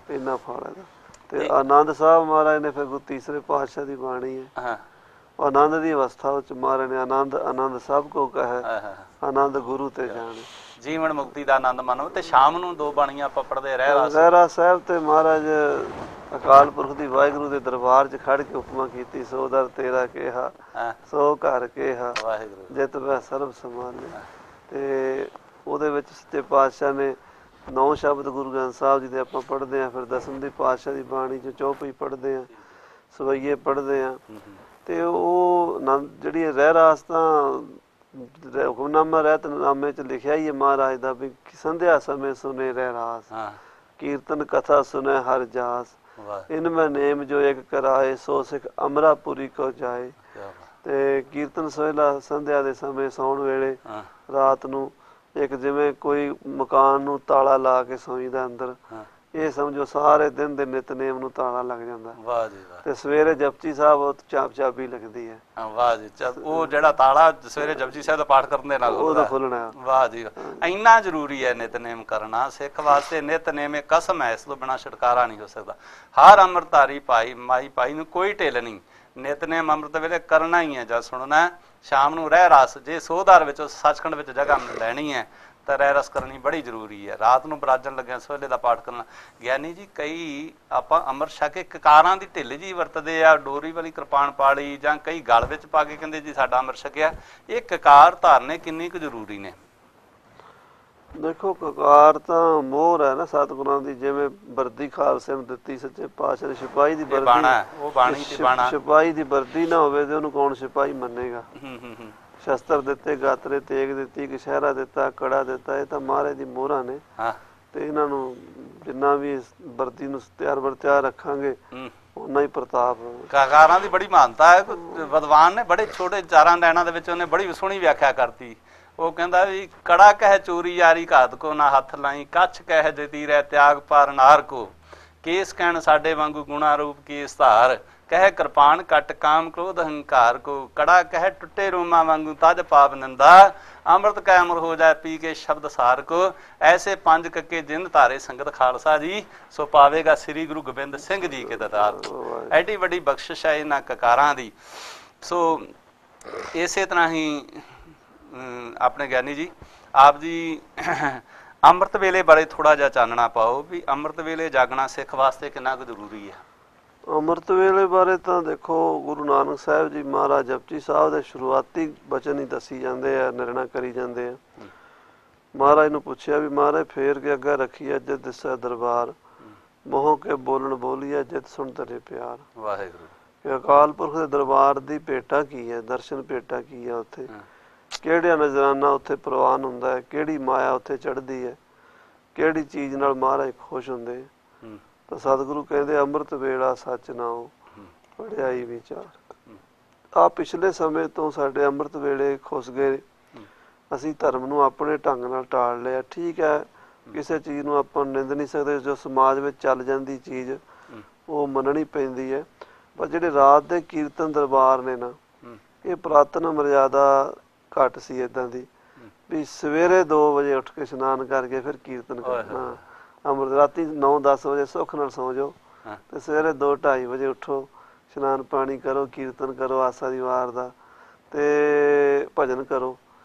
ਇੰਨਾ ਫਲ ਹੈ। ਤੇ ਆਨੰਦ ਸਾਹਿਬ ਮਹਾਰਾਜ ਨੇ ਫਿਰ ਤੀਸਰੇ ਪਾਤਸ਼ਾਹ ਦੀ ਬਾਣੀ ਹੈ। ਆਨੰਦ ਦੀ ਅਵਸਥਾ ਵਿੱਚ ਮਹਾਰਾਜ ਨੇ ਆਨੰਦ ਸਭ ਕੋ ਕਹੈ, ਆਨੰਦ ਗੁਰੂ ਤੇ ਜਾਣ, ਜੀਵਨ ਮੁਕਤੀ ਦਾ ਆਨੰਦ ਮਾਣੋ। ਤੇ ਸ਼ਾਮ ਨੂੰ 2 ਬਾਣੀਆਂ ਆਪਾਂ ਪੜ੍ਹਦੇ ਰਹਿਰਾਸ ਸਾਹਿਬ ਤੇ ਮਹਾਰਾਜ ਅਕਾਲ ਪੁਰਖ ਦੀ ਵਾਹਿਗੁਰੂ ਦੇ ਦਰਬਾਰ 'ਚ ਖੜ ਕੇ ਉਪਮਾ ਕੀਤੀ। ਸੋ ਦਰ ਤੇਰਾ ਕਿਹਾ, ਸੋ ਘਰ ਕਿਹਾ, ਜਿਤ ਵੈ ਸਰਬ ਸਮਾਨੇ। ਤੇ ਉਹਦੇ ਵਿੱਚ ਸੱਚੇ ਪਾਤਸ਼ਾਹ ਨੇ 9 ਸ਼ਬਦ ਗੁਰੂ ਗ੍ਰੰਥ ਸਾਹਿਬ ਜੀ ਦੇ ਆਪਾਂ ਪੜ੍ਹਦੇ ਹਾਂ। ਫਿਰ ਦਸਮ ਦੀ ਪਾਤਸ਼ਾਹ ਦੀ ਬਾਣੀ 'ਚ ਚੌਪਈ ਪੜ੍ਹਦੇ ਹਾਂ, ਸਵਈਏ ਪੜ੍ਹਦੇ ਹਾਂ। ਤੇ ਉਹ ਜਿਹੜੀ ਰਹਿਰਾਸ ਤਾਂ ਹੁਕਮਨਾਮਾ ਰਹਿਤਨਾਮੇ 'ਚ ਲਿਖਿਆ ਹੀ ਹੈ ਮਹਾਰਾਜ ਦਾ ਵੀ ਸੰਧਿਆ ਸਮੇਂ ਸੁਨੇ ਰਹਿਰਾਸ, ਕੀਰਤਨ ਕਥਾ ਸੁਨੇ ਹਰ ਜਾਸ, ਇਨ ਮੈਂ ਨੇਮ ਜੋ ਇੱਕ ਕਰਾਏ, ਸੋ ਸਿੱਖ ਅਮਰਾਪੁਰੀ ਕੋ ਜਾਏ। ਤੇ ਕੀਰਤਨ ਸੋਹਿਲਾ ਸੰਧਿਆ ਦੇ ਸਮੇਂ ਸੌਣ ਵੇਲੇ ਰਾਤ ਨੂੰ ਇੱਕ ਜਿਵੇਂ ਕੋਈ ਮਕਾਨ ਨੂੰ ਤਾਲਾ ਲਾ ਕੇ ਸੌਂਈਦਾ ਅੰਦਰ, ਇਹ ਸਮਝੋ ਸਾਰੇ ਦਿਨ ਦੇ ਨਿਤਨੇਮ ਨੂੰ ਤਾਲਾ ਲੱਗ ਜਾਂਦਾ। ਵਾਹ ਜੀ ਵਾਹ। ਤੇ ਸਵੇਰੇ ਜਪਜੀ ਸਾਹਿਬ ਚਾਬੀ ਲੱਗਦੀ ਹੈ। ਵਾਹ ਜੀ। ਉਹ ਜਿਹੜਾ ਤਾਲਾ ਸਵੇਰੇ ਜਪਜੀ ਸਾਹਿਬ ਦਾ ਪਾਠ ਕਰਨ ਦੇ ਨਾਲ ਉਹਦਾ ਖੁੱਲਣਾ। ਵਾਹ ਜੀ ਵਾਹ। ਇੰਨਾ ਜ਼ਰੂਰੀ ਹੈ ਨਿਤਨੇਮ ਕਰਨਾ ਸਿੱਖ ਵਾਸਤੇ। ਨਿਤਨੇਮ ਇੱਕ ਕਸਮ ਹੈ, ਇਸ ਤੋਂ ਬਿਨਾਂ ਛੁਟਕਾਰਾ ਨਹੀਂ ਹੋ ਸਕਦਾ। ਹਰ ਅੰਮ੍ਰਿਤਧਾਰੀ ਭਾਈ ਮਾਈ ਭਾਈ ਨੂੰ ਕੋਈ ਢਿੱਲ ਨਹੀਂ। ਨਿਤਨੇਮ ਅੰਮ੍ਰਿਤ ਵੇਲੇ ਕਰਨਾ ਹੀ ਹੈ। ਜਦ ਸੁਣਨਾ ਸ਼ਾਮ ਨੂੰ ਰਹਿਰਾਸ, ਜੇ ਸੋਧਾਰ ਵਿੱਚ ਸੱਚਖੰਡ ਵਿੱਚ ਜਗ੍ਹਾ ਲੈਣੀ ਹੈ ਤਾਂ ਰਹਿਰਾਸ ਕਰਨੀ ਬੜੀ ਜ਼ਰੂਰੀ ਹੈ। ਰਾਤ ਨੂੰ ਬਰਾਜਣ ਲੱਗਿਆ ਸੋਹਲੇ ਦਾ ਪਾਠ ਕਰਨਾ। ਗਿਆਨੀ ਜੀ ਕਈ ਆਪਾਂ ਅੰਮ੍ਰਿਤ ਛਕ ਕੇ ਕਕਾਰਾਂ ਦੀ ਢਿੱਲ ਜੀ ਵਰਤਦੇ ਆ, ਡੋਰੀ ਵਾਲੀ ਕਿਰਪਾਨ ਪਾ ਲਈ, ਜਾਂ ਕਈ ਗਲ ਵਿੱਚ ਪਾ ਕੇ ਕਹਿੰਦੇ ਜੀ ਸਾਡਾ ਅੰਮ੍ਰਿਤ ਛਕਿਆ। ਇਹ ਕਕਾਰ ਧਾਰਨੇ ਕਿੰਨੀ ਕੁ ਜ਼ਰੂਰੀ ਨੇ? ਦੇਖੋ ਕਕਾਰ ਤਾਂ ਮੋਹਰ ਹੈ ਨਾ ਸਤਿਗੁਰਾਂ ਦੀ। ਜਿਵੇਂ ਵਰਦੀ ਖਾਲਸੇ ਨੂੰ ਦਿੱਤੀ ਸੱਚੇ ਪਾਤਸ਼ਾਹ ਨੇ, ਸਿਪਾਹੀ ਦੀ ਵਰਦੀ, ਸਿਪਾਹੀ ਦੀ ਵਰਦੀ ਨਾ ਹੋਵੇ ਤੇ ਉਹਨੂੰ ਕੌਣ ਸਿਪਾਹੀ ਮੰਨੇਗਾ। ਸ਼ਸਤਰ ਦਿੱਤੇ, ਗਾਤਰੇ, ਤੇਗ ਦਿੱਤੀ, ਕਛਹਿਰਾ ਦਿੱਤਾ, ਕੜਾ ਦਿੱਤਾ, ਇਹ ਤਾਂ ਮਹਾਰਾਜ ਦੀ ਮੋਹਰਾਂ ਨੇ। ਤੇ ਇਹਨਾਂ ਨੂੰ ਜਿੰਨਾ ਵੀ ਵਰਦੀ ਨੂੰ ਤਿਆਰ ਬਰ ਤਿਆਰ ਰੱਖਾਂਗੇ ਓਨਾ ਹੀ ਪ੍ਰਤਾਪ। ਕਕਾਰਾਂ ਦੀ ਬੜੀ ਮਹਾਨਤਾ ਹੈ। ਵਿਦਵਾਨ ਨੇ ਬੜੇ ਛੋਟੇ 4 ਲਾਈਨਾਂ ਦੇ ਵਿੱਚ ਉਹਨੇ ਬੜੀ ਸੋਹਣੀ ਵਿਆਖਿਆ ਕਰਤੀ। ਉਹ ਕਹਿੰਦਾ ਵੀ ਕੜਾ ਕਹਿ ਚੋਰੀ ਯਾਰੀ ਘਾਤ ਕੋ ਨਾ ਹੱਥ ਲਾਈ, ਕੱਛ ਕਹਿ ਜਤੀ ਰਹਿ ਤਿਆਗ ਪਾਰ ਨਾਰ ਕੋ, ਕੇਸ ਕਹਿਣ ਸਾਡੇ ਵਾਂਗੂ ਗੁਣਾ ਰੂਪ ਕੇਸ ਧਾਰ, ਕਹਿ ਕਿਰਪਾਨ ਕੱਟ ਕਾਮ ਕ੍ਰੋਧ ਹੰਕਾਰ ਕੋ, ਕੜਾ ਕਹਿ ਟੁੱਟੇ ਰੋਮਾ ਵਾਂਗੂ ਤਜ ਪਾਪ ਨਿੰਦਾ, ਅੰਮ੍ਰਿਤ ਕੈ ਅਮਰ ਹੋ ਜਾਏ ਪੀ ਕੇ ਸ਼ਬਦ ਸਾਰ ਕੋ, ਐਸੇ 5 ਕੱਕੇ ਜਿੰਦ ਧਾਰੇ ਸੰਗਤ ਖਾਲਸਾ ਜੀ, ਸੋ ਪਾਵੇਗਾ ਸ੍ਰੀ ਗੁਰੂ ਗੋਬਿੰਦ ਸਿੰਘ ਜੀ ਕੇ ਦਤਾਰ। ਐਡੀ ਵੱਡੀ ਬਖਸ਼ਿਸ਼ ਹੈ ਇਹਨਾਂ ਕਕਾਰਾਂ ਦੀ। ਸੋ ਇਸੇ ਤਰ੍ਹਾਂ ਹੀ ਆਪਣੇ ਗਿਆਨੀ ਜੀ ਆਪ ਜੀ ਅੰਮ੍ਰਿਤ ਵੇਲੇ ਬਾਰੇ ਥੋੜ੍ਹਾ ਜਿਹਾ ਚਾਨਣਾ ਪਾਓ ਵੀ ਅੰਮ੍ਰਿਤ ਵੇਲੇ ਜਾਗਣਾ ਸਿੱਖ ਵਾਸਤੇ ਕਿੰਨਾ ਕੁ ਜ਼ਰੂਰੀ ਹੈ? ਅੰਮ੍ਰਿਤ ਵੇਲੇ ਬਾਰੇ ਤਾਂ ਦੇਖੋ ਗੁਰੂ ਨਾਨਕ ਸਾਹਿਬ ਜੀ ਮਹਾਰਾਜ ਜਪਜੀ ਸਾਹਿਬ ਦੇ ਸ਼ੁਰੂਆਤੀ ਬਚਨ ਹੀ ਦੱਸੀ ਜਾਂਦੇ ਆ, ਨਿਰਣਾ ਕਰੀ ਜਾਂਦੇ ਆ। ਮਹਾਰਾਜ ਨੂੰ ਪੁੱਛਿਆ ਵੀ ਮਹਾਰਾਜ ਫੇਰ ਕੇ ਅੱਗੇ ਰੱਖੀਏ ਜਿਤ ਦਿਸੈ ਦਰਬਾਰ, ਮੋਹ ਕੇ ਬੋਲਣ ਬੋਲੀਏ ਜਿਤ ਸੁਣ ਤੇਰੇ ਪਿਆਰ। ਵਾਹਿਗੁਰੂ। ਕਿ ਅਕਾਲ ਪੁਰਖ ਦੇ ਦਰਬਾਰ ਦੀ ਭੇਟਾ ਕੀ ਹੈ, ਦਰਸ਼ਨ ਭੇਟਾ ਕੀ ਹੈ, ਉੱਥੇ ਕਿਹੜਿਆਂ ਨਜ਼ਰਾਨਾ ਉੱਥੇ ਪ੍ਰਵਾਨ ਹੁੰਦਾ ਹੈ, ਕਿਹੜੀ ਮਾਇਆ ਉੱਥੇ ਚੜ੍ਹਦੀ ਹੈ, ਕਿਹੜੀ ਚੀਜ਼ ਨਾਲ ਮਹਾਰਾਜ ਖੁਸ਼ ਹੁੰਦੇ। ਤਾਂ ਸਤਿਗੁਰੂ ਕਹਿੰਦੇ ਅੰਮ੍ਰਿਤ ਵੇਲਾ ਸੱਚ ਨਾਉ ਵਡਿਆਈ ਵਿਚਾਰ। ਆ ਪਿਛਲੇ ਸਮੇਂ ਤੋਂ ਸਾਡੇ ਅੰਮ੍ਰਿਤ ਵੇਲੇ ਖੁੱਸ ਗਏ। ਅਸੀਂ ਧਰਮ ਨੂੰ ਆਪਣੇ ਢੰਗ ਨਾਲ ਟਾਲ ਲਿਆ। ਠੀਕ ਹੈ, ਕਿਸੇ ਚੀਜ਼ ਨੂੰ ਆਪਾਂ ਨਿੰਦ ਨਹੀਂ ਸਕਦੇ, ਜੋ ਸਮਾਜ ਵਿੱਚ ਚੱਲ ਜਾਂਦੀ ਚੀਜ਼ ਉਹ ਮੰਨਣੀ ਪੈਂਦੀ ਹੈ। ਪਰ ਜਿਹੜੇ ਰਾਤ ਦੇ ਕੀਰਤਨ ਦਰਬਾਰ ਨੇ ਨਾ, ਇਹ ਪੁਰਾਤਨ ਮਰਿਆਦਾ ਘੱਟ ਸੀ ਇਦਾਂ ਦੀ ਵੀ ਸਵੇਰੇ 2 ਵਜੇ ਉੱਠ ਕੇ ਇਸ਼ਨਾਨ ਕਰਕੇ ਫਿਰ ਕੀਰਤਨ ਕਰਨਾ। ਅੰਮ੍ਰਿਤ ਰਾਤੀ 9-10 ਵਜੇ ਸੁੱਖ ਨਾਲ ਸੌਂ ਜਾਓ ਤੇ ਸਵੇਰੇ 2-2:30 ਵਜੇ ਉੱਠੋ, ਇਸ਼ਨਾਨ ਪਾਣੀ ਕਰੋ, ਕੀਰਤਨ ਕਰੋ ਆਸਾ ਦੀ ਵਾਰ ਦਾ ਤੇ ਭਜਨ ਕਰੋ।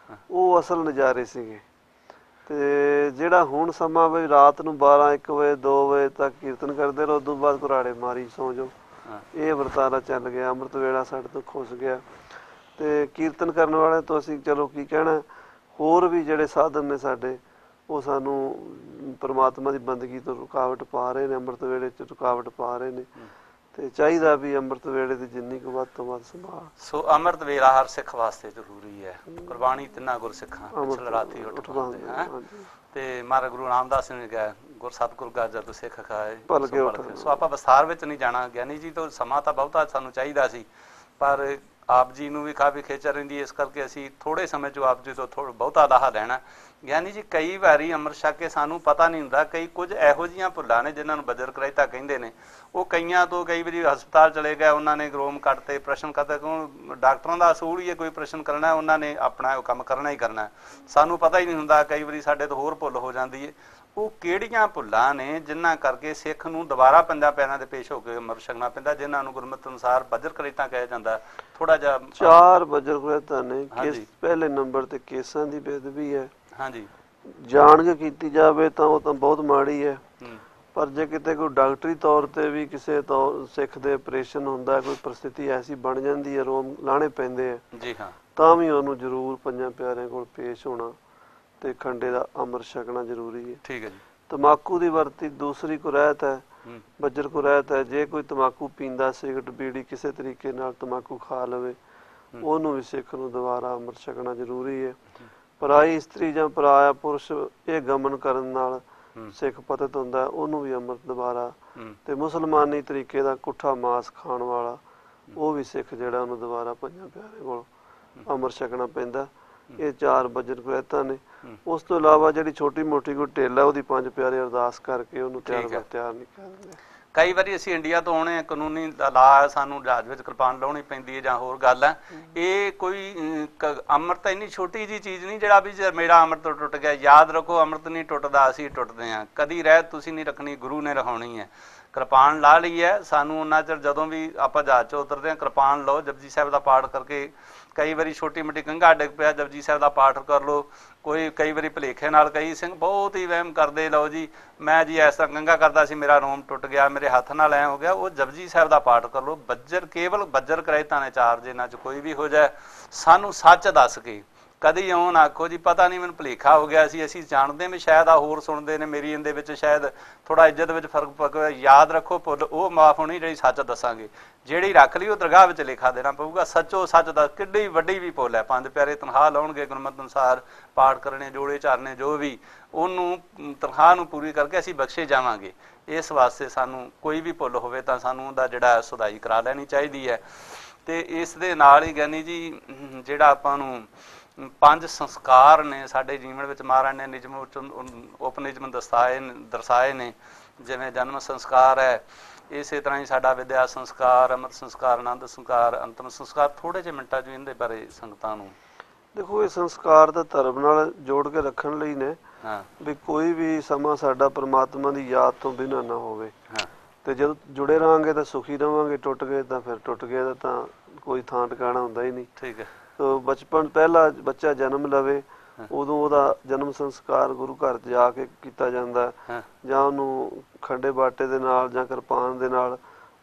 ਉਹ ਅਸਲ ਨਜ਼ਾਰੇ ਸੀਗੇ। ਤੇ ਜਿਹੜਾ ਹੁਣ ਸਮਾਂ ਵੀ ਰਾਤ ਨੂੰ 12-1 ਵਜੇ 2 ਵਜੇ ਤੱਕ ਕੀਰਤਨ ਕਰਦੇ ਰਹੋ, ਉਦੋਂ ਬਾਅਦ ਘਰਾੜੇ ਮਾਰੀ ਸੌਂ ਜਾਓ, ਇਹ ਵਰਤਾਰਾ ਚੱਲ ਗਿਆ। ਅੰਮ੍ਰਿਤ ਵੇਲਾ ਸਾਡੇ ਤੋਂ ਖੁੱਸ ਗਿਆ। ਤੇ ਕੀਰਤਨ ਕਰਨ ਵਾਲੇ ਤੋਂ ਅਸੀਂ ਚਲੋ ਕੀ ਕਹਿਣਾ, ਹੋਰ ਵੀ ਜਿਹੜੇ ਸਾਧਨ ਨੇ ਸਾਡੇ ਉਹ ਸਾਨੂੰ ਪਰਮਾਤਮਾ ਦੀ ਬੰਦਗੀ ਤੋਂ ਰੁਕਾਵਟ ਪਾ ਰਹੇ ਨੇ, ਅੰਮ੍ਰਿਤ ਵੇਲੇ 'ਚ ਰੁਕਾਵਟ ਪਾ ਰਹੇ ਨੇ। ਤੇ ਚਾਹੀਦਾ ਵੀ ਅੰਮ੍ਰਿਤ ਵੇਲੇ ਦੀ ਜਿੰਨੀ ਕੁ ਵੱਧ ਤੋਂ ਵੱਧ ਸੰਭਾਲ। ਸੋ ਅੰਮ੍ਰਿਤ ਵੇਲਾ ਹਰ ਸਿੱਖ ਵਾਸਤੇ ਜ਼ਰੂਰੀ ਹੈ। ਕੁਰਬਾਨੀ ਤਿੰਨਾਂ ਗੁਰਸਿੱਖਾਂ ਪਿਛਲੇ ਰਾਤੀ ਉੱਠ ਪਾਉਂਦੇ ਹੈ। ਤੇ ਮਹਾਰਾਜ ਗੁਰੂ ਰਾਮਦਾਸ ਨੇ ਕਿਹਾ ਗੁਰ ਸਤਿਗੁਰ ਗਾ ਜਦ ਸਿੱਖ ਖਾਏ ਭਲਕੇ ਉੱਠ। ਸੋ ਆਪਾਂ ਵਿਸਥਾਰ ਵਿੱਚ ਨਹੀਂ ਜਾਣਾ, ਗਿਆਨੀ ਜੀ ਤੋਂ ਸਮਾਂ ਤਾਂ ਬਹੁਤਾ ਸਾਨੂੰ ਚਾਹੀਦਾ ਸੀ, ਪਰ ਆਪ ਜੀ ਨੂੰ ਵੀ ਕਾਫੀ ਖੇਚ ਰਹਿੰਦੀ, ਇਸ ਕਰਕੇ ਅਸੀਂ ਥੋੜੇ ਸਮੇਂ 'ਚ ਆਪ ਜੀ ਤੋਂ ਬਹੁਤਾ ਲਾਹਾ ਲੈਣਾ। ਗਿਆਨੀ ਜੀ ਕਈ ਵਾਰੀ ਅੰਮ੍ਰਿਤ ਛਕ ਕੇ ਸਾਨੂੰ ਪਤਾ ਨਹੀਂ ਹੁੰਦਾ, ਕਈ ਕੁਝ ਇਹੋ ਜਿਹੀਆਂ ਭੁੱਲਾਂ ਨੇ ਜਿਨ੍ਹਾਂ ਨੂੰ ਬੱਜਰ ਕਰਾਇਤਾ ਕਹਿੰਦੇ ਨੇ। ਉਹ ਕਈਆਂ ਤੋਂ ਕਈ ਵਾਰੀ ਹਸਪਤਾਲ ਚਲੇ ਗਏ, ਉਹਨਾਂ ਨੇ ਗਰੋਮ ਕੱਟਤੇ, ਪ੍ਰਸ਼ਨ ਕਰਤੇ, ਕਿਉਂ ਡਾਕਟਰਾਂ ਦਾ ਅਸੂਲ ਹੀ ਹੈ ਕੋਈ ਪ੍ਰਸ਼ਨ ਕਰਨਾ, ਉਹਨਾਂ ਨੇ ਆਪਣਾ ਉਹ ਕੰਮ ਕਰਨਾ ਹੀ ਕਰਨਾ, ਸਾਨੂੰ ਪਤਾ ਹੀ ਨਹੀਂ ਹੁੰਦਾ। ਕਈ ਵਾਰੀ ਸਾਡੇ ਤੋਂ ਹੋਰ ਭੁੱਲ ਹੋ ਜਾਂਦੀ ਹੈ। ਉਹ ਕਿਹੜੀਆਂ ਭੁੱਲਾਂ ਨੇ ਜਿਨ੍ਹਾਂ ਕਰਕੇ ਸਿੱਖ ਨੂੰ ਦੁਬਾਰਾ 5 ਪੈਰਾਂ ਦੇ ਪੇਸ਼ ਹੋ ਕੇ ਅੰਮ੍ਰਿਤ ਛਕਣਾ ਪੈਂਦਾ, ਜਿਨ੍ਹਾਂ ਨੂੰ ਗੁਰਮਤਿ ਅਨੁਸਾਰ ਬੱਜਰ ਕਰਾਇਤਾ ਕਿਹਾ ਜਾਂਦਾ? ਥੋੜਾ ਜਿਹਾ 4 ਬੱਜਰ ਕਰਾਇਤਾ ਨੇ। ਪਹਿਲੇ ਨੰਬਰ ਤੇ ਕੇਸਾਂ ਦੀ ਬੇਅਦਬੀ ਹੈ। ਹਾਂਜੀ, ਜਾਣ ਕੇ ਕੀਤੀ ਜਾਵੇ ਤਾਂ ਉਹ ਤਾਂ ਬਹੁਤ ਮਾੜੀ ਹੈ, ਪਰ ਜੇ ਕਿਤੇ ਕੋਈ ਡਾਕਟਰੀ ਤੌਰ ਤੇ ਵੀ ਕਿਸੇ ਸਿੱਖ ਦੇ ਆਪਰੇਸ਼ਨ ਹੁੰਦਾ, ਕੋਈ ਪਰਿਸਥਿਤੀ ਐਸੀ ਬਣ ਜਾਂਦੀ ਹੈ, ਰੋਮ ਲਾਣੇ ਪੈਂਦੇ ਆ ਜੀ ਹਾਂ, ਤਾਂ ਵੀ ਉਹਨੂੰ ਜ਼ਰੂਰ 5 ਪਿਆਰਿਆਂ ਕੋਲ ਪੇਸ਼ ਹੋਣਾ ਤੇ ਖੰਡੇ ਦਾ ਅੰਮ੍ਰਿਤ ਛਕਣਾ ਜ਼ਰੂਰੀ ਹੈ। ਠੀਕ ਹੈ ਜੀ। ਤੰਬਾਕੂ ਦੀ ਵਰਤੀ ਦੂਸਰੀ ਕੁਰੈਤ ਹੈ, ਬੱਜਰ ਕੁਰੈਤ ਹੈ। ਜੇ ਕੋਈ ਤੰਬਾਕੂ ਪੀਂਦਾ, ਸਿਗਰਟ ਬੀੜੀ ਕਿਸੇ ਤਰੀਕੇ ਨਾਲ ਤੰਬਾਕੂ ਖਾ ਲਵੇ, ਉਹਨੂੰ ਵੀ ਸਿੱਖ ਨੂੰ ਦੁਬਾਰਾ ਅੰਮ੍ਰਿਤ ਛਕਣਾ ਜ਼ਰੂਰੀ ਹੈ। ਪਰਾਈ ਇਸਤਰੀ ਜਾਂ ਪਰਾਇਆ ਪੁਰਸ਼ ਇਹ ਗਮਨ ਕਰਨ ਨਾਲ ਸਿੱਖ ਪਤਿਤ ਹੁੰਦਾ, ਉਹਨੂੰ ਵੀ ਅੰਮ੍ਰਿਤ ਦੁਬਾਰਾ। ਤੇ ਮੁਸਲਮਾਨੀ ਤਰੀਕੇ ਦਾ ਕੁੱਠਾ ਮਾਸ ਖਾਣ ਵਾਲਾ ਉਹ ਵੀ ਸਿੱਖ ਜਿਹੜਾ ਉਹਨੂੰ ਦੁਬਾਰਾ 5 ਪਿਆਰੇ ਕੋਲ ਅੰਮ੍ਰਿਤ ਛਕਣਾ ਪੈਂਦਾ। ਇਹ 4 ਬੱਜਰ ਕੁਰੈਤਾਂ ਨੇ। ਉਸ ਤੋਂ ਇਲਾਵਾ ਜਿਹੜੀ ਛੋਟੀ ਮੋਟੀ ਕੋਈ ਢਿੱਲ ਹੈ, ਉਹਦੀ 5 ਪਿਆਰੇ ਅਰਦਾਸ ਕਰਕੇ ਉਹਨੂੰ ਤਿਆਰ ਨਹੀਂ ਕਰ ਦਿੰਦੇ। ਕਈ ਵਾਰੀ ਅਸੀਂ ਇੰਡੀਆ ਤੋਂ ਆਉਣੇ, ਕਾਨੂੰਨੀ ਲਾ ਸਾਨੂੰ ਜਹਾਜ਼ ਵਿੱਚ ਕਿਰਪਾਨ ਲਾਉਣੀ ਪੈਂਦੀ ਹੈ ਜਾਂ ਹੋਰ ਗੱਲ ਹੈ। ਇਹ ਕੋਈ ਅੰਮ੍ਰਿਤ ਇੰਨੀ ਛੋਟੀ ਜਿਹੀ ਚੀਜ਼ ਨਹੀਂ ਜਿਹੜਾ ਵੀ ਮੇਰਾ ਅੰਮ੍ਰਿਤ ਟੁੱਟ ਗਿਆ। ਯਾਦ ਰੱਖੋ, ਅੰਮ੍ਰਿਤ ਨਹੀਂ ਟੁੱਟਦਾ, ਅਸੀਂ ਟੁੱਟਦੇ ਹਾਂ। ਕਦੀ ਰਹਿਤ ਤੁਸੀਂ ਨਹੀਂ ਰੱਖਣੀ, ਗੁਰੂ ਨੇ ਰਖਾਉਣੀ ਹੈ। ਕਿਰਪਾਨ ਲਾ ਲਈ ਹੈ, ਸਾਨੂੰ ਉਹਨਾਂ ਚਿਰ ਜਦੋਂ ਵੀ ਆਪਾਂ ਜਹਾਜ਼ 'ਚ ਉਤਰਦੇ ਹਾਂ ਕਿਰਪਾਨ ਲਓ, ਜਪਜੀ ਸਾਹਿਬ ਦਾ ਪਾਠ ਕਰਕੇ। ਕਈ ਵਾਰੀ ਛੋਟੀ ਮੋਟੀ ਕੰਘਾ ਡਿੱਗ ਪਿਆ, ਜਪਜੀ ਸਾਹਿਬ ਦਾ ਪਾਠ ਕਰ ਲਓ। ਕਈ ਵਾਰੀ ਭੁਲੇਖੇ ਨਾਲ ਕਈ ਸਿੰਘ ਬਹੁਤ ਹੀ ਵਹਿਮ ਕਰਦੇ, ਲਓ ਜੀ ਮੈਂ ਜੀ ਇਸ ਤਰ੍ਹਾਂ ਕੰਘਾ ਕਰਦਾ ਸੀ, ਮੇਰਾ ਰੋਮ ਟੁੱਟ ਗਿਆ, ਮੇਰੇ ਹੱਥ ਨਾਲ ਐਂ ਹੋ ਗਿਆ। ਉਹ ਜਪਜੀ ਸਾਹਿਬ ਦਾ ਪਾਠ ਕਰ ਲਓ। ਬੱਜਰ ਕੇਵਲ ਬੱਜਰ ਕਰਾਇਤਾਂ ਨੇ 4, ਜਿਨ੍ਹਾਂ 'ਚ ਕੋਈ ਵੀ ਹੋ ਜਾਏ ਸਾਨੂੰ ਸੱਚ ਦੱਸ ਕੇ। ਕਦੀ ਇਉਂ ਨਾ ਆਖੋ ਜੀ ਪਤਾ ਨਹੀਂ ਮੈਨੂੰ ਭੁਲੇਖਾ ਹੋ ਗਿਆ ਸੀ, ਅਸੀਂ ਜਾਣਦੇ ਵੀ ਸ਼ਾਇਦ ਆ ਹੋਰ ਸੁਣਦੇ ਨੇ, ਮੇਰੀ ਇਹਦੇ ਵਿੱਚ ਸ਼ਾਇਦ ਥੋੜਾ ਇੱਜ਼ਤ ਵਿੱਚ ਫਰਕ ਪੈ। ਯਾਦ ਰੱਖੋ, ਭੁੱਲ ਉਹ ਮਾਫ਼ ਹੋਣੀ ਜਿਹੜੀ ਸੱਚ ਦੱਸਾਂਗੇ। ਜਿਹੜੀ ਰੱਖ ਲਈ ਉਹ ਦਰਗਾਹ ਵਿੱਚ ਲਿਖਾ ਦੇਣਾ ਪਊਗਾ। ਸੱਚੋ ਸੱਚ ਦਾ ਕਿੱਡੀ ਵੱਡੀ ਵੀ ਭੁੱਲ ਹੈ। 5 ਪਿਆਰੇ ਤਨਖਾਹ ਲਾਉਣਗੇ, ਗੁਰਮਤਿ ਅਨੁਸਾਰ ਪਾਠ ਕਰਨੇ, ਜੋੜੇ ਝਾੜਨੇ, ਜੋ ਵੀ, ਉਹਨੂੰ ਤਨਖਾਹ ਨੂੰ ਪੂਰੀ ਕਰਕੇ ਅਸੀਂ ਬਖਸ਼ੇ ਜਾਵਾਂਗੇ। ਇਸ ਵਾਸਤੇ ਸਾਨੂੰ ਕੋਈ ਵੀ ਭੁੱਲ ਹੋਵੇ ਤਾਂ ਸਾਨੂੰ ਉਹਦਾ ਜਿਹੜਾ ਸੁਧਾਈ ਕਰਾ ਲੈਣੀ ਚਾਹੀਦੀ ਹੈ। ਤੇ ਇਸ ਦੇ ਨਾਲ ਹੀ ਗਿਆਨੀ ਜੀ ਜਿਹੜਾ ਆਪਾਂ ਨੂੰ 5 ਸੰਸਕਾਰ ਨੇ ਸਾਡੇ ਜੀਵਨ ਵਿੱਚ ਮਹਾਰਾਜ ਨੇ ਨਿਯਮ ਉਪਨਿਯਮ ਦਰਸਾਏ ਨੇ। ਜਿਵੇਂ ਜਨਮ ਸੰਸਕਾਰ ਹੈ, ਇਸੇ ਤਰ੍ਹਾਂ ਹੀ ਸਾਡਾ ਵਿਦਿਆ ਸੰਸਕਾਰ, ਅੰਮ੍ਰਿਤ ਸੰਸਕਾਰ, ਆਨੰਦ ਸੰਸਕਾਰ, ਅੰਤਮ ਸੰਸਕਾਰ। ਥੋੜੇ ਜਿਹੇ ਮਿੰਟਾਂ 'ਚ ਇਹਦੇ ਬਾਰੇ ਸੰਗਤਾਂ ਨੂੰ ਦੇਖੋ। ਇਹ ਸੰਸਕਾਰ ਤਾਂ ਧਰਮ ਨਾਲ ਜੋੜ ਕੇ ਰੱਖਣ ਲਈ ਨੇ ਵੀ ਕੋਈ ਵੀ ਸਮਾਂ ਸਾਡਾ ਪਰਮਾਤਮਾ ਦੀ ਯਾਦ ਤੋਂ ਬਿਨਾਂ ਨਾ ਹੋਵੇ। ਤੇ ਜਦੋਂ ਜੁੜੇ ਰਹਾਂਗੇ ਤਾਂ ਸੁਖੀ ਰਹਾਂਗੇ, ਟੁੱਟ ਗਏ ਤਾਂ ਫਿਰ ਟੁੱਟ ਗਏ ਤਾਂ ਕੋਈ ਥਾਂ ਟਿਕਾਣਾ ਹੁੰਦਾ ਹੀ ਨਹੀਂ। ਠੀਕ ਹੈ। ਬਚਪਨ ਪਹਿਲਾ ਬੱਚਾ ਜਨਮ ਲਵੇ, ਉਦੋਂ ਉਹਦਾ ਜਨਮ ਸੰਸਕਾਰ ਗੁਰੂ ਘਰ ਜਾ ਕੇ ਕੀਤਾ ਜਾਂਦਾ, ਜਾਂ ਉਹਨੂੰ ਖੰਡੇ ਬਾਟੇ ਦੇ ਨਾਲ ਜਾਂ ਕਿਰਪਾਨ ਦੇ ਨਾਲ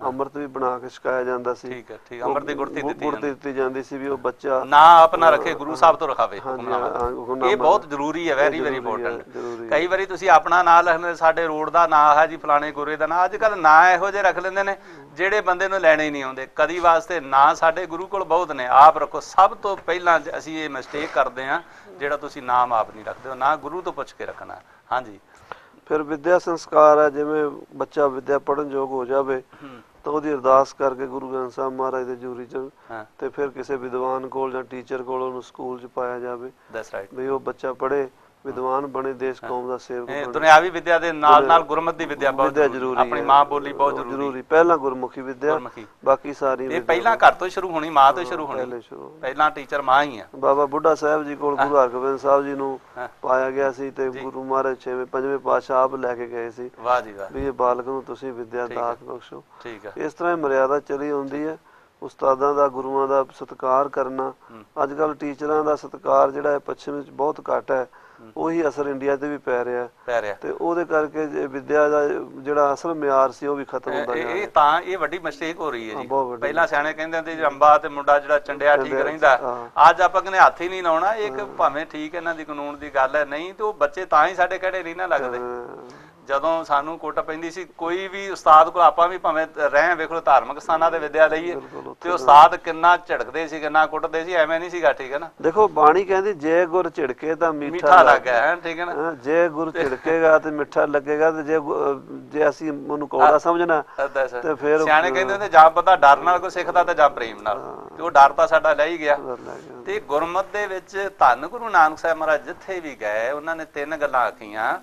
ਅੰਮ੍ਰਿਤ ਵੀ ਬਣਾ ਕੇ ਛਕਾਇਆ ਜਾਂਦਾ ਸੀ। ਠੀਕ ਹੈ, ਠੀਕ। ਅੰਮ੍ਰਿਤ ਦੀ ਗੁੜਤੀ ਦਿੱਤੀ ਜਾਂਦੀ ਸੀ ਵੀ ਉਹ ਬੱਚਾ ਨਾ ਆਪਣਾ ਰੱਖੇ, ਗੁਰੂ ਸਾਹਿਬ ਤੋਂ ਰਖਾਵੇ। ਇਹ ਬਹੁਤ ਜ਼ਰੂਰੀ ਹੈ, ਵੈਰੀ ਵੈਰੀ ਇੰਪੋਰਟੈਂਟ। ਕਈ ਵਾਰੀ ਤੁਸੀਂ ਆਪਣਾ ਨਾਂ ਲਿਖਦੇ, ਸਾਡੇ ਰੋਡ ਦਾ ਨਾਂ ਹੈ ਜੀ ਫਲਾਣੇ ਗੋਰੇ ਦਾ ਨਾਂ। ਅੱਜ ਕੱਲ੍ਹ ਨਾਂ ਇਹੋ ਜਿਹੇ ਰੱਖ ਲੈਂਦੇ ਨੇ ਜਿਹੜੇ ਬੰਦੇ ਨੂੰ ਲੈਣੇ ਹੀ ਨਹੀਂ ਆਉਂਦੇ। ਕਦੀ ਵਾਸਤੇ ਨਾਂ ਸਾਡੇ ਗੁਰੂ ਕੋਲ ਬਹੁਤ ਨੇ, ਆਪ ਰੱਖੋ। ਸਭ ਤੋਂ ਪਹਿਲਾਂ ਅਸੀਂ ਇਹ ਮਿਸਟੇਕ ਕਰਦੇ ਹਾਂ ਜਿਹੜਾ ਤੁਸੀਂ ਨਾਮ ਆਪ ਨਹੀਂ ਰੱਖਦੇ ਹੋ, ਨਾ ਗੁਰੂ ਤੋਂ ਪੁੱਛ ਕੇ ਰੱਖਣਾ। ਹਾਂਜੀ। ਫਿਰ ਵਿਦਿਆ ਸੰਸਕਾਰ ਹੈ, ਜਿਵੇਂ ਬੱਚਾ ਵਿਦਿਆ ਪੜ੍ਹਨ ਯੋਗ ਹੋ ਜਾਵੇ ਤਾਂ ਉਹਦੀ ਅਰਦਾਸ ਕਰਕੇ ਗੁਰੂ ਗ੍ਰੰਥ ਸਾਹਿਬ ਮਹਾਰਾਜ ਦੇ ਜੂਰੀ 'ਚ ਤੇ ਫਿਰ ਕਿਸੇ ਵਿਦਵਾਨ ਕੋਲ ਜਾਂ ਟੀਚਰ ਕੋਲ ਉਹਨੂੰ ਸਕੂਲ 'ਚ ਪਾਇਆ ਜਾਵੇ ਵੀ ਉਹ ਬੱਚਾ ਪੜ੍ਹੇ। ਵਿਦਵਾਨ ਬਣੇ, ਦੇਸ਼ ਕੌਮ ਦਾ ਸੇਵਕ ਬਣੇ। ਦੁਨਿਆਵੀ ਵਿਦਿਆ ਦੇ ਨਾਲ ਨਾਲ ਗੁਰਮਤ ਦੀ ਵਿਦਿਆ ਬਹੁਤ ਜ਼ਰੂਰੀ, ਆਪਣੀ ਮਾਂ ਬੋਲੀ ਬਹੁਤ ਜ਼ਰੂਰੀ। ਪਹਿਲਾਂ ਗੁਰਮੁਖੀ ਵਿਦਿਆ, ਬਾਕੀ ਸਾਰੀ ਇਹ ਪਹਿਲਾਂ ਘਰ ਤੋਂ ਸ਼ੁਰੂ ਹੋਣੀ, ਮਾਂ ਤੋਂ ਸ਼ੁਰੂ ਹੋਣੀ, ਪਹਿਲਾਂ ਟੀਚਰ ਮਾਂ ਹੀ ਆ। ਬਾਬਾ ਬੁੱਢਾ ਸਾਹਿਬ ਜੀ ਕੋਲ ਗੁਰੂ ਹਰਗੋਬਿੰਦ ਸਾਹਿਬ ਜੀ ਨੂੰ ਪਾਇਆ ਗਿਆ ਸੀ ਤੇ ਗੁਰੂ ਮਹਾਰਾਜ 6ਵੇਂ 5ਵੇਂ ਪਾਤਸ਼ਾਹ ਆਪ ਲੈ ਕੇ ਗਏ ਸੀ। ਵਾਹ ਜੀ ਵਾਹ, ਵੀ ਇਹ ਬਾਲਕ ਨੂੰ ਤੁਸੀਂ ਵਿਦਿਆ ਦਾਤ ਬਖਸ਼ੋ। ਠੀਕ ਹੈ, ਇਸ ਤਰ੍ਹਾਂ ਮਰਿਆਦਾ ਚਲੀ ਆਉਂਦੀ ਹੈ। ਉਸਤਾਦਾਂ ਦਾ, ਗੁਰੂਆਂ ਦਾ ਸਤਿਕਾਰ ਕਰਨਾ। ਅੱਜ ਕੱਲ ਟੀਚਰਾਂ ਦਾ ਸਤਿਕਾਰ ਜਿਹੜਾ ਹੈ ਪੱਛਮ ਵਿੱਚ ਬਹੁਤ ਘੱਟ ਹੈ, ਉਹੀ ਅਸਰ ਇੰਡੀਆ ਤੇ ਵੀ ਪੈ ਰਿਹਾ ਤੇ ਉਹਦੇ ਕਰਕੇ ਵਿਦਿਆ ਦਾ ਜਿਹੜਾ ਅਸਲ ਮਿਆਰ ਸੀ ਉਹ ਵੀ ਖਤਮ ਹੁੰਦਾ ਜਾ ਰਿਹਾ। ਇਹ ਤਾਂ ਇਹ ਵੱਡੀ ਮਿਸਟੇਕ ਹੋ ਰਹੀ ਹੈ ਜੀ। ਪਹਿਲਾਂ ਸਿਆਣੇ ਕਹਿੰਦੇ ਹੁੰਦੇ ਜੀ ਅੰਬਾ ਤੇ ਮੁੰਡਾ ਜਿਹੜਾ ਚੰਡਿਆ ਠੀਕ ਰਹਿੰਦਾ, ਅੱਜ ਆਪਾਂ ਕਹਿੰਦੇ ਹੱਥ ਹੀ ਨਹੀਂ ਲਾਉਣਾ। ਇੱਕ ਭਾਵੇਂ ਠੀਕ ਇਹਨਾਂ ਦੀ ਕਾਨੂੰਨ ਦੀ ਗੱਲ ਹੈ, ਨਹੀਂ ਤੇ ਉਹ ਬੱਚੇ ਤਾਂ ਹੀ ਸਾਡੇ ਕਿਹੜੇ ਨਹੀਂ ਨਾ ਲੱਗਦੇ। ਜਦੋਂ ਸਾਨੂੰ ਕੁੱਟ ਪੈਂਦੀ ਸੀ ਕੋਈ ਵੀ ਉਸਤਾਦ ਕੋਲ, ਆਪਾਂ ਵੀ ਭਾਵੇਂ ਰਹੇ ਵੇਖ ਲਓ ਧਾਰਮਿਕ ਸਥਾਨਾਂ ਤੇ ਵਿਦਿਆ ਲਈਏ, ਤੇ ਉਸਤਾਦ ਕਿੰਨਾ ਝਿੜਕਦੇ ਸੀ, ਕਿੰਨਾ ਕੁੱਟਦੇ ਸੀ, ਐਵੇਂ ਨਹੀਂ ਸੀਗਾ। ਠੀਕ ਹੈ ਨਾ, ਦੇਖੋ ਬਾਣੀ ਕਹਿੰਦੀ ਜੇ ਗੁਰ ਝਿੜਕੇ ਤਾਂ ਮਿੱਠਾ ਲੱਗਾ। ਠੀਕ ਹੈ ਨਾ, ਜੇ ਗੁਰ ਝਿੜਕੇਗਾ ਤੇ ਮਿੱਠਾ ਲੱਗੇਗਾ, ਤੇ ਜੇ ਅਸੀਂ ਉਹਨੂੰ ਕੌੜਾ ਸਮਝਣਾ ਤੇ ਫਿਰ ਸਿਆਣੇ ਕਹਿੰਦੇ ਹੁੰਦੇ ਜਾਂ ਬੰਦਾ ਡਰ ਨਾਲ ਕੋਈ ਸਿੱਖਦਾ ਤੇ ਜਾਂ ਪ੍ਰੇਮ ਨਾਲ, ਤੇ ਉਹ ਡਰ ਤਾਂ ਸਾਡਾ ਲੈ ਹੀ ਗਿਆ। ਤੇ ਗੁਰਮਤ ਦੇ ਵਿੱਚ ਧੰਨ ਗੁਰੂ ਨਾਨਕ ਸਾਹਿਬ ਮਹਾਰਾਜ ਜਿੱਥੇ ਵੀ ਗਏ ਉਹਨਾਂ ਨੇ 3 ਗੱਲਾਂ ਆਖੀਆਂ।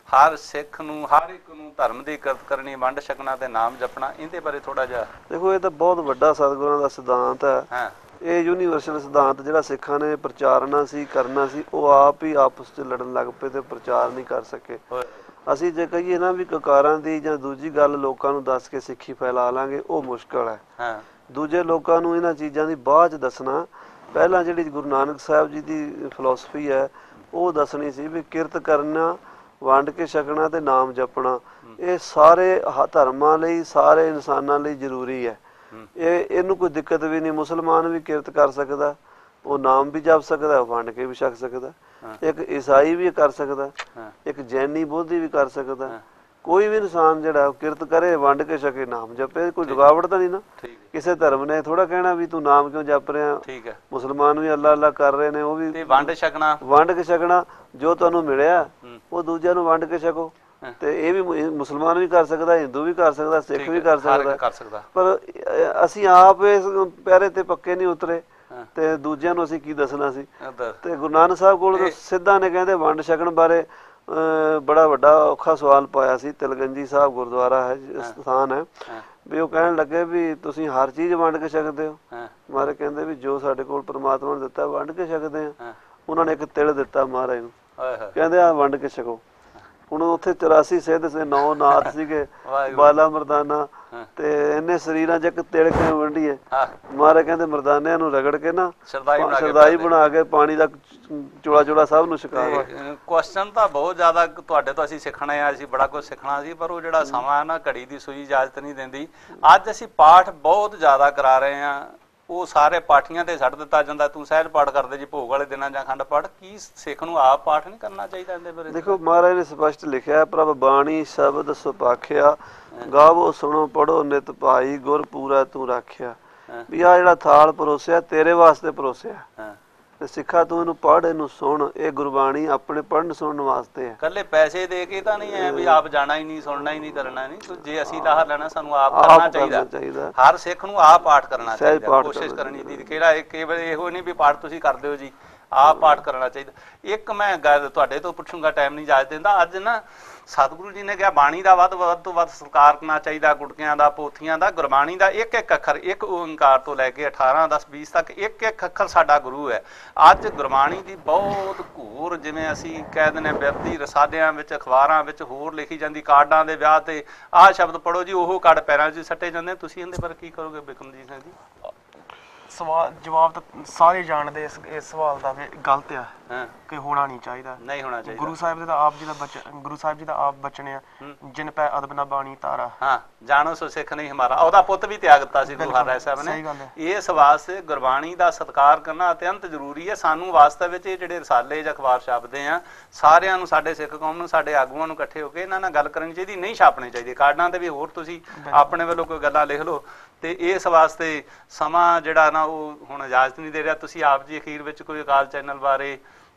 ਹਰ ਸਿੱਖ ਨੂੰ, ਹਰ ਇੱਕ ਨੂੰ ਧਰਮ ਦੀ ਕਰਤ ਕਰਨੀ, ਵੰਡ ਛਕਣਾ ਤੇ ਨਾਮ ਜਪਣਾ। ਇਹਦੇ ਬਾਰੇ ਥੋੜਾ ਜਿਹਾ ਦੇਖੋ। ਇਹ ਤਾਂ ਬਹੁਤ ਵੱਡਾ ਸਤਿਗੁਰਾਂ ਦਾ ਸਿਧਾਂਤ ਹੈ। ਇਹ ਯੂਨੀਵਰਸਲ ਸਿਧਾਂਤ ਜਿਹੜਾ ਸਿੱਖਾਂ ਨੇ ਪ੍ਰਚਾਰਨਾ ਸੀ, ਕਰਨਾ ਸੀ, ਉਹ ਆਪ ਹੀ ਆਪਸ ਚ ਲੜਨ ਲੱਗ ਪਏ ਤੇ ਪ੍ਰਚਾਰ ਨਹੀਂ ਕਰ ਸਕੇ। ਅਸੀਂ ਜੇ ਕਹੀਏ ਨਾ ਵੀ ਕਕਾਰਾਂ ਦੀ ਜਾਂ ਦੂਜੀ ਗੱਲ ਲੋਕਾਂ ਨੂੰ ਦੱਸ ਕੇ ਸਿੱਖੀ ਫੈਲਾ ਲਾਂਗੇ, ਉਹ ਮੁਸ਼ਕਲ ਹੈ। ਦੂਜੇ ਲੋਕਾਂ ਨੂੰ ਇਹਨਾਂ ਚੀਜ਼ਾਂ ਦੀ ਬਾਅਦ ਚ ਦੱਸਣਾ। ਪਹਿਲਾਂ ਜਿਹੜੀ ਗੁਰੂ ਨਾਨਕ ਸਾਹਿਬ ਜੀ ਦੀ ਫਿਲਾਸਫੀ ਹੈ ਉਹ ਦੱਸਣੀ ਸੀ ਵੀ ਕਿਰਤ ਕਰਨਾ, ਵੰਡ ਕੇ ਛਕਣਾ ਤੇ ਨਾਮ ਜਪਣਾ, ਇਹ ਸਾਰੇ ਧਰਮਾਂ ਲਈ, ਸਾਰੇ ਇਨਸਾਨਾਂ ਲਈ ਜ਼ਰੂਰੀ ਹੈ। ਇਹਨੂੰ ਕੋਈ ਦਿੱਕਤ ਵੀ ਨਹੀਂ। ਮੁਸਲਮਾਨ ਵੀ ਕਿਰਤ ਕਰ ਸਕਦਾ, ਉਹ ਨਾਮ ਵੀ ਜਪ ਸਕਦਾ, ਉਹ ਵੰਡ ਕੇ ਵੀ ਛਕ ਸਕਦਾ। ਇੱਕ ਈਸਾਈ ਵੀ ਕਰ ਸਕਦਾ, ਇੱਕ ਜੈਨੀ ਬੋਧੀ ਵੀ ਕਰ ਸਕਦਾ। ਕੋਈ ਵੀ ਇਨਸਾਨ ਜਿਹੜਾ ਕਿਰਤ ਕਰੇ, ਵੰਡ ਕੇ ਛਕੇ, ਨਾਮ ਜਪੇ, ਕੋਈ ਰੁਕਾਵਟ ਤਾਂ ਨਹੀਂ ਨਾ। ਕਿਸੇ ਧਰਮ ਨੇ ਥੋੜਾ ਕਹਿਣਾ ਵੀ ਤੂੰ ਨਾਮ ਕਿਉਂ ਜਪ ਰਿਹਾ। ਮੁਸਲਮਾਨ ਵੀ ਅੱਲਾ ਅੱਲਾ ਕਰ ਰਹੇ ਨੇ, ਉਹ ਵੀ ਵੰਡ ਛਕਣਾ, ਵੰਡ ਕੇ ਛਕਣਾ। ਜੋ ਤੁਹਾਨੂੰ ਮਿਲਿਆ ਉਹ ਦੂਜਿਆਂ ਨੂੰ ਵੰਡ ਕੇ ਛਕੋ। ਤੇ ਇਹ ਵੀ ਮੁਸਲਮਾਨ ਵੀ ਕਰ ਸਕਦਾ, ਹਿੰਦੂ ਵੀ ਕਰ ਸਕਦਾ, ਸਿੱਖ ਵੀ ਕਰ ਸਕਦਾ। ਪਰ ਅਸੀਂ ਆਪ ਇਸ ਪੈਰੇ ਤੇ ਪੱਕੇ ਨਹੀਂ ਉਤਰੇ ਤੇ ਦੂਜਿਆਂ ਨੂੰ ਅਸੀਂ ਕੀ ਦੱਸਣਾ ਸੀ। ਤੇ ਗੁਰੂ ਨਾਨਕ ਸਾਹਿਬ ਕੋਲ ਸਿੱਧਾ ਨੇ ਕਹਿੰਦੇ ਵੰਡ ਛਕਣ ਬਾਰੇ ਬੜਾ ਵੱਡਾ ਔਖਾ ਸਵਾਲ ਪਾਇਆ ਸੀ। ਤਿਲਗੰਜੀ ਸਾਹਿਬ ਗੁਰਦੁਆਰਾ ਹੈ, ਸਥਾਨ ਹੈ, ਵੀ ਉਹ ਕਹਿਣ ਲੱਗੇ ਵੀ ਤੁਸੀਂ ਹਰ ਚੀਜ਼ ਵੰਡ ਕੇ ਛਕਦੇ ਹੋ। ਮਹਾਰਾਜ ਕਹਿੰਦੇ ਵੀ ਜੋ ਸਾਡੇ ਕੋਲ ਪ੍ਰਮਾਤਮਾ ਨੇ ਦਿੱਤਾ ਵੰਡ ਕੇ ਛਕਦੇ ਆ। ਉਹਨਾਂ ਨੇ ਇੱਕ ਤਿਲ ਦਿੱਤਾ ਮਹਾਰਾਜ ਨੂੰ, ਕਹਿੰਦੇ ਆ ਵੰਡ ਕੇ ਛਕੋ। ਹੁਣ ਉੱਥੇ 84 ਸਿੱਧ ਸੇ 9 ਨਾਥ ਸੀਗੇ, ਬਾਲਾ ਮਰਦਾਨਾ, ਤੇ ਇੰਨੇ ਸਰੀਰਾਂ ਚ ਇੱਕ ਤਿਲ ਕਿਵੇਂ ਵੰਡੀਏ। ਮਹਾਰਾਜ ਕਹਿੰਦੇ ਮਰਦਾਨਿਆਂ ਨੂੰ ਰਗੜ ਕੇ ਨਾ ਸਰਦਾਈ ਬਣਾ ਕੇ ਪਾਣੀ ਦਾ ਚੋਲਾ ਚੋਲਾ ਸਭ ਨੂੰ ਛਕਾ। ਕੁਐਸਚਨ ਤਾਂ ਬਹੁਤ ਜ਼ਿਆਦਾ ਤੁਹਾਡੇ ਤੋਂ ਅਸੀਂ ਸਿੱਖਣਾ ਆ, ਅਸੀਂ ਬੜਾ ਕੁਝ ਸਿੱਖਣਾ ਸੀ, ਪਰ ਉਹ ਜਿਹੜਾ ਸਮਾਂ ਨਾ ਘੜੀ ਦੀ ਸੂਈ ਇਜਾਜ਼ਤ ਨਹੀਂ ਦਿੰਦੀ। ਅੱਜ ਅਸੀਂ ਪਾਠ ਬਹੁਤ ਜ਼ਿਆਦਾ ਕਰਾ ਰਹੇ ਹਾਂ, ਉਹ ਸਾਰੇ ਪਾਠੀਆਂ ਤੇ ਛੱਡ ਦਿੱਤਾ ਜਾਂਦਾ। ਤੂੰ ਸਹਿਜ ਪਾਠ ਕਰਦੇ ਜੀ ਭੋਗ ਵਾਲੇ ਦਿਨਾਂ ਜਾਂ ਅਖੰਡ ਪਾਠ। ਕੀ ਸਿੱਖ ਨੂੰ ਆਪ ਪਾਠ ਨਹੀਂ ਕਰਨਾ ਚਾਹੀਦਾ ਇਹਦੇ ਬਾਰੇ? ਦੇਖੋ ਮਹਾਰਾਜ ਨੇ ਸਪਸ਼ਟ ਲਿਖਿਆ, ਪ੍ਰਭ ਬਾਣੀ ਸ਼ਬਦ ਸੁਪਾਖਿਆ, ਗਾਵੋ ਸੁਣੋ ਪੜੋ ਨਿਤ ਭਾਈ, ਗੁਰ ਪੂਰਾ ਤੂੰ ਰਾਖਿਆ। ਵੀ ਆ ਜਿਹੜਾ ਥਾਲ ਪਰੋਸਿਆ ਤੇਰੇ ਵਾਸਤੇ ਪਰੋਸਿਆ, ਤੇ ਸਿੱਖਾ ਤੂੰ ਇਹਨੂੰ ਪੜ੍ਹ, ਇਹਨੂੰ ਸੁਣ। ਇਹ ਗੁਰਬਾਣੀ ਆਪਣੇ ਪੜ੍ਹਨ ਸੁਣਨ ਵਾਸਤੇ ਹੈ। ਕੱਲੇ ਪੈਸੇ ਦੇ ਕੇ ਤਾਂ ਨਹੀਂ ਹੈ ਵੀ ਆਪ ਜਾਣਾ ਹੀ ਨਹੀਂ, ਸੁਣਨਾ ਹੀ ਨਹੀਂ, ਕਰਨਾ ਨਹੀਂ। ਜੇ ਅਸੀਂ ਲਾਹਾ ਲੈਣਾ ਸਾਨੂੰ ਆਪ ਕਰਨਾ ਚਾਹੀਦਾ। ਹਰ ਸਿੱਖ ਨੂੰ ਆਪ ਪਾਠ ਕਰਨਾ ਚਾਹੀਦਾ, ਕੋਸ਼ਿਸ਼ ਕਰਨੀ ਚਾਹੀਦੀ। ਕਿਹੜਾ ਕੇਵਲ ਇਹੋ ਨਹੀਂ ਵੀ ਪਾਠ ਤੁਸੀਂ ਕਰਦੇ ਹੋ ਜੀ, ਆਪ ਪਾਠ ਕਰਨਾ ਚਾਹੀਦਾ। ਇੱਕ ਮੈਂ ਗੱਲ ਤੁਹਾਡੇ ਤੋਂ ਪੁੱਛੂੰਗਾ, ਟਾਈਮ ਨਹੀਂ ਇਜਾਜ਼ਤ ਦਿੰਦਾ। ਅੱਜ ਨਾ ਸਤਿਗੁਰੂ ਜੀ ਨੇ ਕਿਹਾ ਬਾਣੀ ਦਾ ਵੱਧ ਤੋਂ ਵੱਧ ਸਤਿਕਾਰ ਕਰਨਾ ਚਾਹੀਦਾ, ਗੁਟਕਿਆਂ ਦਾ, ਪੋਥੀਆਂ ਦਾ। ਗੁਰਬਾਣੀ ਦਾ ਇੱਕ ਇੱਕ ਅੱਖਰ, ਇੱਕ ਓਂਕਾਰ ਤੋਂ ਲੈ ਕੇ 18, 10, 20 ਤੱਕ ਇੱਕ ਇੱਕ ਅੱਖਰ ਸਾਡਾ ਗੁਰੂ ਹੈ। ਅੱਜ ਗੁਰਬਾਣੀ ਦੀ ਬਹੁਤ ਘੂਰ, ਜਿਵੇਂ ਅਸੀਂ ਕਹਿ ਦਿੰਦੇ ਬਿਰਤੀ ਰਸਾਲਿਆਂ ਵਿੱਚ, ਅਖਬਾਰਾਂ ਵਿੱਚ ਹੋਰ ਲਿਖੀ ਜਾਂਦੀ, ਕਾਰਡਾਂ ਦੇ ਵਿਆਹ ਤੇ ਆਹ ਸ਼ਬਦ ਪੜ੍ਹੋ ਜੀ, ਉਹ ਕਾਰਡ ਪੈਰਾਂ 'ਚ ਸੱਟੇ ਜਾਂਦੇ। ਤੁਸੀਂ ਇਹਦੇ ਬਾਰੇ ਕੀ ਕਰੋਗੇ ਬਿਕਰਮਜੀਤ ਸਿੰਘ ਜੀ? ਸਵਾਲ ਜਵਾਬ ਤਾਂ ਸਾਰੇ ਜਾਣਦੇ ਇਸ ਸਵਾਲ ਦਾ ਵੀ ਗਲਤ ਆ ਕਿ ਹੋਣਾ ਨਹੀਂ ਚਾਹੀਦਾ, ਨਹੀਂ ਹੋਣਾ ਚਾਹੀਦਾ। ਗੁਰੂ ਸਾਹਿਬ ਜੀ ਦਾ ਆਪ ਜੀ ਦਾ ਗੁਰੂ ਸਾਹਿਬ ਜੀ ਦਾ ਆਪ ਬਚਨ ਆ, ਜਿਨ ਪੈ ਅਦਬ ਨਾ ਬਾਣੀ ਧਾਰਾ। ਹਾਂ, ਜਾਣੋ ਸੋ ਸਿੱਖ ਨਹੀਂ ਹਮਾਰਾ। ਉਹਦਾ ਪੁੱਤ ਵੀ ਤਿਆਗ ਦਿੱਤਾ ਸੀ ਗੁਰੂ ਹਰਿ ਸਾਹਿਬ ਨੇ। ਇਸ ਵਾਸਤੇ ਗੁਰਬਾਣੀ ਦਾ ਸਤਿਕਾਰ ਕਰਨਾ ਅਤਿਅੰਤ ਜ਼ਰੂਰੀ ਹੈ। ਸਾਨੂੰ ਵਾਸਤਵ ਵਿੱਚ ਇਹ ਜਿਹੜੇ ਰਸਾਲੇ ਜਾਂ ਅਖਬਾਰ ਛਾਪਦੇ ਆ, ਸਾਰਿਆਂ ਨੂੰ, ਸਾਡੇ ਸਿੱਖ ਕੌਮ ਨੂੰ, ਸਾਡੇ ਆਗੂਆਂ ਨੂੰ ਇਕੱਠੇ ਹੋ ਕੇ ਇਹਨਾਂ ਨਾਲ ਗੱਲ ਕਰਨੀ ਚਾਹੀਦੀ, ਨਹੀਂ ਛਾਪਣੇ ਚਾਹੀਦੇ। ਕਾਰਡਾਂ ਤੇ ਵੀ ਹੋਰ ਤੁਸੀਂ ਆਪਣੇ ਵੱਲੋਂ ਕੋਈ ਗੱਲਾਂ ਲਿਖ ਲਓ। ਤੇ ਇਸ ਵਾਸਤੇ ਸਮਾਂ ਜਿਹੜਾ ਨਾ ਉਹ ਹੁਣ ਇਜਾਜ਼ਤ ਨਹੀਂ ਦੇ ਰਿਹਾ। ਤੁਸੀਂ ਆਪ ਜੀ ਅਖੀਰ ਵਿੱਚ ਕੋਈ ਅਕਾਲ ਚੈਨਲ ਬਾਰੇ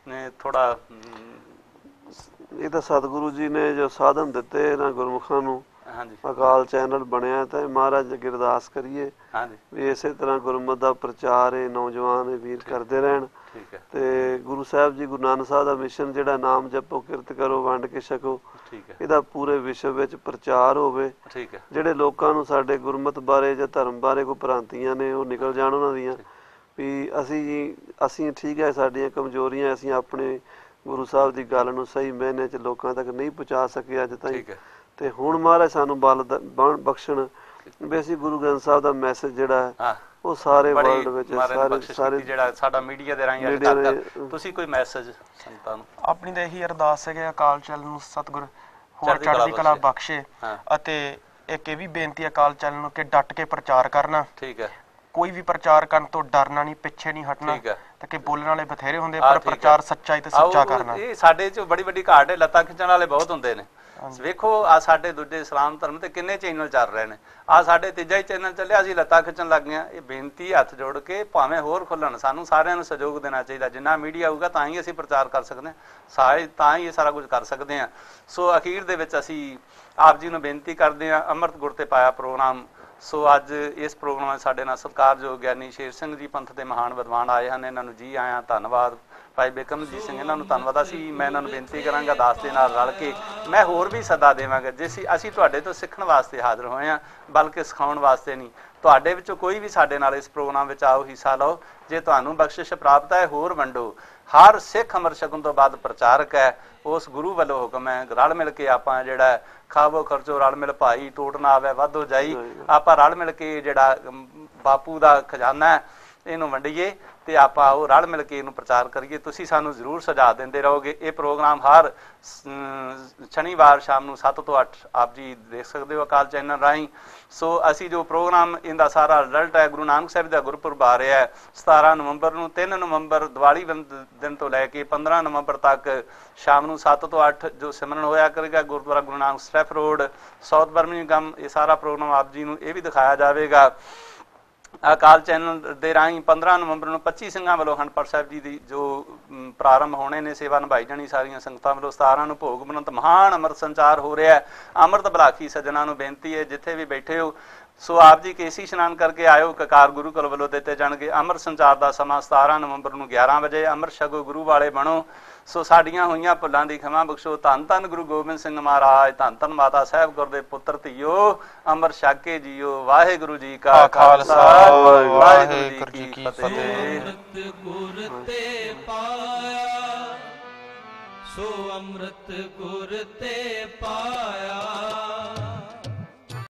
ਥੋੜਾ। ਇਹ ਤਾਂ ਸਤਿਗੁਰੂ ਜੀ ਨੇ ਜੋ ਸਾਧਨ ਦਿੱਤੇ ਇਹਨਾਂ ਗੁਰਮੁਖਾਂ ਨੂੰ, ਅਕਾਲ ਚੈਨਲ ਬਣਿਆ, ਤਾਂ ਮਹਾਰਾਜ ਅੱਗੇ ਅਰਦਾਸ ਕਰੀਏ ਵੀ ਇਸੇ ਤਰ੍ਹਾਂ ਗੁਰਮਤ ਦਾ ਪ੍ਰਚਾਰ ਇਹ ਨੌਜਵਾਨ ਵੀਰ ਕਰਦੇ ਰਹਿਣ। ਤੇ ਗੁਰੂ ਸਾਹਿਬ ਜੀ ਗੁਰੂ ਨਾਨਕ ਸਾਹਿਬ ਦਾ ਮਿਸ਼ਨ ਜਿਹੜਾ ਨਾਮ ਜਪੋ ਕਿਰਤ ਕਰੋ ਵੰਡ ਕੇ ਛਕੋ, ਇਹਦਾ ਪੂਰੇ ਵਿਸ਼ਵ ਵਿੱਚ ਪ੍ਰਚਾਰ ਹੋਵੇ। ਜਿਹੜੇ ਲੋਕਾਂ ਨੂੰ ਸਾਡੇ ਗੁਰਮਤ ਬਾਰੇ ਜਾਂ ਧਰਮ ਬਾਰੇ ਕੋਈ ਭ੍ਰਾਂਤੀਆਂ ਨੇ ਉਹ ਨਿਕਲ ਜਾਣ ਉਹਨਾਂ ਦੀਆਂ, ਵੀ ਅਸੀਂ ਠੀਕ ਹੈ, ਸਾਡੀਆਂ ਕਮਜ਼ੋਰੀਆਂ, ਅਸੀਂ ਆਪਣੇ ਗੁਰੂ ਸਾਹਿਬ ਦੀ ਗੱਲ ਨੂੰ ਸਹੀ ਮਾਇਨੇ 'ਚ ਲੋਕਾਂ ਤੱਕ ਨਹੀਂ ਪਹੁੰਚਾ ਸਕੇ ਅੱਜ ਤਾਈਂ, ਤੇ ਹੁਣ ਮਹਾਰਾਜ ਸਾਨੂੰ ਬਲ ਬਖਸ਼ਣ ਵੀ ਅਸੀਂ ਗੁਰੂ ਗ੍ਰੰਥ ਸਾਹਿਬ ਦਾ ਮੈਸੇਜ ਜਿਹੜਾ ਹੈ ਉਹ ਸਾਰੇ ਵਰਲਡ ਵਿੱਚ ਸਾਰੇ ਜਿਹੜਾ ਸਾਡਾ ਮੀਡੀਆ ਦੇ ਰਾਹੀਂ ਅੱਜ ਤੱਕ ਤੁਸੀਂ ਕੋਈ ਮੈਸੇਜ ਸੰਤਾਂ ਨੂੰ? ਆਪਣੀ ਤਾਂ ਇਹੀ ਅਰਦਾਸ ਹੈ ਕਿ ਅਕਾਲ ਚੈਨਲ ਨੂੰ ਸਤਿਗੁਰ ਹੋਰ ਚੜ੍ਹਦੀ ਕਲਾ ਬਖਸ਼ੇ, ਅਤੇ ਇੱਕ ਇਹ ਵੀ ਬੇਨਤੀ ਹੈ ਅਕਾਲ ਚੈਨਲ ਨੂੰ ਕਿ ਡਟ ਕੇ ਪ੍ਰਚਾਰ ਕਰਨਾ। ਕੋਈ ਵੀ ਪ੍ਰਚਾਰ ਕਰਨ ਤੋਂ ਡਰਨਾ ਨਹੀਂ, ਪਿੱਛੇ ਨਹੀਂ ਹਟਣਾ, ਤੇ ਕਿ ਬੋਲਣ ਵਾਲੇ ਬਥੇਰੇ ਹੁੰਦੇ ਪਰ ਪ੍ਰਚਾਰ ਸੱਚਾਈ ਤੇ ਸੱਚਾ ਕਰਨਾ। ਇਹ ਸਾਡੇ 'ਚ ਬੜੀ ਵੱਡੀ ਘਾਟ ਹੈ, ਲੱਤਾਂ ਖਿੱਚਣ ਵਾਲੇ ਬਹੁਤ ਹੁੰਦੇ ਨੇ। ਵੇਖੋ ਆ ਸਾਡੇ ਦੂਜੇ ਇਸਲਾਮ ਧਰਮ ਤੇ ਕਿੰਨੇ ਚੈਨਲ ਚੱਲ ਰਹੇ ਨੇ, ਆ ਸਾਡੇ ਤੀਜਾ ਹੀ ਚੈਨਲ ਚੱਲਿਆ, ਅਸੀਂ ਲੱਤਾਂ ਖਿੱਚਣ ਲੱਗ ਗਏ। ਇਹ ਬੇਨਤੀ ਹੱਥ ਜੋੜ ਕੇ ਭਾਵੇਂ ਹੋਰ ਖੁੱਲਣ, ਸਾਨੂੰ ਸਾਰਿਆਂ ਨੂੰ ਸਹਿਯੋਗ ਦੇਣਾ ਚਾਹੀਦਾ। ਜਿੰਨਾ ਮੀਡੀਆ ਹੋਊਗਾ ਤਾਂ ਹੀ ਅਸੀਂ ਪ੍ਰਚਾਰ ਕਰ ਸਕਦੇ ਹਾਂ, ਤਾਂ ਹੀ ਇਹ ਸਾਰਾ ਕੁਝ ਕਰ ਸਕਦੇ ਹਾਂ। ਸੋ ਅਖੀਰ ਦੇ ਵਿੱਚ ਅਸੀਂ ਆਪ ਜੀ ਨੂੰ ਬੇਨਤੀ ਕਰਦੇ ਹਾਂ, ਅੰਮ੍ਰਿਤ ਗੁਰ ਤੇ ਪਾਇਆ ਪ੍ਰੋਗਰਾਮ। ਸੋ ਅੱਜ ਇਸ ਪ੍ਰੋਗਰਾਮ ਵਿੱਚ ਸਾਡੇ ਨਾਲ ਸਤਿਕਾਰਯੋਗ ਗਿਆਨੀ ਸ਼ੇਰ ਸਿੰਘ ਜੀ ਪੰਥ ਦੇ ਮਹਾਨ ਵਿਦਵਾਨ ਆਏ ਹਨ, ਇਹਨਾਂ ਨੂੰ ਜੀ ਆਇਆਂ ਧੰਨਵਾਦ। ਭਾਈ ਬਿਕਰਮਜੀਤ ਸਿੰਘ ਇਹਨਾਂ ਨੂੰ ਧੰਨਵਾਦ। ਮੈਂ ਇਹਨਾਂ ਨੂੰ ਬੇਨਤੀ ਕਰਾਂਗਾ ਦਾਸ ਦੇ ਨਾਲ ਰਲ ਕੇ ਮੈਂ ਹੋਰ ਵੀ ਸੱਦਾ ਦੇਵਾਂਗਾ, ਜੇ ਅਸੀਂ ਤੁਹਾਡੇ ਤੋਂ ਸਿੱਖਣ ਵਾਸਤੇ ਹਾਜ਼ਰ ਹੋਏ ਹਾਂ, ਬਲਕਿ ਸਿਖਾਉਣ ਵਾਸਤੇ ਨਹੀਂ। ਤੁਹਾਡੇ ਵਿੱਚੋਂ ਕੋਈ ਵੀ ਸਾਡੇ ਨਾਲ ਇਸ ਪ੍ਰੋਗਰਾਮ ਵਿੱਚ ਆਓ, ਹਿੱਸਾ ਲਓ। ਜੇ ਤੁਹਾਨੂੰ ਬਖਸ਼ਿਸ਼ ਪ੍ਰਾਪਤ ਹੈ ਹੋਰ ਵੰਡੋ। ਹਰ ਸਿੱਖ ਅੰਮ੍ਰਿਤ ਛਕਣ ਤੋਂ ਬਾਅਦ ਪ੍ਰਚਾਰਕ ਹੈ, ਉਸ ਗੁਰੂ ਵੱਲੋਂ ਹੁਕਮ ਹੈ ਰਲ ਮਿਲ ਕੇ ਆਪਾਂ ਜਿਹੜਾ ਖਾਵੋ ਖਰਚੋ ਰਲ ਮਿਲ ਭਾਈ, ਟੋਟ ਨਾ ਆਵੇ ਵਾਧੋ ਜਾਈ। ਆਪਾਂ ਰਲ ਮਿਲ ਕੇ ਜਿਹੜਾ ਬਾਪੂ ਦਾ ਖਜ਼ਾਨਾ ਹੈ ਇਹਨੂੰ ਵੰਡੀਏ ਤੇ ਆਪਾਂ ਉਹ ਰਲ ਮਿਲ ਕੇ ਇਹਨੂੰ ਪ੍ਰਚਾਰ ਕਰੀਏ। ਤੁਸੀਂ ਸਾਨੂੰ ਜ਼ਰੂਰ ਸੁਝਾਅ ਦਿੰਦੇ ਰਹੋਗੇ। ਇਹ ਪ੍ਰੋਗਰਾਮ ਹਰ ਸ਼ਨੀਵਾਰ ਸ਼ਾਮ ਨੂੰ 7 ਤੋਂ 8 ਆਪ ਜੀ ਦੇਖ ਸਕਦੇ ਹੋ ਅਕਾਲ ਚੈਨਲ ਰਾਹੀਂ। ਸੋ ਅਸੀਂ ਜੋ ਪ੍ਰੋਗਰਾਮ ਇਹਦਾ ਸਾਰਾ ਰਿਜ਼ਲਟ ਹੈ, ਗੁਰੂ ਨਾਨਕ ਸਾਹਿਬ ਦਾ ਗੁਰਪੁਰਬ ਆ ਰਿਹਾ 17 ਨਵੰਬਰ ਨੂੰ, 3 ਨਵੰਬਰ ਦੀਵਾਲੀ ਦਿਨ ਤੋਂ ਲੈ ਕੇ 15 ਨਵੰਬਰ ਤੱਕ ਸ਼ਾਮ ਨੂੰ 7 ਤੋਂ 8 ਜੋ ਸਿਮਰਨ ਹੋਇਆ ਕਰੇਗਾ Gurdwara Guru Nanak Staff Road, South Birmingham. ਇਹ ਸਾਰਾ ਪ੍ਰੋਗਰਾਮ ਆਪ ਜੀ ਨੂੰ ਇਹ ਵੀ ਦਿਖਾਇਆ ਜਾਵੇਗਾ ਅਕਾਲ ਚੈਨਲ ਦੇ ਰਾਹੀਂ। 15 ਨਵੰਬਰ ਨੂੰ 25 ਸਿੰਘਾਂ ਵੱਲੋਂ ਅਖੰਡ ਪਾਠ ਸਾਹਿਬ ਜੀ ਦੀ ਜੋ ਪ੍ਰਾਰੰਭ ਹੋਣੇ ਨੇ, ਸੇਵਾ ਨਿਭਾਈ ਜਾਣੀ ਸਾਰੀਆਂ ਸੰਗਤਾਂ ਵੱਲੋਂ। 17 ਨੂੰ ਭੋਗ ਬਨੰਤ ਮਹਾਨ ਅੰਮ੍ਰਿਤ ਸੰਚਾਰ ਹੋ ਰਿਹਾ। ਅੰਮ੍ਰਿਤ ਬਲਾਖੀ ਸੱਜਣਾ ਨੂੰ ਬੇਨਤੀ ਹੈ ਜਿੱਥੇ ਵੀ ਬੈਠੇ ਹੋ, ਸੋ ਆਪ ਜੀ ਕੇਸੀ ਇਸ਼ਨਾਨ ਕਰਕੇ ਆਇਓ, ਕਕਾਰ ਗੁਰੂ ਘਰ ਵੱਲੋਂ ਦਿੱਤੇ ਜਾਣਗੇ। ਅੰਮ੍ਰਿਤ ਸੰਚਾਰ ਦਾ ਸਮਾਂ 17 ਨਵੰਬਰ ਨੂੰ 11 ਵਜੇ। ਅੰਮ੍ਰਿਤ ਛਕੋ, ਗੁਰੂ ਵਾਲੇ ਬਣੋ। ਸੋ ਸਾਡੀਆਂ ਹੋਈਆਂ ਭੁੱਲਾਂ ਦੀ ਖਿਮਾ ਬਖਸ਼ੋ। ਧੰਨ ਧੰਨ ਗੁਰੂ ਗੋਬਿੰਦ ਸਿੰਘ ਮਹਾਰਾਜ, ਧੰਨ ਧੰਨ ਮਾਤਾ ਸਾਹਿਬ ਗੁਰ ਦੇ ਪੁੱਤਰ ਧੀਓ, ਅੰਮ੍ਰਿਤ ਛਕ ਕੇ ਜੀਓ। ਵਾਹਿਗੁਰੂ ਜੀ ਕਾ ਖਾਲਸਾ, ਵਾਹਿਗੁਰੂ ਜੀ ਕੀ ਫਤਿਹ। ਅੰਮ੍ਰਿਤ ਗੁਰ ਤੇ ਪਾਇਆ, ਸੋ ਅੰਮ੍ਰਿਤ ਗੁਰ ਤੇ ਪਾਇਆ।